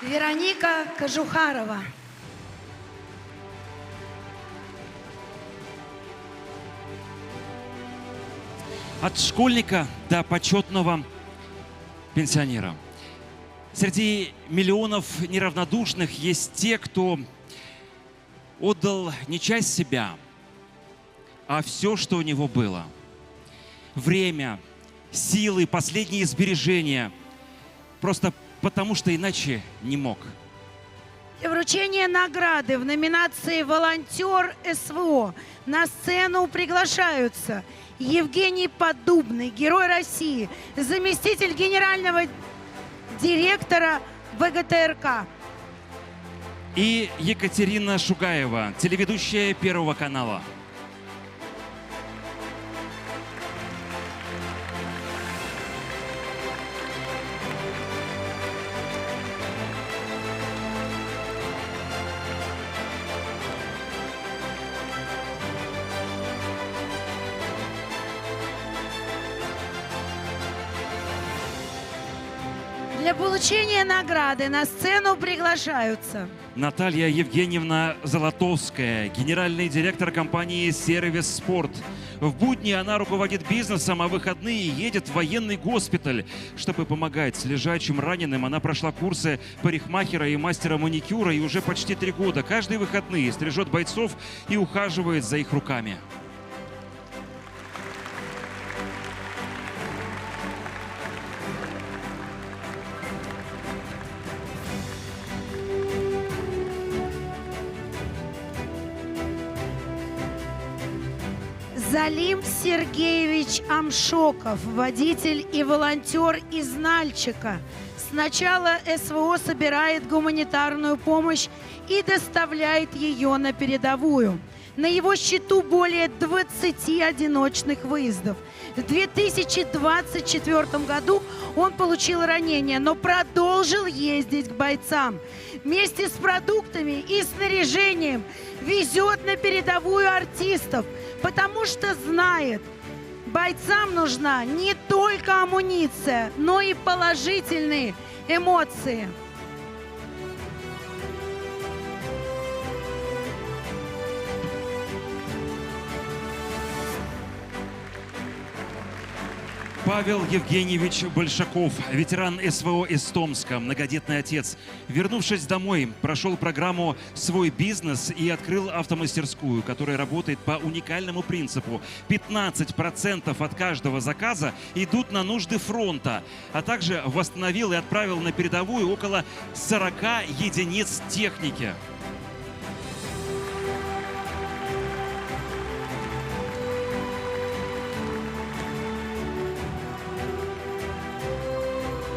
Вероника Кожухарова. От школьника до почетного пенсионера. Среди миллионов неравнодушных есть те, кто отдал не часть себя, а все, что у него было. Время, силы, последние сбережения. Просто потому, что иначе не мог. Для вручения награды в номинации «Волонтер СВО» на сцену приглашаются Евгений Поддубный, Герой России, заместитель генерального директора ВГТРК. И Екатерина Шугаева, телеведущая Первого канала. Для получения награды на сцену приглашаются Наталья Евгеньевна Золотовская, генеральный директор компании «Сервис Спорт». В будни она руководит бизнесом, а в выходные едет в военный госпиталь. Чтобы помогать лежачим раненым, она прошла курсы парикмахера и мастера маникюра и уже почти 3 года. Каждые выходные стрижет бойцов и ухаживает за их руками. Залим Сергеевич Амшоков, водитель и волонтер из Нальчика. Сначала СВО собирает гуманитарную помощь и доставляет ее на передовую. На его счету более 20 одиночных выездов. В 2024 году он получил ранение, но продолжил ездить к бойцам. Вместе с продуктами и снаряжением везет на передовую артистов, потому что знает, бойцам нужна не только амуниция, но и положительные эмоции. Павел Евгеньевич Большаков, ветеран СВО из Томска, многодетный отец. Вернувшись домой, прошел программу «Свой бизнес» и открыл автомастерскую, которая работает по уникальному принципу. 15% от каждого заказа идут на нужды фронта, а также восстановил и отправил на передовую около 40 единиц техники.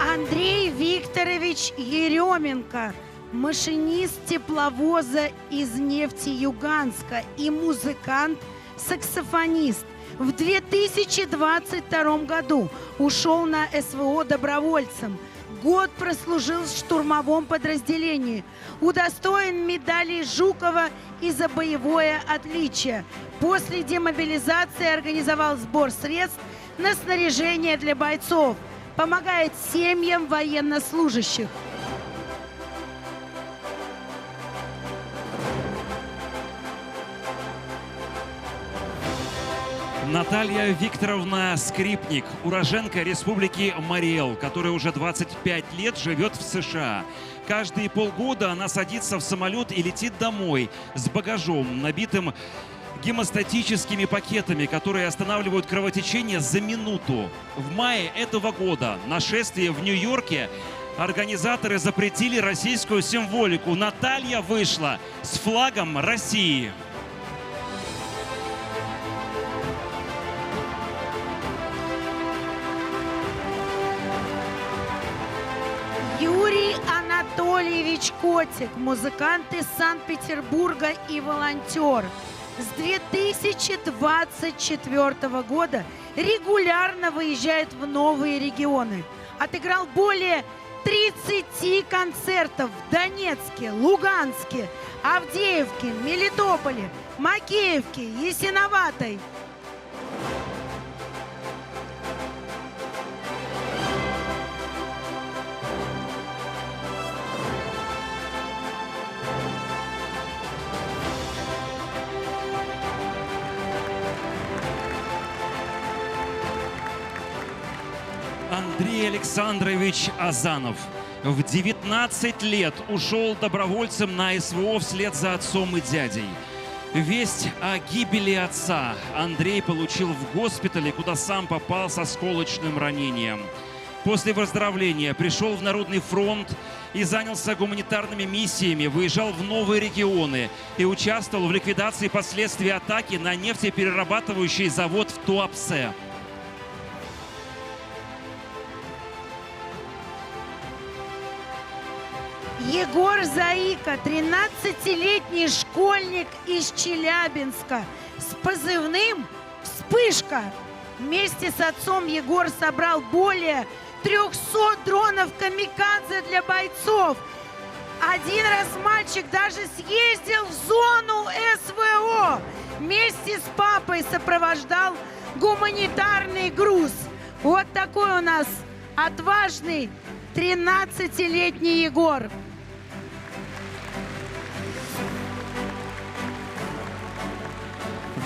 Андрей Викторович Еременко, машинист тепловоза из Нефтеюганска и музыкант-саксофонист. В 2022 году ушел на СВО добровольцем. Год прослужил в штурмовом подразделении. Удостоен медали Жукова и за боевое отличие. После демобилизации организовал сбор средств на снаряжение для бойцов. Помогает семьям военнослужащих. Наталья Викторовна Скрипник, уроженка Республики Мариэл, которая уже 25 лет живет в США. Каждые полгода она садится в самолет и летит домой с багажом, набитым гемостатическими пакетами, которые останавливают кровотечение за минуту. В мае этого года на шествии в Нью-Йорке организаторы запретили российскую символику. Наталья вышла с флагом России. Юрий Анатольевич Котик, музыкант из Санкт-Петербурга и волонтер. С 2024 года регулярно выезжает в новые регионы. Отыграл более 30 концертов в Донецке, Луганске, Авдеевке, Мелитополе, Макеевке, Ясиноватой. Андрей Александрович Азанов в 19 лет ушел добровольцем на СВО вслед за отцом и дядей. Весть о гибели отца Андрей получил в госпитале, куда сам попал с осколочным ранением. После выздоровления пришел в Народный фронт и занялся гуманитарными миссиями, выезжал в новые регионы и участвовал в ликвидации последствий атаки на нефтеперерабатывающий завод в Туапсе. Егор Заика, 13-летний школьник из Челябинска с позывным «Вспышка». Вместе с отцом Егор собрал более 300 дронов «Камикадзе» для бойцов. Один раз мальчик даже съездил в зону СВО. Вместе с папой сопровождал гуманитарный груз. Вот такой у нас отважный 13-летний Егор.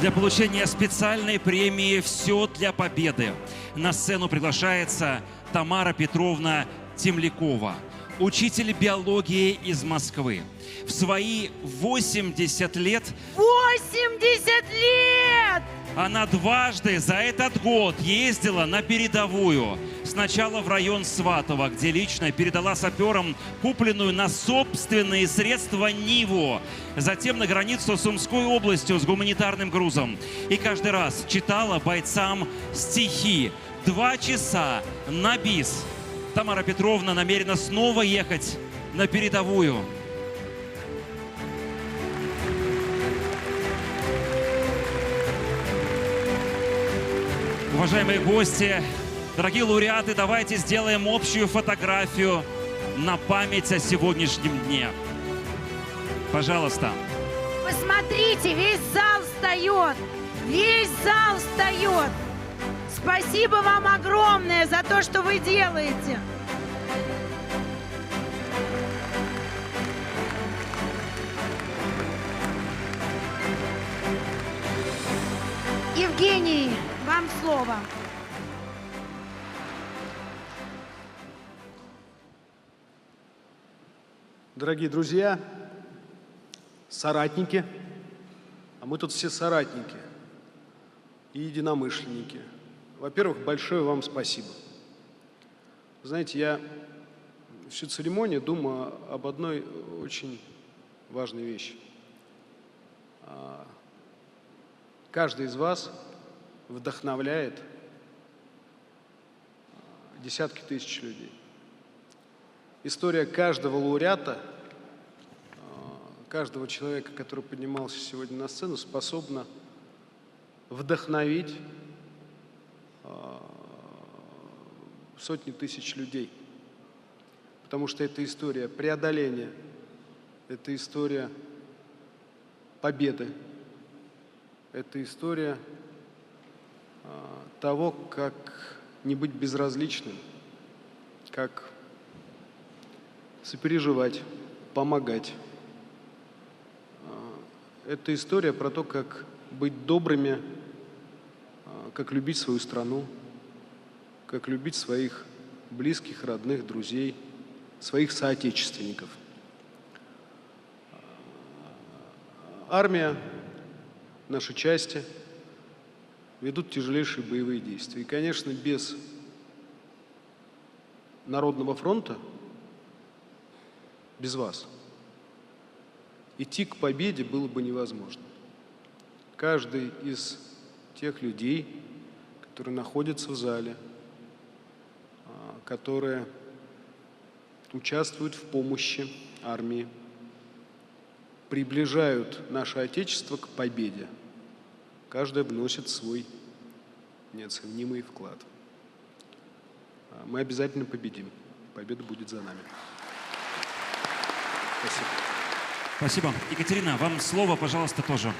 Для получения специальной премии «Все для победы» на сцену приглашается Тамара Петровна Темлякова, учитель биологии из Москвы. В свои 80 лет... 80 лет! Она дважды за этот год ездила на передовую. Сначала в район Сватово, где лично передала саперам купленную на собственные средства Ниву. Затем на границу с Сумской областью с гуманитарным грузом. И каждый раз читала бойцам стихи. 2 часа на бис. Тамара Петровна намерена снова ехать на передовую. Уважаемые гости, дорогие лауреаты, давайте сделаем общую фотографию на память о сегодняшнем дне. Пожалуйста. Посмотрите, весь зал встает. Весь зал встает. Спасибо вам огромное за то, что вы делаете. Евгений, вам слово. Дорогие друзья, соратники, а мы тут все соратники и единомышленники. Во-первых, большое вам спасибо. Знаете, я всю церемонию думаю об одной очень важной вещи. Каждый из вас вдохновляет десятки тысяч людей. История каждого лауреата, каждого человека, который поднимался сегодня на сцену, способна вдохновить сотни тысяч людей. Потому что это история преодоления, это история победы, это история того, как не быть безразличным, как сопереживать, помогать. Это история про то, как быть добрыми, как любить свою страну, как любить своих близких, родных, друзей, своих соотечественников. Армия, наши части ведут тяжелейшие боевые действия. И, конечно, без Народного фронта, без вас, идти к победе было бы невозможно. Каждый из тех людей, которые находятся в зале, которые участвуют в помощи армии, приближают наше Отечество к победе. Каждый вносит свой неоценимый вклад. Мы обязательно победим. Победа будет за нами. Спасибо. Спасибо. Екатерина, вам слово, пожалуйста, тоже.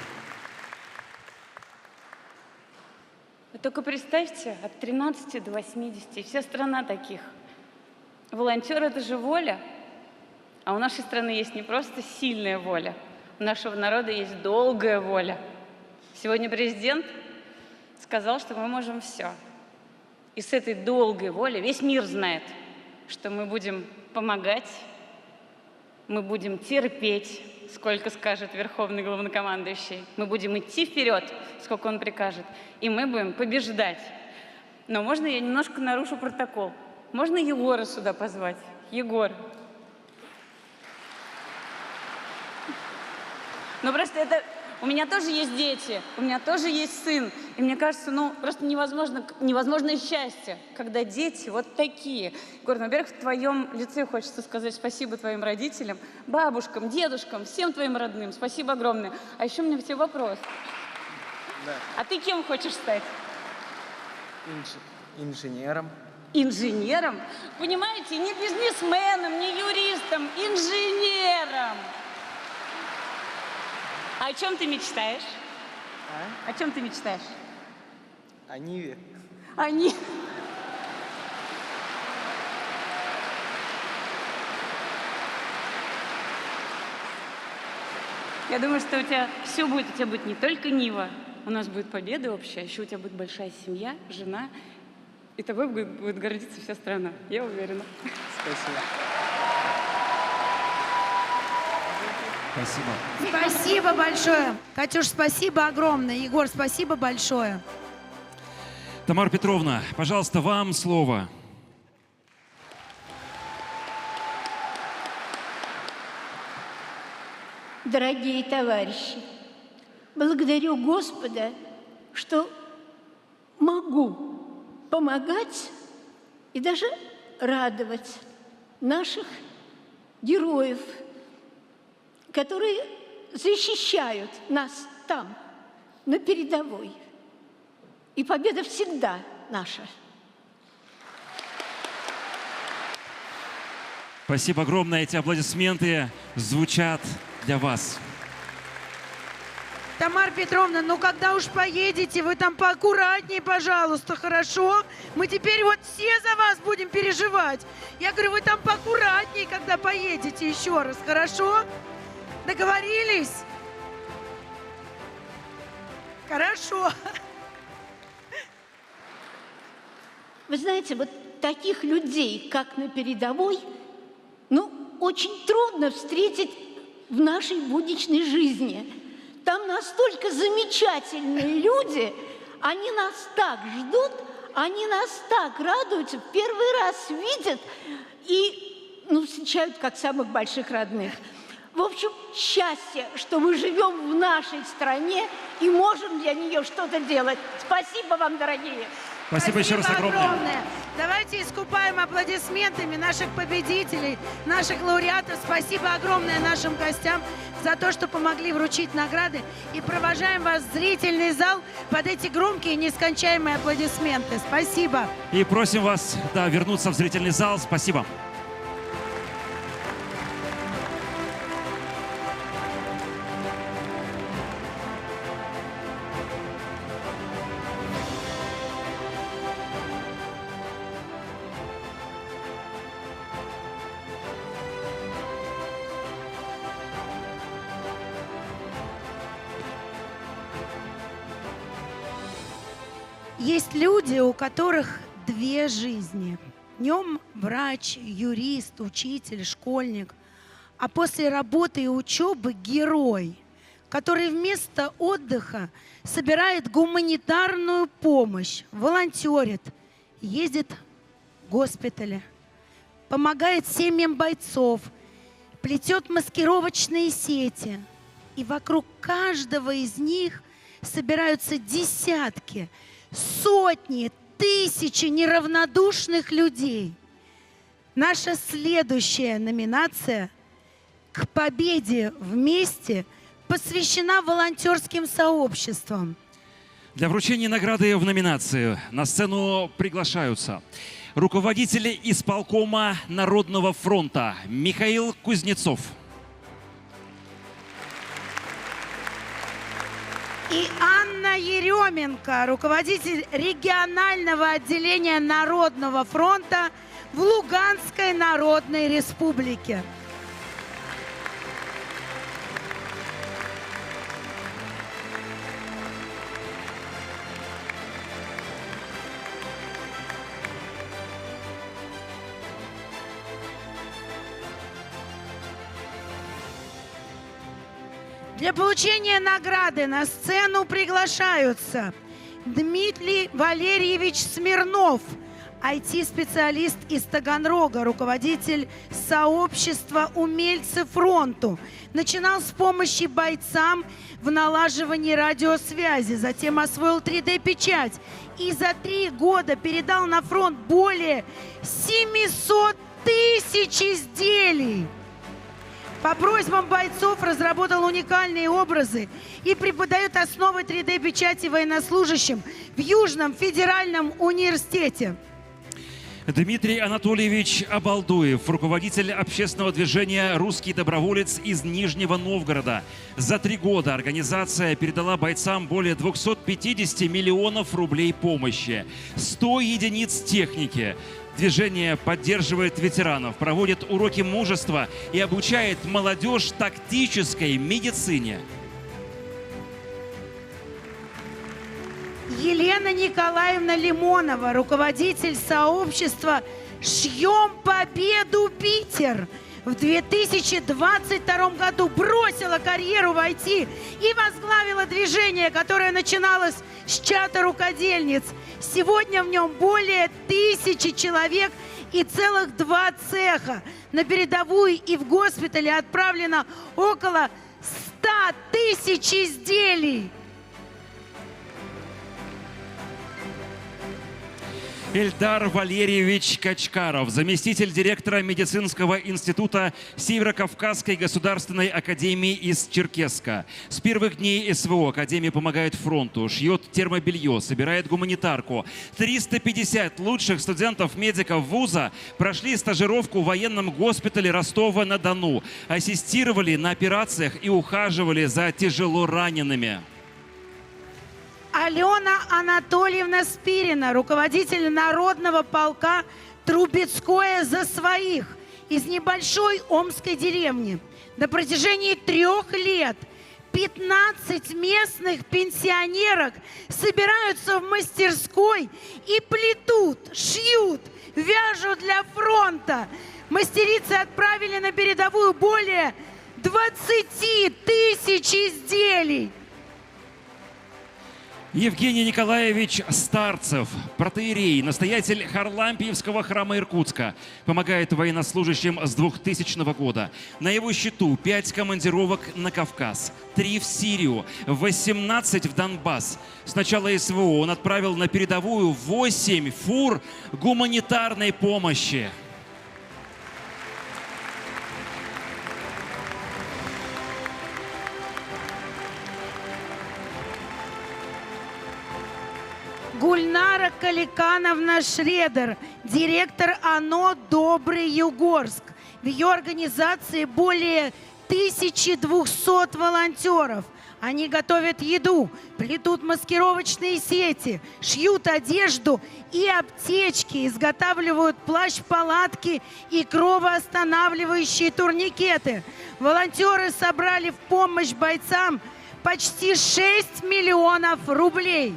Вы только представьте, от 13 до 80, вся страна таких. Волонтер – это же воля. А у нашей страны есть не просто сильная воля, у нашего народа есть долгая воля. Сегодня президент сказал, что мы можем все. И с этой долгой волей весь мир знает, что мы будем помогать, мы будем терпеть, сколько скажет Верховный Главнокомандующий, мы будем идти вперед, сколько он прикажет, и мы будем побеждать. Но можно я немножко нарушу протокол? Можно Егора сюда позвать? Егор. Ну просто это... У меня тоже есть дети, у меня тоже есть сын. И мне кажется, ну просто невозможное счастье, когда дети вот такие. Егор, ну, во-первых, в твоем лице хочется сказать спасибо твоим родителям, бабушкам, дедушкам, всем твоим родным. Спасибо огромное. А еще у меня к тебе вопрос. Да. А ты кем хочешь стать? Инженером. Инженером? Понимаете, не бизнесменом, не юристом, инженером. А о чем ты мечтаешь? О чем ты мечтаешь? О Ниве. О Ниве. Я думаю, что у тебя все будет. У тебя будет не только Нива, у нас будет победа общая, еще у тебя будет большая семья, жена, и тобой будет гордиться вся страна. Я уверена. Спасибо. Спасибо. Спасибо большое. Катюш, спасибо огромное. Егор, спасибо большое. Тамара Петровна, пожалуйста, вам слово. Дорогие товарищи, благодарю Господа, что могу помогать и даже радовать наших героев, которые защищают нас там, на передовой. И победа всегда наша. Спасибо огромное. Эти аплодисменты звучат для вас. Тамара Петровна, ну когда уж поедете, вы там поаккуратнее, пожалуйста, хорошо? Мы теперь вот все за вас будем переживать. Я говорю, вы там поаккуратнее, когда поедете еще раз, хорошо? Договорились? Хорошо. Вы знаете, вот таких людей, как на передовой, ну, очень трудно встретить в нашей будничной жизни. Там настолько замечательные люди, они нас так ждут, они нас так радуются, в первый раз видят и, ну, встречают как самых больших родных. В общем, счастье, что мы живем в нашей стране и можем для нее что-то делать. Спасибо вам, дорогие. Спасибо еще раз огромное. Давайте искупаем аплодисментами наших победителей, наших лауреатов. Спасибо огромное нашим гостям за то, что помогли вручить награды. И провожаем вас в зрительный зал под эти громкие нескончаемые аплодисменты. Спасибо. И просим вас, да, вернуться в зрительный зал. Спасибо. Есть люди, у которых две жизни. Днем врач, юрист, учитель, школьник, а после работы и учебы герой, который вместо отдыха собирает гуманитарную помощь, волонтерит, ездит в госпитали, помогает семьям бойцов, плетет маскировочные сети. И вокруг каждого из них собираются десятки, сотни, тысячи неравнодушных людей. Наша следующая номинация «К победе вместе» посвящена волонтерским сообществам. Для вручения награды в номинацию на сцену приглашаются руководители исполкома Народного фронта Михаил Кузнецов. И Анна Еременко, руководитель регионального отделения Народного фронта в Луганской Народной Республике. Для получения награды на сцену приглашаются Дмитрий Валерьевич Смирнов, IT-специалист из Таганрога, руководитель сообщества «Умельцы фронту». Начинал с помощи бойцам в налаживании радиосвязи, затем освоил 3D-печать и за 3 года передал на фронт более 700 тысяч изделий. По просьбам бойцов разработал уникальные образы и преподает основы 3D-печати военнослужащим в Южном федеральном университете. Дмитрий Анатольевич Обалдуев, руководитель общественного движения «Русский доброволец» из Нижнего Новгорода. За 3 года организация передала бойцам более 250 миллионов рублей помощи, 100 единиц техники. Движение поддерживает ветеранов, проводит уроки мужества и обучает молодежь тактической медицине. Елена Николаевна Лимонова, руководитель сообщества «Шьем победу, Питер». В 2022 году бросила карьеру в IT и возглавила движение, которое начиналось с чата рукодельниц. Сегодня в нем более 1000 человек и целых 2 цеха. На передовую и в госпитале отправлено около 100 тысяч изделий. Эльдар Валерьевич Качкаров, заместитель директора медицинского института Северо-Кавказской государственной академии из Черкесска. С первых дней СВО академия помогает фронту, шьет термобелье, собирает гуманитарку. 350 лучших студентов-медиков вуза прошли стажировку в военном госпитале Ростова-на-Дону, ассистировали на операциях и ухаживали за тяжело ранеными. Алена Анатольевна Спирина, руководитель народного полка «Трубецкое за своих» из небольшой омской деревни. На протяжении 3 лет 15 местных пенсионерок собираются в мастерской и плетут, шьют, вяжут для фронта. Мастерицы отправили на передовую более 20 тысяч изделий. Евгений Николаевич Старцев, протоиерей, настоятель Харлампиевского храма Иркутска, помогает военнослужащим с 2000 года. На его счету 5 командировок на Кавказ, 3 в Сирию, 18 в Донбасс. С начала СВО он отправил на передовую 8 фур гуманитарной помощи. Гульнара Каликановна Шредер, директор ОНО «Добрый Югорск». В ее организации более 1200 волонтеров. Они готовят еду, плетут маскировочные сети, шьют одежду и аптечки, изготавливают плащ-палатки и кровоостанавливающие турникеты. Волонтеры собрали в помощь бойцам почти 6 миллионов рублей.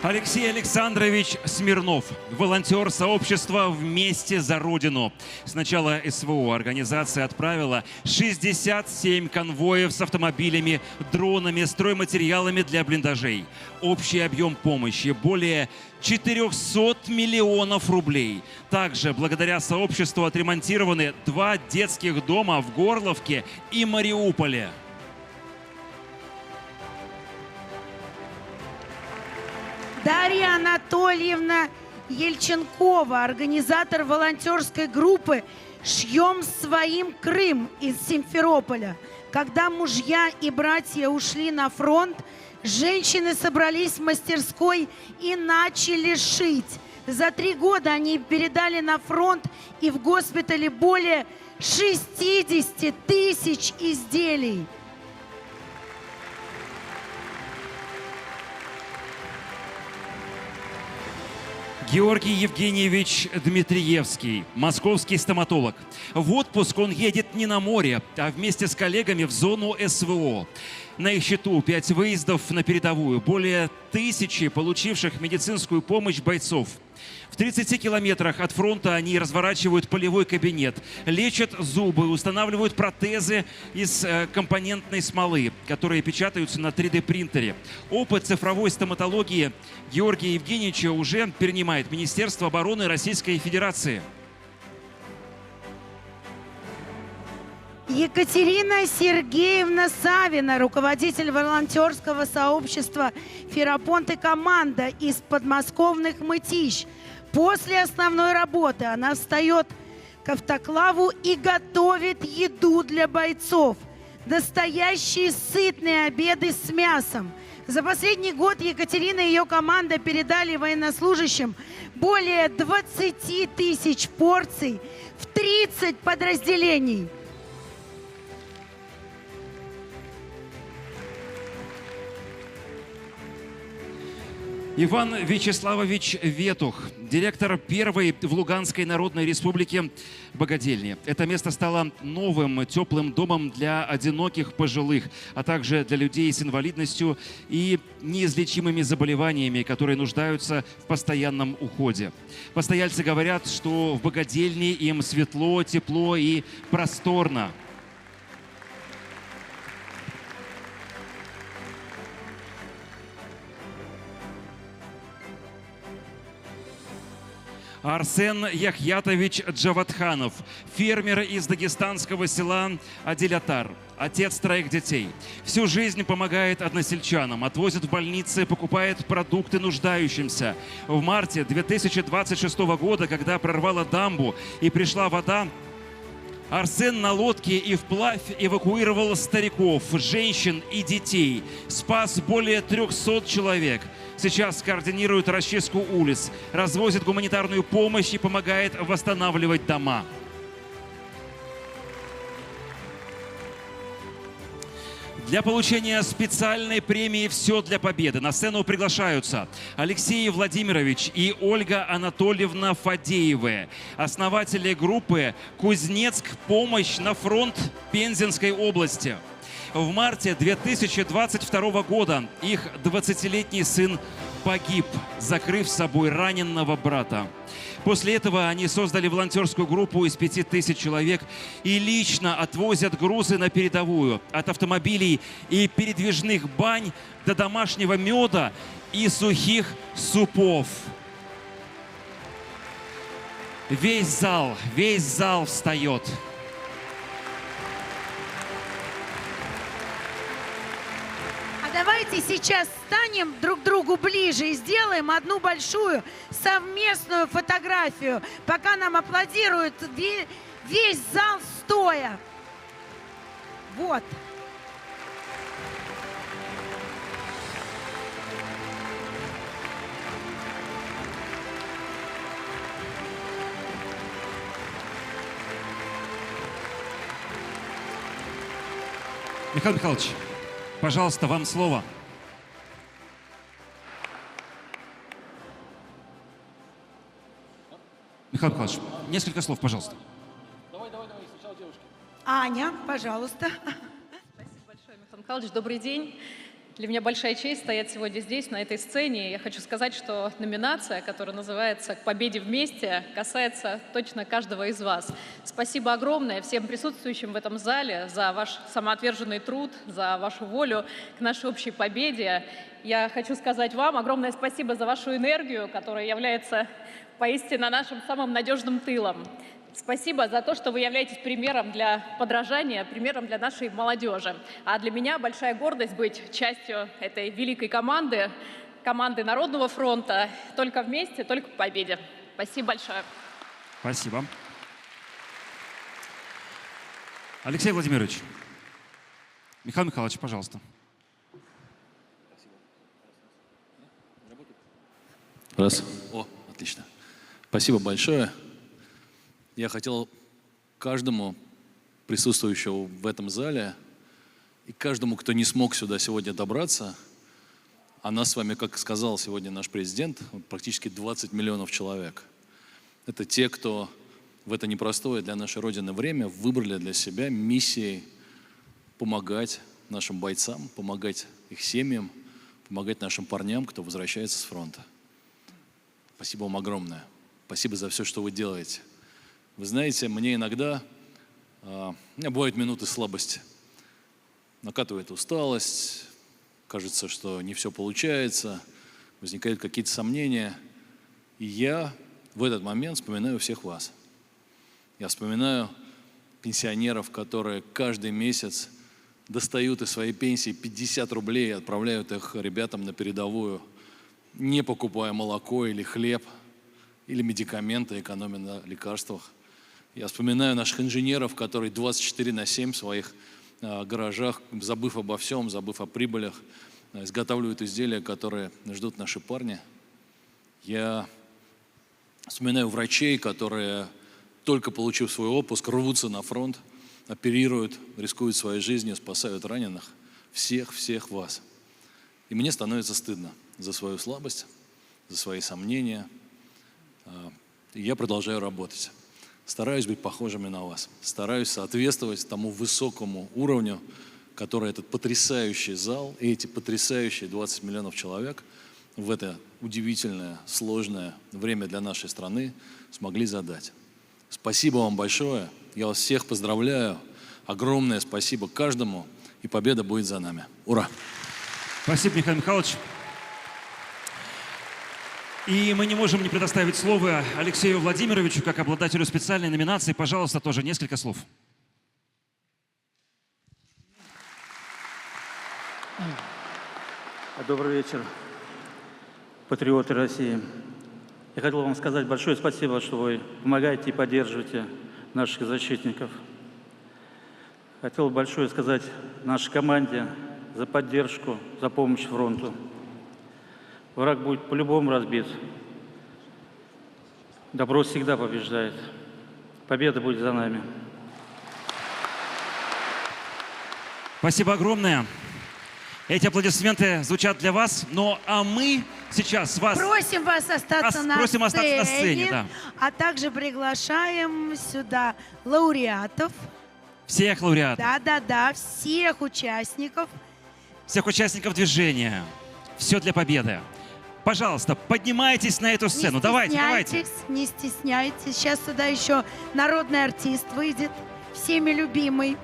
Алексей Александрович Смирнов, волонтер сообщества «Вместе за Родину». С начала СВО организация отправила 67 конвоев с автомобилями, дронами, стройматериалами для блиндажей. Общий объем помощи более 400 миллионов рублей. Также благодаря сообществу отремонтированы 2 детских дома в Горловке и Мариуполе. Дарья Анатольевна Ельченкова, организатор волонтерской группы «Шьем своим Крым» из Симферополя. Когда мужья и братья ушли на фронт, женщины собрались в мастерской и начали шить. За 3 года они передали на фронт и в госпитале более 60 тысяч изделий. Георгий Евгеньевич Дмитриевский, московский стоматолог. В отпуск он едет не на море, а вместе с коллегами в зону СВО. На их счету 5 выездов на передовую, более 1000 получивших медицинскую помощь бойцов. В 30 километрах от фронта они разворачивают полевой кабинет, лечат зубы, устанавливают протезы из компонентной смолы, которые печатаются на 3D-принтере. Опыт цифровой стоматологии Георгия Евгеньевича уже перенимает Министерство обороны Российской Федерации. Екатерина Сергеевна Савина, руководитель волонтерского сообщества «Ферапонт и команда» из подмосковных Мытищ. После основной работы она встает к автоклаву и готовит еду для бойцов. Настоящие сытные обеды с мясом. За последний год Екатерина и ее команда передали военнослужащим более 20 000 порций в 30 подразделений. Иван Вячеславович Ветух, директор первой в Луганской Народной Республике богадельни. Это место стало новым теплым домом для одиноких пожилых, а также для людей с инвалидностью и неизлечимыми заболеваниями, которые нуждаются в постоянном уходе. Постояльцы говорят, что в богадельне им светло, тепло и просторно. Арсен Яхьятович Джаватханов, фермер из дагестанского села Адилятар, отец 3 детей. Всю жизнь помогает односельчанам, отвозит в больницы, покупает продукты нуждающимся. В марте 2026 года, когда прорвало дамбу и пришла вода, Арсен на лодке и вплавь эвакуировал стариков, женщин и детей. Спас более 300 человек. Сейчас координирует расчистку улиц, развозит гуманитарную помощь и помогает восстанавливать дома. Для получения специальной премии «Все для победы» на сцену приглашаются Алексей Владимирович и Ольга Анатольевна Фадеевы, основатели группы «Кузнецк. Помощь на фронт Пензенской области». В марте 2022 года их 20-летний сын погиб, закрыв с собой раненого брата. После этого они создали волонтерскую группу из 5000 человек и лично отвозят грузы на передовую. От автомобилей и передвижных бань до домашнего меда и сухих супов. Весь зал встает. Давайте сейчас станем друг к другу ближе и сделаем одну большую совместную фотографию, пока нам аплодирует весь зал стоя. Вот. Михаил Михайлович, пожалуйста, вам слово. Михаил Михайлович, несколько слов, пожалуйста. Давай, сначала девушки. Аня, пожалуйста. Спасибо большое, Михаил Михайлович. Добрый день. Для меня большая честь стоять сегодня здесь, на этой сцене. Я хочу сказать, что номинация, которая называется «К победе вместе», касается точно каждого из вас. Спасибо огромное всем присутствующим в этом зале за ваш самоотверженный труд, за вашу волю к нашей общей победе. Я хочу сказать вам огромное спасибо за вашу энергию, которая является поистине нашим самым надежным тылом. Спасибо за то, что вы являетесь примером для подражания, примером для нашей молодежи. А для меня большая гордость быть частью этой великой команды, команды Народного фронта. Только вместе, только к победе. Спасибо большое. Спасибо. Алексей Владимирович. Михаил Михайлович, пожалуйста. Раз. О, отлично. Спасибо большое. Я хотел каждому присутствующему в этом зале и каждому, кто не смог сюда сегодня добраться, а нас с вами, как сказал сегодня наш президент, практически 20 миллионов человек. Это те, кто в это непростое для нашей Родины время выбрали для себя миссией помогать нашим бойцам, помогать их семьям, помогать нашим парням, кто возвращается с фронта. Спасибо вам огромное. Спасибо за все, что вы делаете. Вы знаете, мне иногда, у меня бывают минуты слабости. Накатывает усталость, кажется, что не все получается, возникают какие-то сомнения. И я в этот момент вспоминаю всех вас. Я вспоминаю пенсионеров, которые каждый месяц достают из своей пенсии 50 рублей и отправляют их ребятам на передовую, не покупая молоко или хлеб, или медикаменты, экономя на лекарствах. Я вспоминаю наших инженеров, которые 24/7 в своих гаражах, забыв обо всем, забыв о прибылях, изготавливают изделия, которые ждут наши парни. Я вспоминаю врачей, которые, только получив свой отпуск, рвутся на фронт, оперируют, рискуют своей жизнью, спасают раненых. Всех вас. И мне становится стыдно за свою слабость, за свои сомнения. И я продолжаю работать. Стараюсь быть похожими на вас. Стараюсь соответствовать тому высокому уровню, который этот потрясающий зал и эти потрясающие 20 миллионов человек в это удивительное, сложное время для нашей страны смогли задать. Спасибо вам большое. Я вас всех поздравляю. Огромное спасибо каждому. И победа будет за нами. Ура! Спасибо, Михаил Михайлович. И мы не можем не предоставить слово Алексею Владимировичу, как обладателю специальной номинации. Пожалуйста, тоже несколько слов. Добрый вечер, патриоты России. Я хотел вам сказать большое спасибо, что вы помогаете и поддерживаете наших защитников. Хотел большое сказать нашей команде за поддержку, за помощь фронту. Враг будет по-любому разбит. Добро всегда побеждает. Победа будет за нами. Спасибо огромное. Эти аплодисменты звучат для вас, а мы сейчас вас... Просим вас остаться на сцене, да. А также приглашаем сюда лауреатов. Всех лауреатов. Да, всех участников. Всех участников движения. Все для победы. Пожалуйста, поднимайтесь на эту сцену. Давайте. Не стесняйтесь. Сейчас сюда еще народный артист выйдет, всеми любимый.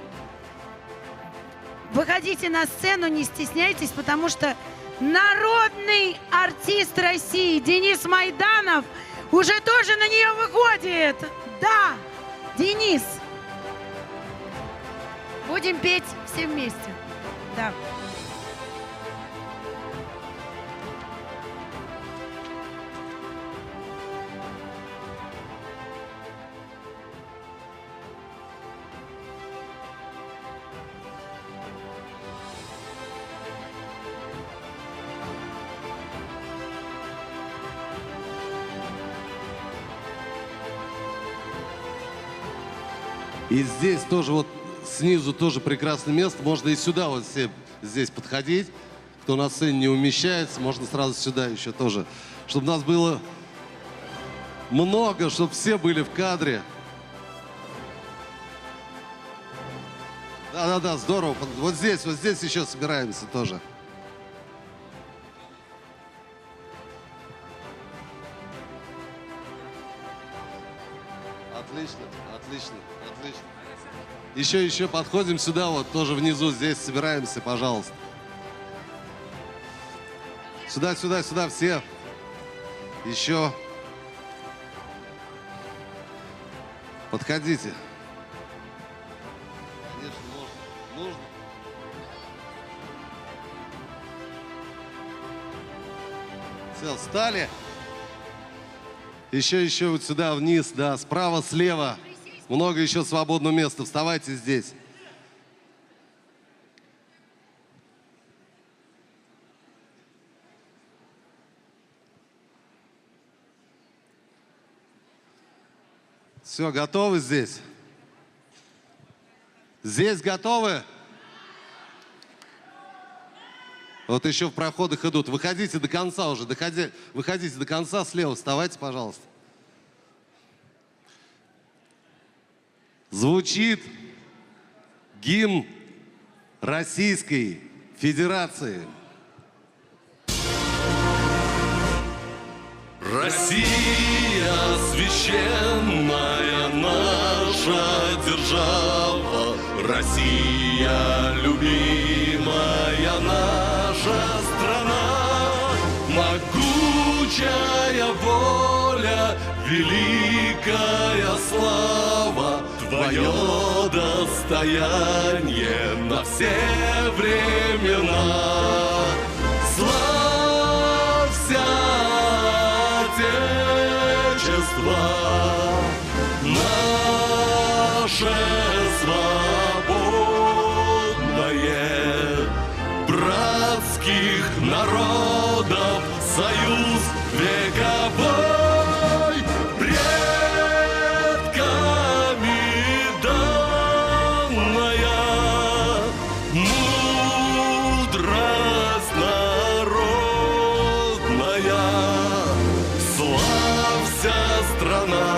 Выходите на сцену, не стесняйтесь, потому что народный артист России Денис Майданов уже тоже на нее выходит. Да, Денис. Будем петь все вместе. Да. И здесь тоже вот снизу тоже прекрасное место. Можно и сюда вот все здесь подходить. Кто на сцене не умещается, можно сразу сюда еще тоже. Чтобы нас было много, чтобы все были в кадре. Да, здорово. Вот здесь еще собираемся тоже. Отлично. Еще подходим сюда, вот тоже внизу, здесь собираемся, пожалуйста. Сюда, все. Еще. Подходите. Конечно, нужно. Все, встали. Еще вот сюда вниз, да, справа, слева. Много еще свободного места. Вставайте здесь. Все, готовы здесь? Здесь готовы? Вот еще в проходах идут. Выходите до конца уже. Выходите до конца. Слева вставайте, пожалуйста. Звучит гимн Российской Федерации. Россия священная наша держава, Россия любимая наша страна, могучая воля, великая слава, твое достояние на все времена. Славься, Отечество наше свободное, братских народов союз вековой, предками данная мудрость народная. Славься, страна,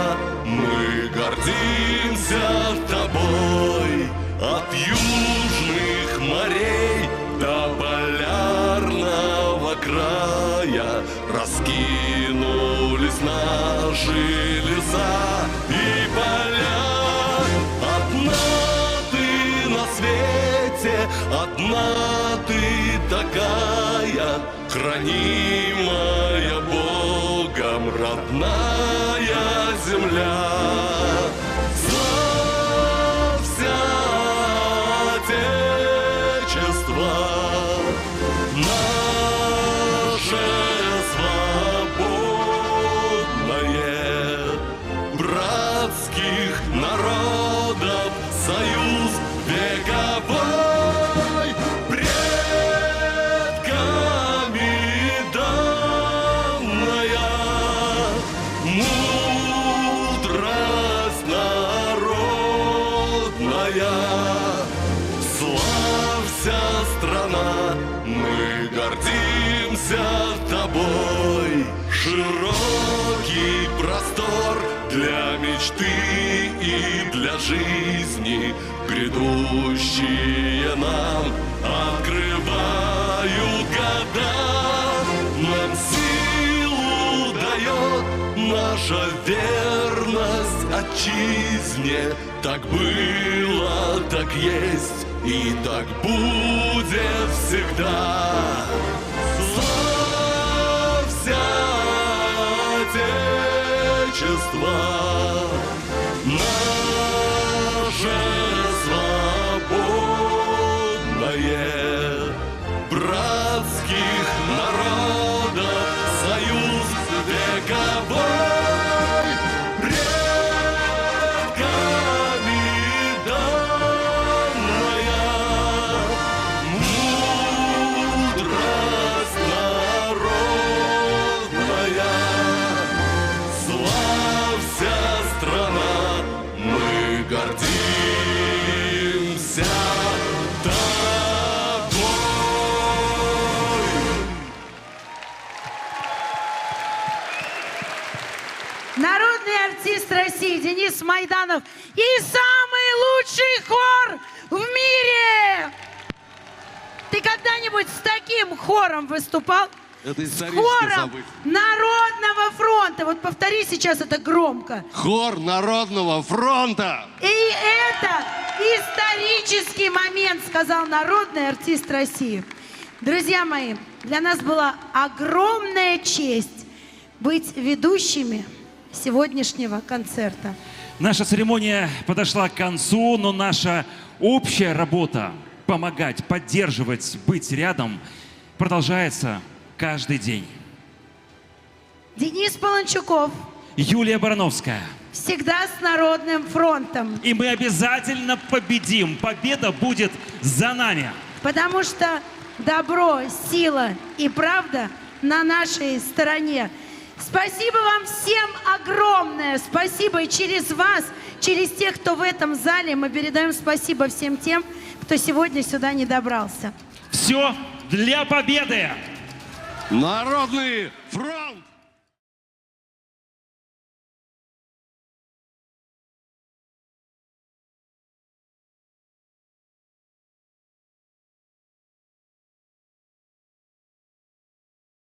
мы гордимся тобой, от южных морей до полярного края раскинулись наши леса и поля. Одна ты на свете, одна ты такая, хранимая Богом родная земля. Славься, Отечество наше свободное, братских народов союз вековой, предками данная мудрость народная. Славься, страна, мы гордимся тобой. Широкий простор для мечты и для жизни, грядущие нам открывают года. Нам силу дает наша верность отчизне. Так было, так есть и так будет всегда. Славься, Отечество наше свободное, братских народов союз вековой, предками данная мудрость народная. Славься, страна, мы гордимся тобой. Народный артист России Денис Майданов и самый лучший хор в мире! Ты когда-нибудь с таким хором выступал? Это С историческое хором событие. Народного фронта. Вот повтори сейчас это громко. Хор Народного фронта! И это исторический момент, сказал народный артист России. Друзья мои, для нас была огромная честь быть ведущими сегодняшнего концерта. Наша церемония подошла к концу, но наша общая работа помогать, поддерживать, быть рядом продолжается каждый день. Денис Полончуков Юлия Барановская. всегда с Народным фронтом. И мы обязательно победим. Победа будет за нами. Потому что добро, сила и правда на нашей стороне. Спасибо вам всем огромное. Спасибо. И через вас, через тех, кто в этом зале, мы передаем спасибо всем тем, кто сегодня сюда не добрался. Все для победы! Народный фронт!